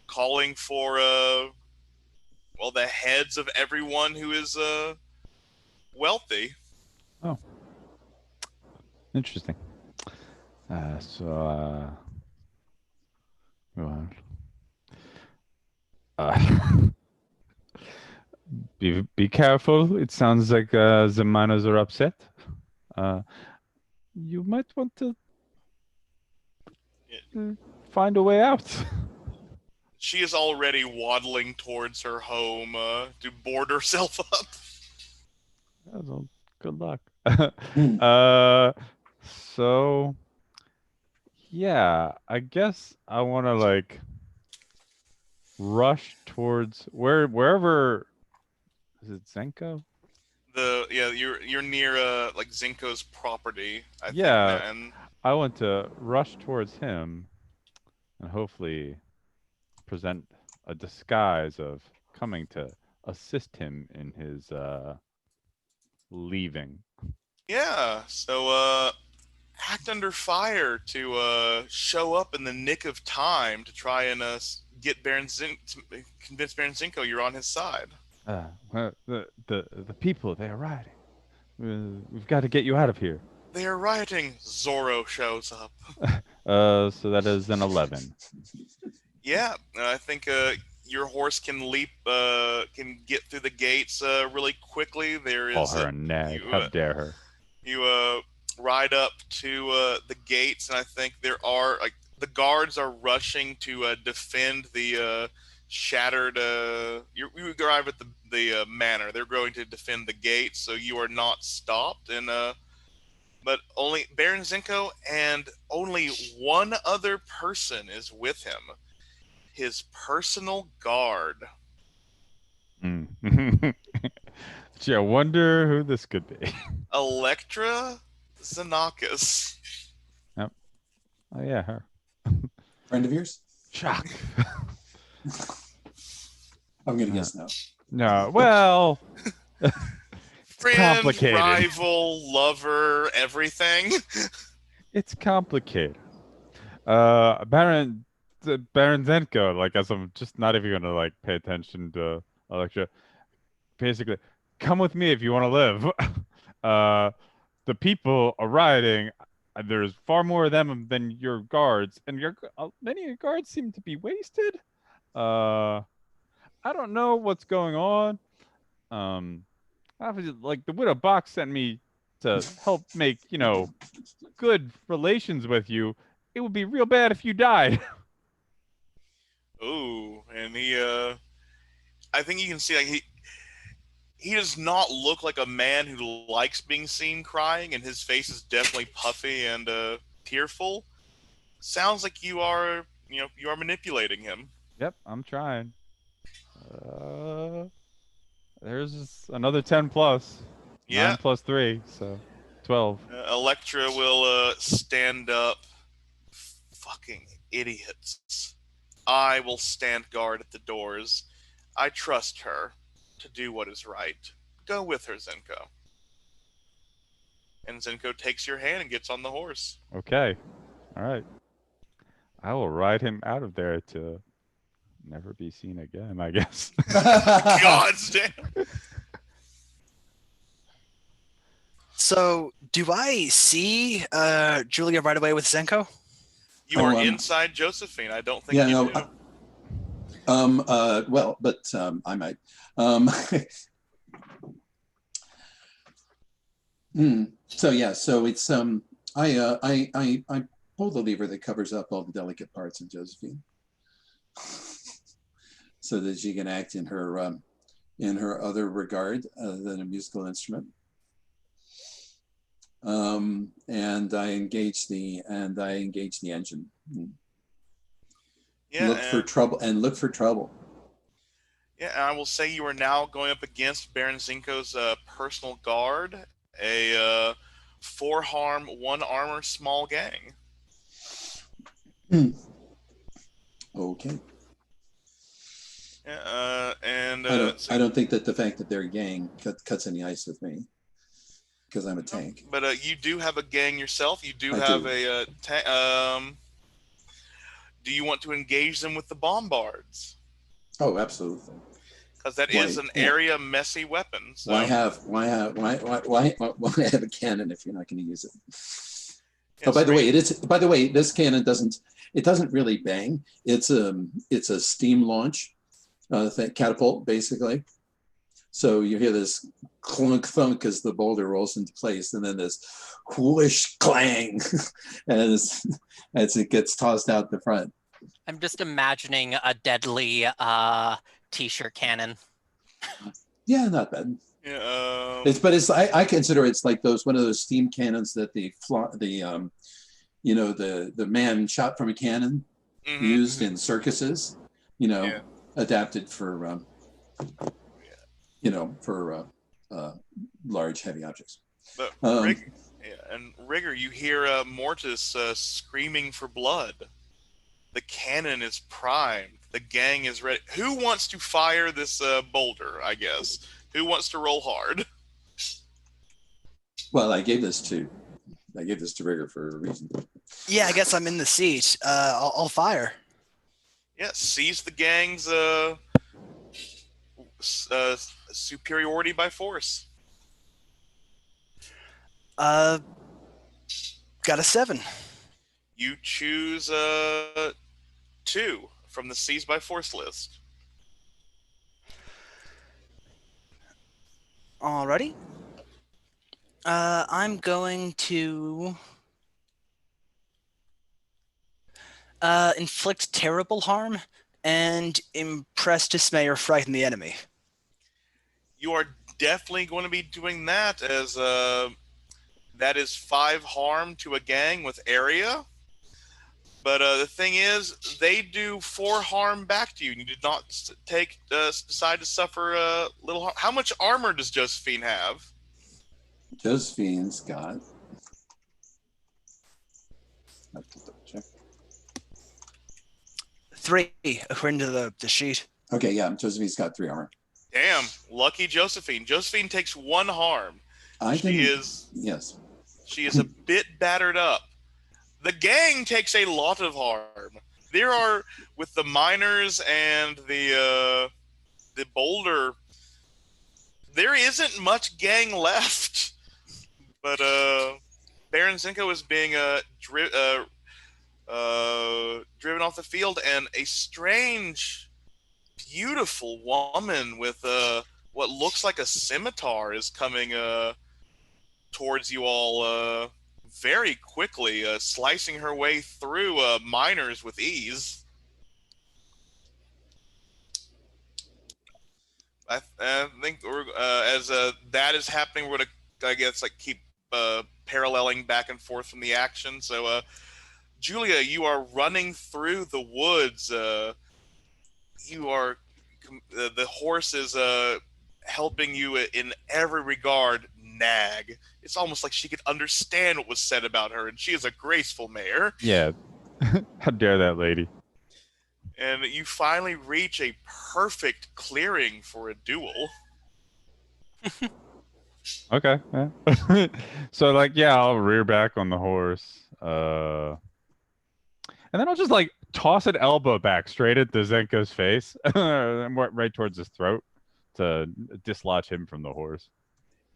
Speaker 1: calling for the heads of everyone who is wealthy.
Speaker 4: Oh, interesting. Go on. Be careful. It sounds like the miners are upset. You might want to find a way out.
Speaker 1: She is already waddling towards her home to board herself up.
Speaker 4: Well, good luck. So yeah, I guess I want to like rush towards wherever. Is it Zenko?
Speaker 1: you're near like Zenko's property, I think,
Speaker 4: Yeah,
Speaker 1: man.
Speaker 4: I want to rush towards him and hopefully present a disguise of coming to assist him in his leaving.
Speaker 1: Yeah. So act under fire to show up in the nick of time to try and get convince Baron Zenko you're on his side.
Speaker 4: The people, they are riding. We've got to get you out of here.
Speaker 1: They are rioting. Zorro shows up.
Speaker 4: So that is an 11.
Speaker 1: Yeah, I think your horse can can get through the gates really quickly. There
Speaker 4: Call
Speaker 1: is
Speaker 4: her a nag. How dare her?
Speaker 1: you ride up to the gates, and I think there are like the guards are rushing to defend the shattered. You arrive at the manor. They're going to defend the gates, so you are not stopped. And but only Baron Zenko and only one other person is with him. His personal guard.
Speaker 4: Gee, I wonder who this could be.
Speaker 1: Electra Xenakis.
Speaker 4: Yep. Oh yeah, her.
Speaker 5: Friend of yours?
Speaker 4: Shock.
Speaker 5: I'm gonna guess no.
Speaker 4: No. Well,
Speaker 1: Friend,
Speaker 4: complicated.
Speaker 1: rival, lover, everything.
Speaker 4: It's complicated. Baron Zenko, like, as I'm just not even gonna like pay attention to Electra. Basically, come with me if you want to live. The people are rioting. There's far more of them than your guards, and many of your guards seem to be wasted. I don't know what's going on. Obviously, like the Widow Box sent me to help make, good relations with you. It would be real bad if you died.
Speaker 1: Ooh, and I think you can see like he does not look like a man who likes being seen crying, and his face is definitely puffy and tearful. Sounds like you are manipulating him.
Speaker 4: Yep, I'm trying. There's another 10 plus.
Speaker 1: Yeah.
Speaker 4: 9 plus 3, so 12.
Speaker 1: Electra will stand up. Fucking idiots. I will stand guard at the doors. I trust her to do what is right. Go with her, Zenko. And Zenko takes your hand and gets on the horse.
Speaker 4: Okay. All right. I will ride him out of there to never be seen again, I guess.
Speaker 1: God damn.
Speaker 3: So, do I see Julia right away with Zenko?
Speaker 1: You are inside Josephine. I don't think
Speaker 5: Yeah,
Speaker 1: you
Speaker 5: no.
Speaker 1: do.
Speaker 5: Well, but I might. So yeah, so it's I pull the lever that covers up all the delicate parts of Josephine, so that she can act in her other regard than a musical instrument. And I engage the engine.
Speaker 1: Yeah,
Speaker 5: look for trouble.
Speaker 1: Yeah, and I will say you are now going up against Baron Zenko's personal guard, a 4 harm, 1 armor small gang.
Speaker 5: Okay.
Speaker 1: Yeah, and
Speaker 5: I don't think that the fact that they're a gang cuts any ice with me, because I'm a tank.
Speaker 1: But you do have a gang yourself. You do a do you want to engage them with the bombards?
Speaker 5: Oh, absolutely.
Speaker 1: Because that is an area messy weapon. So.
Speaker 5: Why have a cannon if you're not going to use it?
Speaker 1: Yes,
Speaker 5: oh, by the way, this cannon doesn't really bang. It's a steam launch catapult, basically. So you hear this clunk thunk as the boulder rolls into place, and then this whoosh clang as it gets tossed out the front.
Speaker 2: I'm just imagining a deadly t-shirt cannon.
Speaker 5: Yeah, not bad.
Speaker 1: Yeah,
Speaker 5: I consider it's like one of those steam cannons that the man shot from a cannon used in circuses. Adapted for large, heavy objects.
Speaker 1: But Rigger, you hear Mortis screaming for blood. The cannon is primed. The gang is ready. Who wants to fire this boulder, I guess? Who wants to roll hard?
Speaker 5: Well, I gave this to Rigger for a reason.
Speaker 3: Yeah, I guess I'm in the seat. I'll fire.
Speaker 1: Yeah, seize the gang's superiority by force.
Speaker 3: Got a 7.
Speaker 1: You choose 2 from the seize by force list.
Speaker 3: Alrighty. I'm going to inflict terrible harm and impress, dismay, or frighten the enemy.
Speaker 1: You are definitely going to be doing that, as that is 5 harm to a gang with area. But the thing is, they do 4 harm back to you. You did not decide to suffer little harm. How much armor does Josephine have?
Speaker 5: Josephine's got. I have to double check.
Speaker 3: 3, according to the sheet.
Speaker 5: Okay, yeah, Josephine's got 3 armor.
Speaker 1: Damn, lucky Josephine. Josephine takes 1 harm.
Speaker 5: Yes.
Speaker 1: She is a bit battered up. The gang takes a lot of harm. There are, with the miners and the boulder, there isn't much gang left. But Baron Zenko is being driven off the field, and a strange, beautiful woman with what looks like a scimitar is coming towards you all very quickly, slicing her way through miners with ease. I think as that is happening, we're going to, I guess, like keep paralleling back and forth from the action. So, Julia, you are running through the woods. You are the horse is helping you in every regard. Nag. It's almost like she could understand what was said about her, and she is a graceful mare.
Speaker 4: Yeah. How dare that lady?
Speaker 1: And you finally reach a perfect clearing for a duel.
Speaker 4: Okay. Yeah. So like, yeah, I'll rear back on the horse. And then I'll just like toss an elbow back straight at the Zenko's face, right towards his throat to dislodge him from the horse.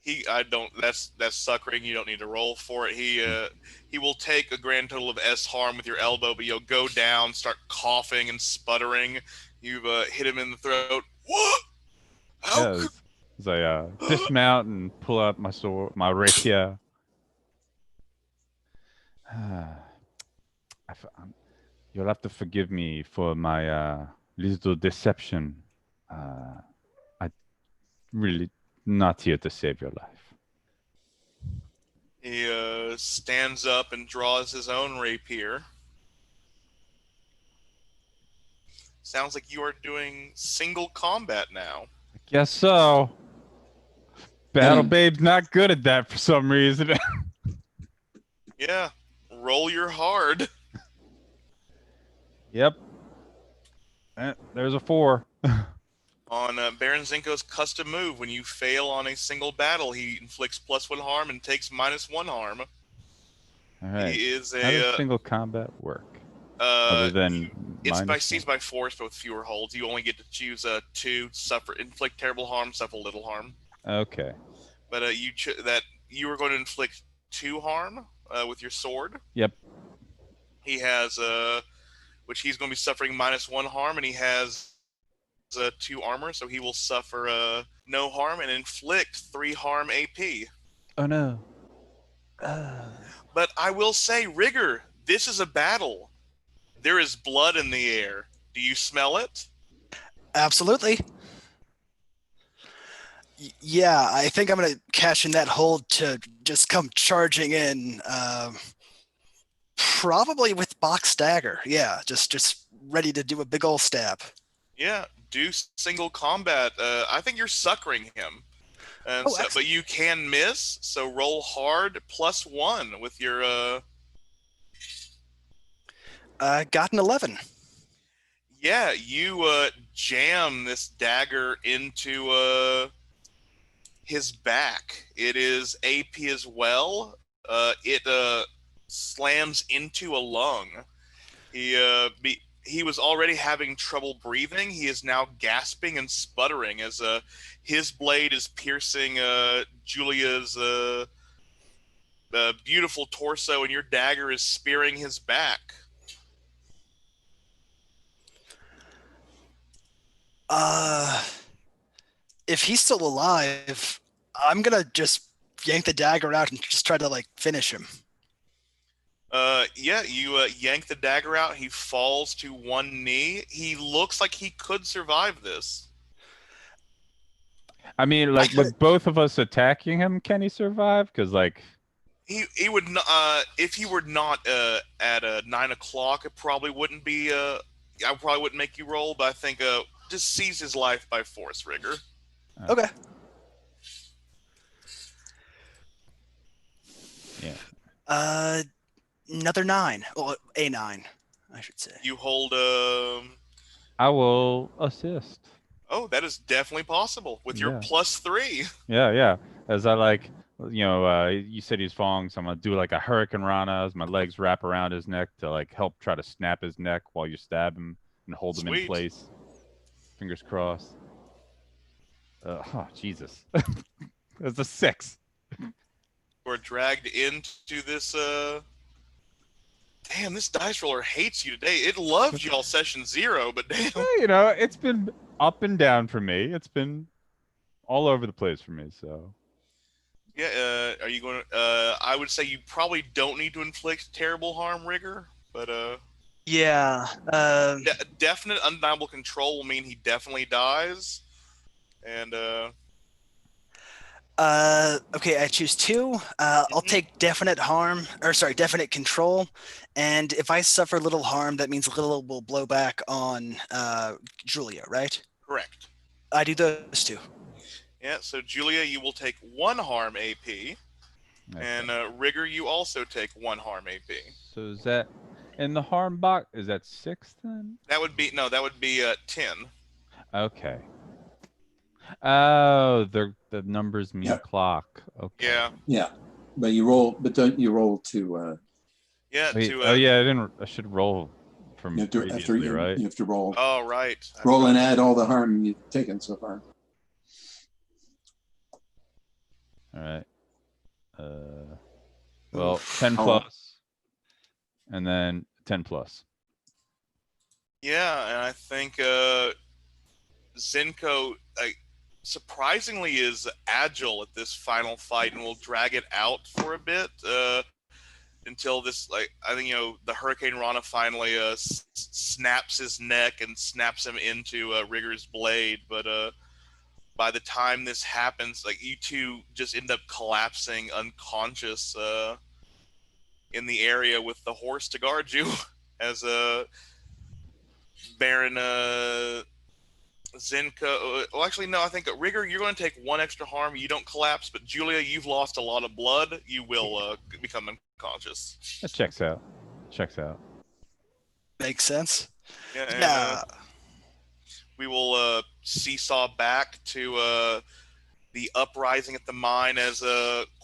Speaker 1: That's suckering. You don't need to roll for it. He will take a grand total of S harm with your elbow, but you'll go down, start coughing and sputtering. You've hit him in the throat. What?
Speaker 4: Yeah, as I dismount and pull out my sword, my rapier. You'll have to forgive me for my little deception. I really not here to save your life.
Speaker 1: He stands up and draws his own rapier. Sounds like you are doing single combat now.
Speaker 4: I guess so. Battle Babe's not good at that for some reason.
Speaker 1: Yeah, roll your hard.
Speaker 4: Yep. There's a 4.
Speaker 1: On Baron Zenko's custom move, when you fail on a single battle, he inflicts +1 harm and takes -1 harm.
Speaker 4: All right.
Speaker 1: He is
Speaker 4: How does single combat work? Other than
Speaker 1: it's seized by force, but with fewer holds. You only get to choose 2: inflict terrible harm, suffer little harm.
Speaker 4: Okay.
Speaker 1: But you were going to inflict 2 harm with your sword.
Speaker 4: Yep.
Speaker 1: He has which he's going to be suffering -1 harm, and he has 2 armor, so he will suffer no harm and inflict 3 harm AP.
Speaker 4: Oh no.
Speaker 1: But I will say, Rigger, this is a battle. There is blood in the air. Do you smell it?
Speaker 3: Absolutely. Yeah, I think I'm going to cash in that hold to just come charging in. Probably with box dagger. Yeah, just ready to do a big ol' stab.
Speaker 1: Yeah, do single combat. I think you're suckering him. And
Speaker 3: Oh,
Speaker 1: so,
Speaker 3: excellent.
Speaker 1: but you can miss, so roll hard +1 with your
Speaker 3: Got an 11.
Speaker 1: yeah, you jam this dagger into his back. It is AP as well. It slams into a lung. He was already having trouble breathing. He is now gasping and sputtering as his blade is piercing Julia's beautiful torso, and your dagger is spearing his back.
Speaker 3: If he's still alive, I'm gonna just yank the dagger out and just try to like finish him.
Speaker 1: Yeah, you yank the dagger out. He falls to one knee. He looks like he could survive this.
Speaker 4: I mean, like with both of us attacking him, can he survive? Because like
Speaker 1: He would if he were not at 9 o'clock, it probably wouldn't be I probably wouldn't make you roll, but I think just seize his life by force, Rigger.
Speaker 3: Okay.
Speaker 4: Yeah.
Speaker 3: Another 9. Well, a 9, I should say.
Speaker 1: You hold
Speaker 4: I will assist.
Speaker 1: oh, that is definitely possible with your
Speaker 4: Yeah.
Speaker 1: +3.
Speaker 4: Yeah. As I like, you said he's falling, so I'm gonna do like a hurricane rana as my legs wrap around his neck to like help try to snap his neck while you stab him and hold him in
Speaker 1: Sweet.
Speaker 4: place. Fingers crossed. Oh Jesus, that's a 6.
Speaker 1: Or dragged into this damn, this dice roller hates you today. It loved y'all session 0, but damn.
Speaker 4: It's been up and down for me. It's been all over the place for me. So
Speaker 1: Yeah, are you going to I would say you probably don't need to inflict terrible harm, Rigger, but
Speaker 3: Yeah.
Speaker 1: definite undeniable control will mean he definitely dies. And
Speaker 3: Okay, I choose 2. I'll take definite harm, or sorry, definite control. And if I suffer little harm, that means little will blow back on Julia, right?
Speaker 1: correct.
Speaker 3: I do those 2.
Speaker 1: Yeah, so Julia, you will take 1 harm AP,
Speaker 4: okay.
Speaker 1: and Rigger, you also take 1 harm AP.
Speaker 4: So is that in the harm box? Is that 6 then?
Speaker 1: That would be 10.
Speaker 4: Okay. Oh, the numbers mean
Speaker 5: Yeah.
Speaker 4: clock. Okay.
Speaker 1: Yeah,
Speaker 5: Yeah, but you roll, but don't you roll to,
Speaker 1: yeah.
Speaker 4: Wait,
Speaker 1: To
Speaker 4: oh yeah, I should roll from
Speaker 5: you have to,
Speaker 4: previously, right?
Speaker 5: you have to roll,
Speaker 1: oh right.
Speaker 5: roll and add all the harm you've taken so far.
Speaker 4: All right. Well, 10
Speaker 5: Oh.
Speaker 4: plus, and then 10 plus.
Speaker 1: Yeah, and I think Zenko surprisingly is agile at this final fight and will drag it out for a bit until this, I think, the Hurricane Rana finally snaps his neck and snaps him into Rigger's blade. But by the time this happens, you two just end up collapsing unconscious in the area with the horse to guard you as Baron Zenko. Well, actually, no. I think Rigger, you're going to take 1 extra harm. You don't collapse, but Julia, you've lost a lot of blood. You will become unconscious.
Speaker 4: That checks out. Checks out.
Speaker 3: Makes sense.
Speaker 1: Yeah. And,
Speaker 3: Yeah.
Speaker 1: we will seesaw back to the uprising at the mine as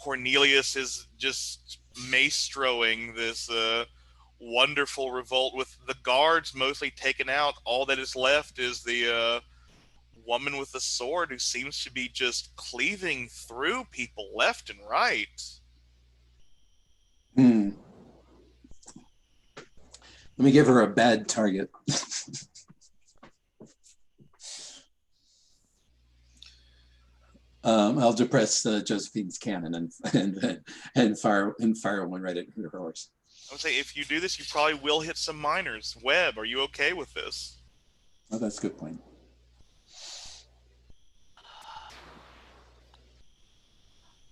Speaker 1: Cornelius is just maestroing this wonderful revolt with the guards mostly taken out. All that is left is the woman with the sword who seems to be just cleaving through people left and right.
Speaker 5: Let me give her a bad target. I'll depress Josephine's cannon and fire one right at her horse.
Speaker 1: I would say if you do this, you probably will hit some miners. Webb, are you okay with this?
Speaker 5: Oh, that's a good point.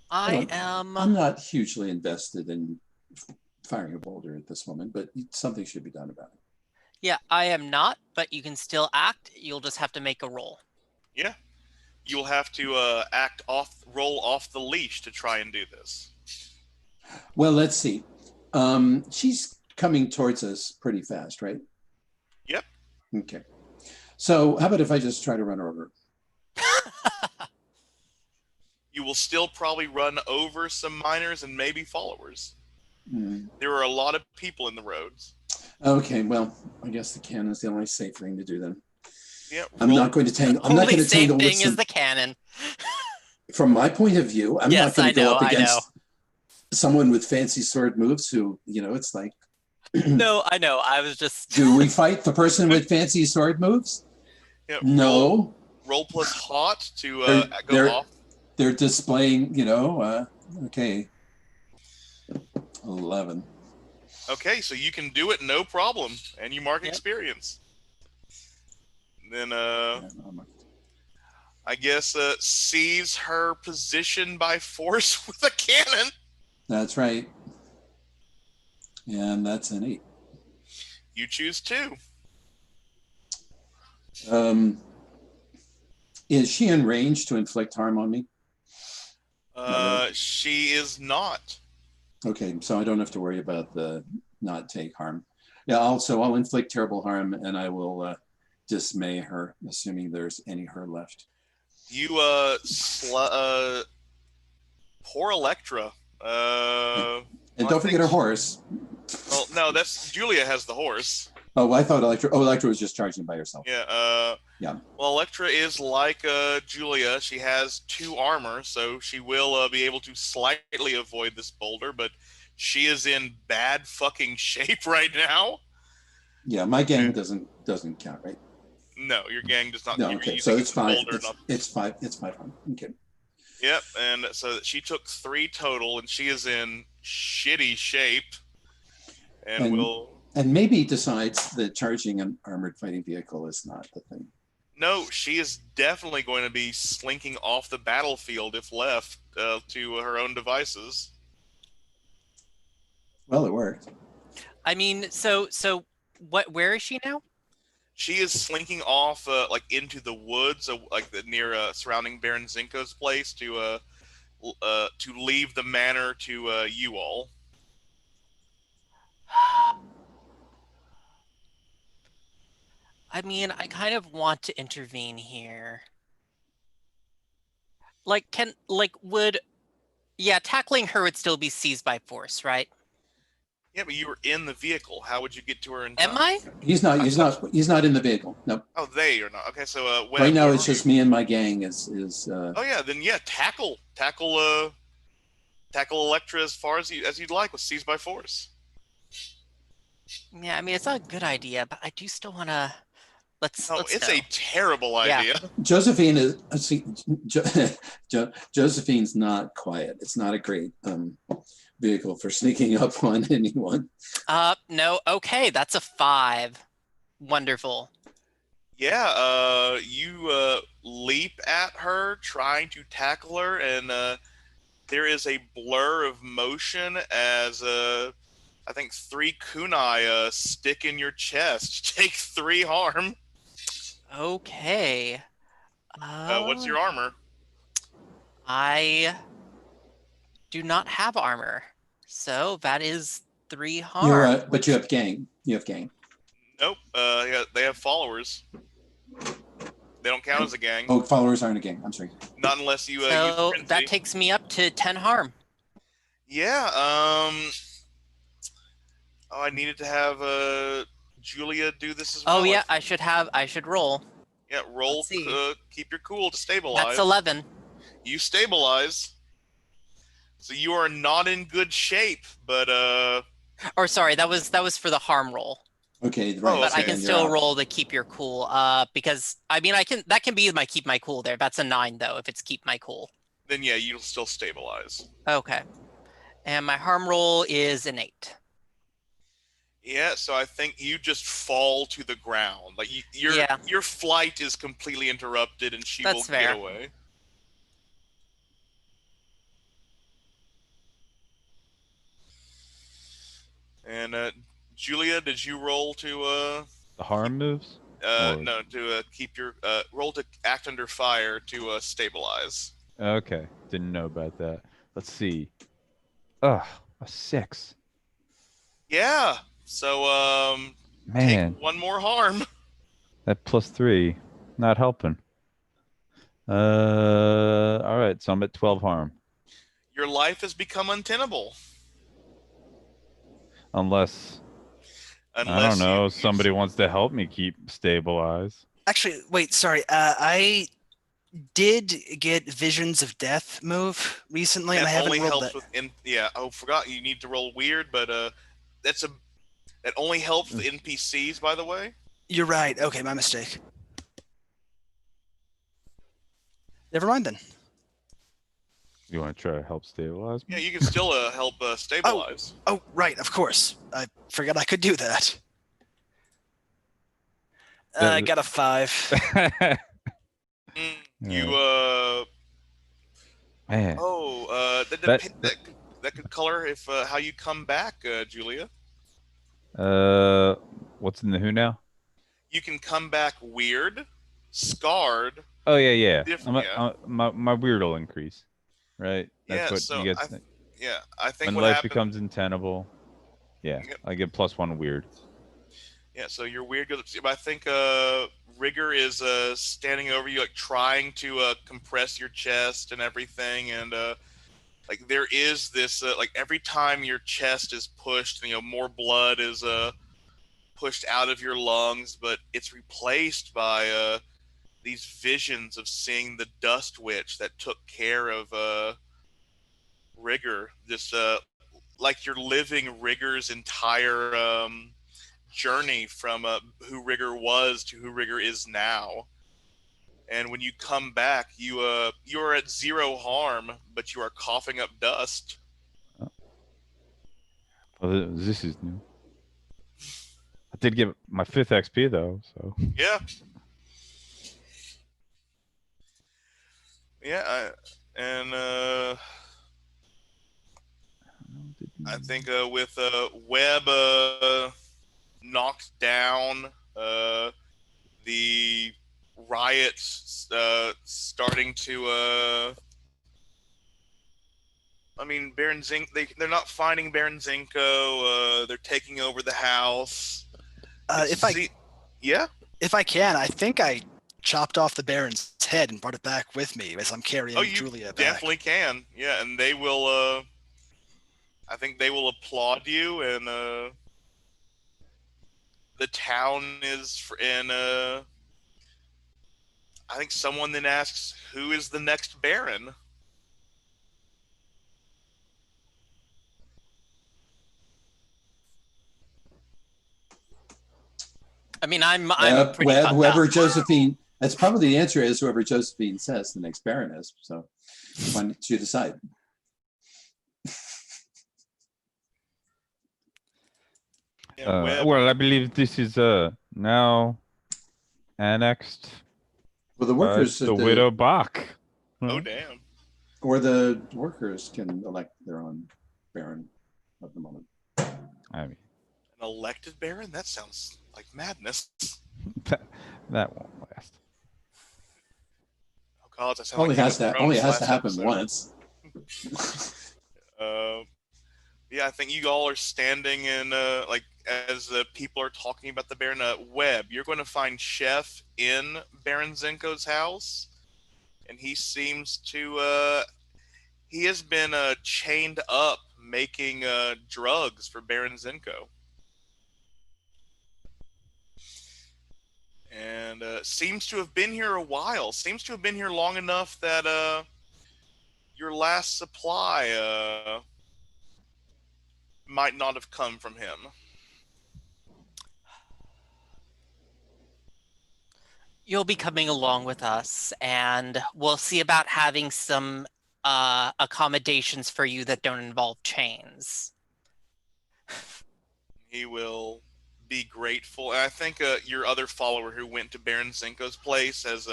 Speaker 2: I'm
Speaker 5: not hugely invested in firing a boulder at this moment, but something should be done about it.
Speaker 2: Yeah, I am not, but you can still act. You'll just have to make a roll.
Speaker 1: Yeah. you'll have to roll off the leash to try and do this.
Speaker 5: Well, let's see. She's coming towards us pretty fast, right?
Speaker 1: Yep.
Speaker 5: Okay. So how about if I just try to run her over?
Speaker 1: You will still probably run over some miners and maybe followers.
Speaker 5: Mm.
Speaker 1: There are a lot of people in the roads.
Speaker 5: Okay, well, I guess the cannon's the only safe thing to do then.
Speaker 1: Yeah,
Speaker 5: I'm not going to tangle. I'm not
Speaker 2: Only
Speaker 5: going to
Speaker 2: safe
Speaker 5: tangle with
Speaker 2: thing
Speaker 5: some.
Speaker 2: is the cannon.
Speaker 5: From my point of view, I'm not
Speaker 2: Yes,
Speaker 5: going
Speaker 2: I
Speaker 5: to go
Speaker 2: know,
Speaker 5: up
Speaker 2: I know.
Speaker 5: against someone with fancy sword moves who, it's like,
Speaker 2: No, I know. I was just.
Speaker 5: do we fight the person with fancy sword moves?
Speaker 1: Yeah,
Speaker 5: No.
Speaker 1: Roll plus hot to go
Speaker 5: They're
Speaker 1: off.
Speaker 5: they're displaying, okay. 11.
Speaker 1: Okay, so you can do it no problem, and you mark
Speaker 2: Yep.
Speaker 1: experience. Then
Speaker 5: Yeah,
Speaker 1: I guess seize her position by force with a cannon.
Speaker 5: that's right. And that's an 8.
Speaker 1: You choose 2.
Speaker 5: Is she in range to inflict harm on me?
Speaker 1: She is not.
Speaker 5: Okay, so I don't have to worry about the not take harm. Yeah, I'll inflict terrible harm, and I will dismay her, assuming there's any her left.
Speaker 1: You poor Electra.
Speaker 5: And don't forget her horse.
Speaker 1: Well, no, that's Julia has the horse.
Speaker 5: Oh, I thought Electra. Oh, Electra was just charging by herself.
Speaker 1: Yeah.
Speaker 5: Yeah.
Speaker 1: Well, Electra is like Julia. She has 2 armor, so she will be able to slightly avoid this boulder, but she is in bad fucking shape right now.
Speaker 5: Yeah, my gang doesn't count, right?
Speaker 1: No, your gang does not.
Speaker 5: No, okay, so it's 5. It's 5. It's 5 harm. Okay.
Speaker 1: Yep, and so she took 3 total, and she is in shitty shape,
Speaker 5: and maybe decides that charging an armored fighting vehicle is not the thing.
Speaker 1: No, she is definitely going to be slinking off the battlefield if left to her own devices.
Speaker 5: Well, it worked.
Speaker 2: I mean, so what? Where is she now?
Speaker 1: She is slinking off like into the woods, like near surrounding Baron Zenko's place to leave the manor to you all.
Speaker 2: I mean, I kind of want to intervene here. Tackling her would still be seized by force, right?
Speaker 1: Yeah, but you were in the vehicle. How would you get to her in time?
Speaker 2: Am I?
Speaker 5: He's not in the vehicle. Nope.
Speaker 1: Oh, they are not. Okay, so
Speaker 5: right now it's just me and my gang is
Speaker 1: Oh yeah, then yeah, tackle Electra as far as you'd like with seized by force.
Speaker 2: Yeah, I mean, it's not a good idea, but I do still want to. Let's
Speaker 1: it's
Speaker 2: go.
Speaker 1: a terrible idea.
Speaker 5: Josephine is Josephine's not quiet. It's not a great vehicle for sneaking up on anyone.
Speaker 2: No, okay, that's a 5. Wonderful.
Speaker 1: Yeah, you leap at her, trying to tackle her, and there is a blur of motion as I think 3 kunai stick in your chest. Take 3 harm.
Speaker 2: Okay.
Speaker 1: What's your armor?
Speaker 2: I do not have armor, so that is 3 harm.
Speaker 5: But you have gang.
Speaker 1: Nope. Yeah, they have followers. They don't count as a gang.
Speaker 5: Oh, followers aren't a gang. I'm sorry.
Speaker 1: Not unless you.
Speaker 2: So
Speaker 1: use
Speaker 2: that takes me up to 10 harm.
Speaker 1: Yeah. Oh, I needed to have Julia do this as well.
Speaker 2: Oh yeah, I should roll.
Speaker 1: Yeah, roll. Keep your cool to stabilize.
Speaker 2: That's 11.
Speaker 1: You stabilize. So you are not in good shape, but
Speaker 2: Or sorry, that was for the harm roll.
Speaker 5: Okay, right.
Speaker 2: But I can still roll to keep your cool. Because I mean, that can be my keep my cool there. That's a 9 though, if it's keep my cool.
Speaker 1: Then yeah, you'll still stabilize.
Speaker 2: Okay. And my harm roll is an 8.
Speaker 1: Yeah, so I think you just fall to the ground. Like your flight is completely interrupted, and she will get away. And Julia, did you roll to
Speaker 4: the harm moves? Or-
Speaker 1: No, to keep your roll to act under fire to stabilize.
Speaker 4: Okay, didn't know about that. Let's see. Ugh, a 6.
Speaker 1: Yeah. So take
Speaker 4: Man,
Speaker 1: one more harm.
Speaker 4: that +3, not helping. All right, so I'm at 12 harm.
Speaker 1: Your life has become untenable
Speaker 4: Unless, I don't
Speaker 1: unless you
Speaker 4: know,
Speaker 1: use.
Speaker 4: somebody wants to help me keep stabilize.
Speaker 3: Actually, wait, sorry. I did get Visions of Death move recently, and
Speaker 1: That
Speaker 3: I haven't
Speaker 1: only
Speaker 3: rolled
Speaker 1: helps
Speaker 3: that.
Speaker 1: with yeah. Oh, forgot you need to roll weird, but that's a that only helps the NPCs, by the way.
Speaker 3: You're right. Okay, my mistake. Never mind then.
Speaker 4: You want to try to help stabilize
Speaker 1: Yeah,
Speaker 4: me?
Speaker 1: you can still help stabilize.
Speaker 3: Oh, right, of course. I forgot I could do that. I got a 5.
Speaker 1: You
Speaker 4: Man,
Speaker 1: that
Speaker 4: that,
Speaker 1: depend that could color if how you come back, Julia.
Speaker 4: what's in the who now?
Speaker 1: You can come back weird, scarred,
Speaker 4: Oh yeah.
Speaker 1: different. Yeah,
Speaker 4: My weird will increase, right? That's
Speaker 1: yeah.
Speaker 4: what
Speaker 1: So
Speaker 4: you get
Speaker 1: I think
Speaker 4: when
Speaker 1: what
Speaker 4: life
Speaker 1: happened.
Speaker 4: becomes untenable. Yeah,
Speaker 1: Yep.
Speaker 4: I get +1 weird.
Speaker 1: Yeah, so your weird goes. But I think Rigger is standing over you, like trying to compress your chest and everything, and like there is this like every time your chest is pushed, more blood is pushed out of your lungs, but it's replaced by these visions of seeing the dust witch that took care of Rigger. This like you're living Rigger's entire journey from who Rigger was to who Rigger is now. And when you come back, you are at 0 harm, but you are coughing up dust.
Speaker 4: Well, this is new. I did get my 5th XP though, so
Speaker 1: Yeah, yeah, and I think with Webb knocked down, the riots starting to. I mean, Baron Zenko. They're not finding Baron Zenko. They're taking over the house. Yeah.
Speaker 3: If I can, I think I chopped off the Baron's head and brought it back with me as I'm carrying
Speaker 1: Oh, you
Speaker 3: Julia back.
Speaker 1: definitely can. Yeah, and they will. I think they will applaud you, and the town is in. I think someone then asks, "Who is the next Baron?"
Speaker 2: I mean, I'm pretty
Speaker 5: Web,
Speaker 2: fucked
Speaker 5: whoever
Speaker 2: up.
Speaker 5: Josephine, that's probably the answer is whoever Josephine says the next Baron is. So why don't you decide?
Speaker 1: Yeah, Webb.
Speaker 4: well, I believe this is now annexed
Speaker 5: Well, the
Speaker 4: by
Speaker 5: workers
Speaker 4: the widow Bach.
Speaker 1: Oh, damn.
Speaker 5: or the workers can elect their own Baron at the moment.
Speaker 4: I mean,
Speaker 1: An elected Baron? That sounds like madness.
Speaker 4: that won't last.
Speaker 1: Oh God, that sounds
Speaker 5: Only
Speaker 1: like
Speaker 5: has
Speaker 1: Game of
Speaker 5: to only
Speaker 1: Thrones
Speaker 5: has to
Speaker 1: last
Speaker 5: happen
Speaker 1: episode.
Speaker 5: once.
Speaker 1: Yeah, I think you all are standing in like as people are talking about the Baron. Webb, you're going to find Chef in Baron Zenko's house, and he seems to he has been chained up making drugs for Baron Zenko, and seems to have been here a while. Seems to have been here long enough that your last supply might not have come from him.
Speaker 2: You'll be coming along with us, and we'll see about having some accommodations for you that don't involve chains.
Speaker 1: He will be grateful. And I think your other follower who went to Baron Zenko's place as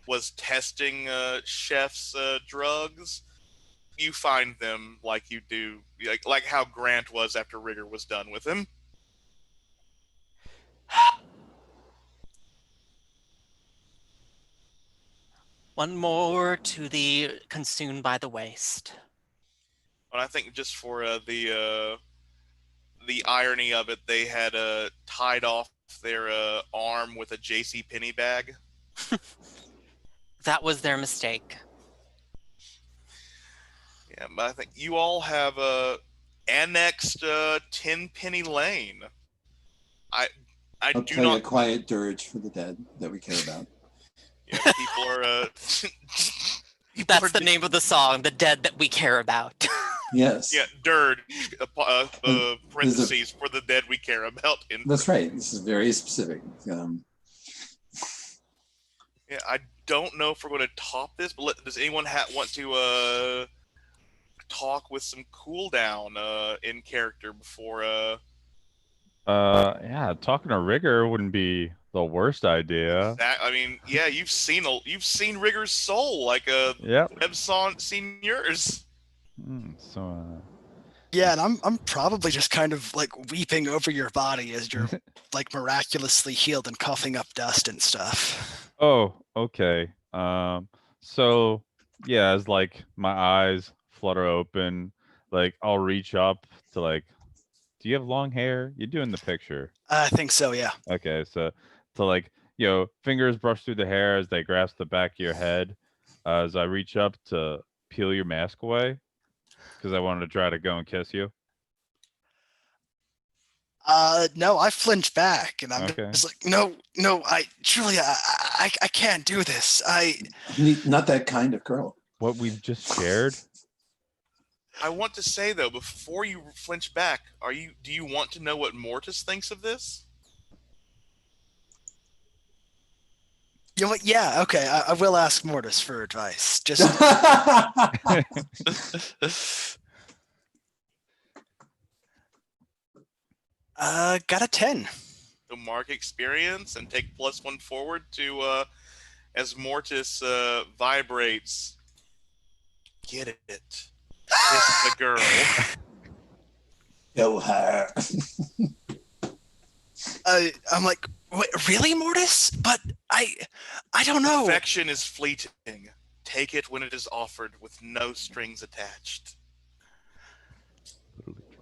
Speaker 1: was testing Chef's drugs. You find them like you do, like how Grant was after Rigger was done with him.
Speaker 2: One more to the consumed by the waste.
Speaker 1: And I think just for the irony of it, they had tied off their arm with a J.C. Penney bag.
Speaker 2: That was their mistake.
Speaker 1: Yeah, but I think you all have annexed Tenpenny Lane. I
Speaker 5: I'll
Speaker 1: do
Speaker 5: play a
Speaker 1: not.
Speaker 5: quiet dirge for the dead that we care about.
Speaker 1: Yeah, people are. People
Speaker 2: That's
Speaker 1: are
Speaker 2: the name of the song, The Dead That We Care About.
Speaker 5: Yes.
Speaker 1: Yeah, dirge.
Speaker 5: There's
Speaker 1: Parentheses for the dead we care about.
Speaker 5: That's right. This is very specific.
Speaker 1: Yeah, I don't know if we're going to top this, but does anyone want to talk with some cooldown in character before?
Speaker 4: Yeah, talking to Rigger wouldn't be the worst idea.
Speaker 1: That I mean, yeah, you've seen Rigger's soul, like
Speaker 4: Yep.
Speaker 1: Web seen yours.
Speaker 3: Yeah, and I'm probably just kind of like weeping over your body as you're like miraculously healed and coughing up dust and stuff.
Speaker 4: Oh, okay. So yeah, as like my eyes flutter open, like I'll reach up to like, do you have long hair? You're doing the picture.
Speaker 3: I think so, yeah.
Speaker 4: Okay, so to like, fingers brush through the hair as they grasp the back of your head, as I reach up to peel your mask away, because I wanted to try to go and kiss you.
Speaker 3: No, I flinch back and I'm
Speaker 4: Okay.
Speaker 3: just like, no, Julia, I can't do this.
Speaker 5: Not that kind of girl.
Speaker 4: What we've just shared.
Speaker 1: I want to say though, before you flinch back, do you want to know what Mortis thinks of this?
Speaker 3: You know what? Yeah, okay. I will ask Mortis for advice. Just got a 10.
Speaker 1: So mark experience and take +1 forward to as Mortis vibrates. Get it. Kiss the girl.
Speaker 5: Kill her.
Speaker 3: I'm like, wait, really, Mortis? But I don't know.
Speaker 1: Affection is fleeting. Take it when it is offered with no strings attached.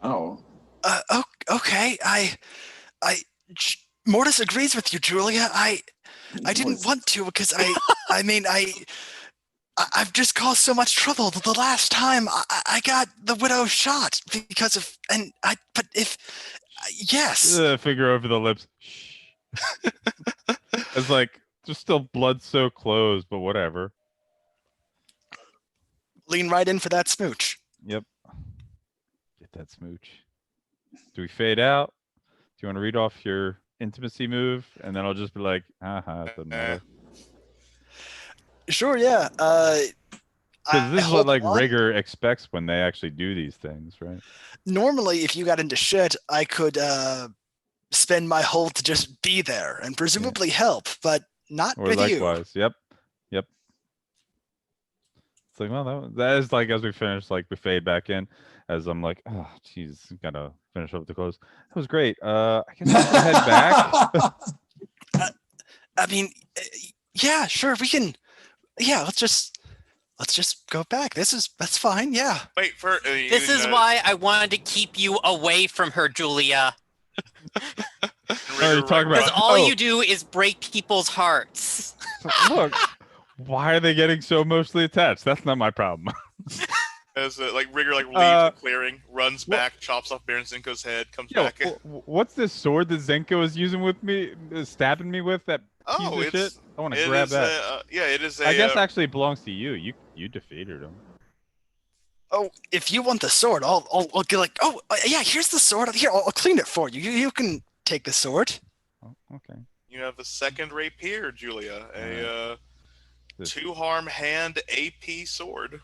Speaker 5: Oh.
Speaker 3: Okay. Mortis agrees with you, Julia. I didn't want to because I've just caused so much trouble. The last time I got the widow shot because of yes.
Speaker 4: Finger over the lips. It's like just still blood so close, but whatever.
Speaker 3: Lean right in for that smooch.
Speaker 4: Yep. Get that smooch. Do we fade out? Do you want to read off your intimacy move? And then I'll just be like, it doesn't matter.
Speaker 3: Sure, yeah.
Speaker 4: Because this is what like Rigger expects when they actually do these things, right?
Speaker 3: Normally, if you got into shit, I could spend my hold to just be there and presumably help, but not
Speaker 4: Or
Speaker 3: with
Speaker 4: likewise.
Speaker 3: you.
Speaker 4: Yep. It's like, well, that is like as we finish, like we fade back in, as I'm like, oh, geez, gotta finish up the close. That was great. I guess I'll head back.
Speaker 3: I mean, yeah, sure, we can. Yeah, let's just go back. That's fine. Yeah.
Speaker 1: Wait for
Speaker 2: This is why I wanted to keep you away from her, Julia.
Speaker 4: You're talking about
Speaker 2: Because all you do is break people's hearts.
Speaker 4: Look, why are they getting so emotionally attached? That's not my problem.
Speaker 1: As like Rigger leaves the clearing, runs back, chops off Baron Zenko's head, comes back.
Speaker 4: What's this sword that Zenko is using with me, stabbing me with? That piece of shit. I want to grab that.
Speaker 1: Yeah, it is.
Speaker 4: I guess actually it belongs to you. You defeated him.
Speaker 3: Oh, if you want the sword, I'll get like, oh yeah, here's the sword. Here, I'll clean it for you. You can take the sword.
Speaker 4: Oh, okay.
Speaker 1: You have a second rapier, Julia. A 2-harm hand AP sword.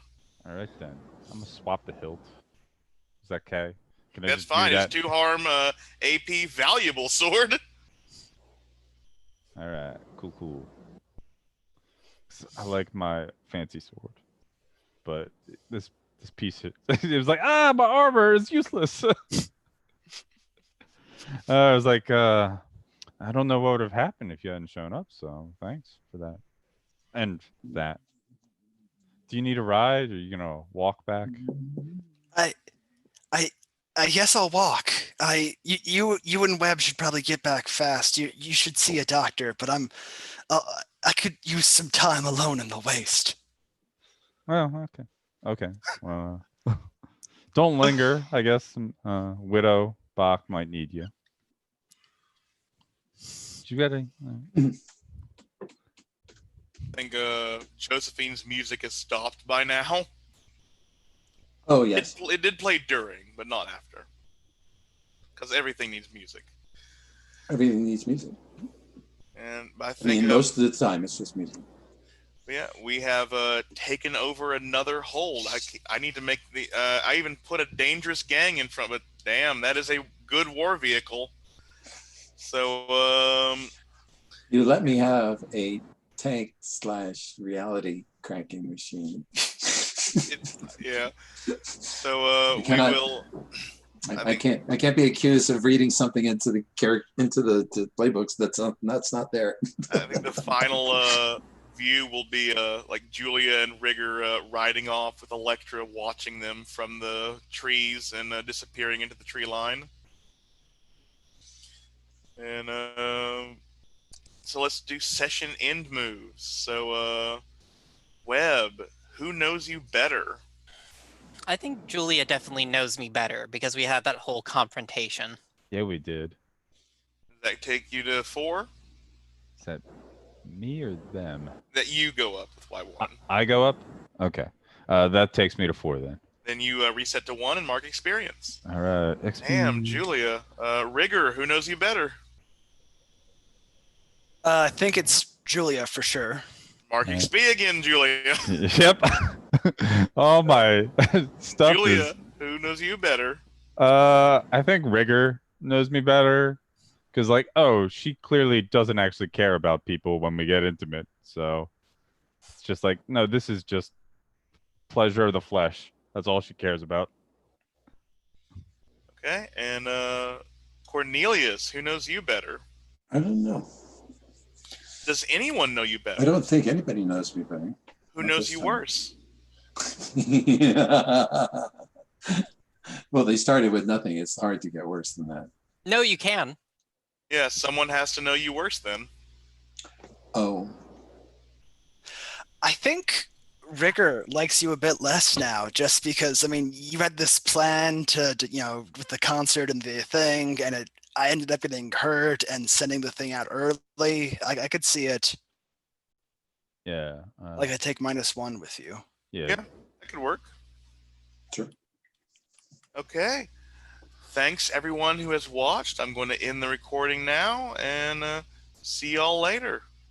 Speaker 4: All right then. I'm gonna swap the hilt. Is that okay?
Speaker 1: That's fine. It's 2-harm AP valuable sword.
Speaker 4: All right. Cool. I like my fancy sword, but this piece it was like, my armor is useless. I was like, I don't know what would have happened if you hadn't shown up. So thanks for that, and that. Do you need a ride, or are you gonna walk back?
Speaker 3: I, I guess I'll walk. You and Webb should probably get back fast. You should see a doctor, but I could use some time alone in the waste.
Speaker 4: Well, okay, okay. Well, don't linger. I guess Widow Bach might need you. Did you get any?
Speaker 1: I think Josephine's music has stopped by now.
Speaker 5: Oh, yes.
Speaker 1: It did play during, but not after. Because everything needs music.
Speaker 5: Everything needs music.
Speaker 1: And I
Speaker 5: I
Speaker 1: think
Speaker 5: mean, most of the time it's just music.
Speaker 1: yeah, we have taken over another hold. I need to make the. I even put a dangerous gang in front of it. Damn, that is a good war vehicle. So
Speaker 5: You let me have a tank/reality cranking machine.
Speaker 1: yeah. So
Speaker 5: You
Speaker 1: we
Speaker 5: cannot-
Speaker 1: will.
Speaker 5: I can't be accused of reading something into the playbooks that's not there.
Speaker 1: I think the final view will be like Julia and Rigger riding off with Electra watching them from the trees and disappearing into the tree line. And so let's do session end moves. So Webb, who knows you better?
Speaker 2: I think Julia definitely knows me better because we had that whole confrontation.
Speaker 4: Yeah, we did.
Speaker 1: Does that take you to 4?
Speaker 4: Is that me or them?
Speaker 1: That you go up with Y1.
Speaker 4: I go up. Okay. That takes me to 4 then.
Speaker 1: Then you reset to 1 and mark experience.
Speaker 4: All right. XP.
Speaker 1: Damn, Julia. Rigger, who knows you better?
Speaker 3: I think it's Julia for sure.
Speaker 1: Mark
Speaker 4: Yeah.
Speaker 1: XP again, Julia.
Speaker 4: Yep. All my stuff
Speaker 1: Julia,
Speaker 4: is.
Speaker 1: who knows you better?
Speaker 4: I think Rigger knows me better, because like, oh, she clearly doesn't actually care about people when we get intimate. So it's just like, no, this is just pleasure of the flesh. That's all she cares about.
Speaker 1: Okay, and Cornelius, who knows you better?
Speaker 5: I don't know.
Speaker 1: Does anyone know you
Speaker 5: I
Speaker 1: better?
Speaker 5: don't think anybody knows me better.
Speaker 1: Who
Speaker 5: Not
Speaker 1: knows
Speaker 5: this
Speaker 1: you
Speaker 5: time.
Speaker 1: worse?
Speaker 5: Well, they started with nothing. It's hard to get worse than that.
Speaker 2: No, you can.
Speaker 1: Yeah, someone has to know you worse then.
Speaker 5: Oh,
Speaker 3: I think Rigger likes you a bit less now, just because I mean you had this plan to with the concert and the thing, and I ended up getting hurt and sending the thing out early. I could see it.
Speaker 4: Yeah.
Speaker 3: Like I take -1 with you.
Speaker 4: Yeah.
Speaker 1: Yeah. That could work.
Speaker 5: sure.
Speaker 1: Okay. Thanks everyone who has watched. I'm going to end the recording now and see y'all later.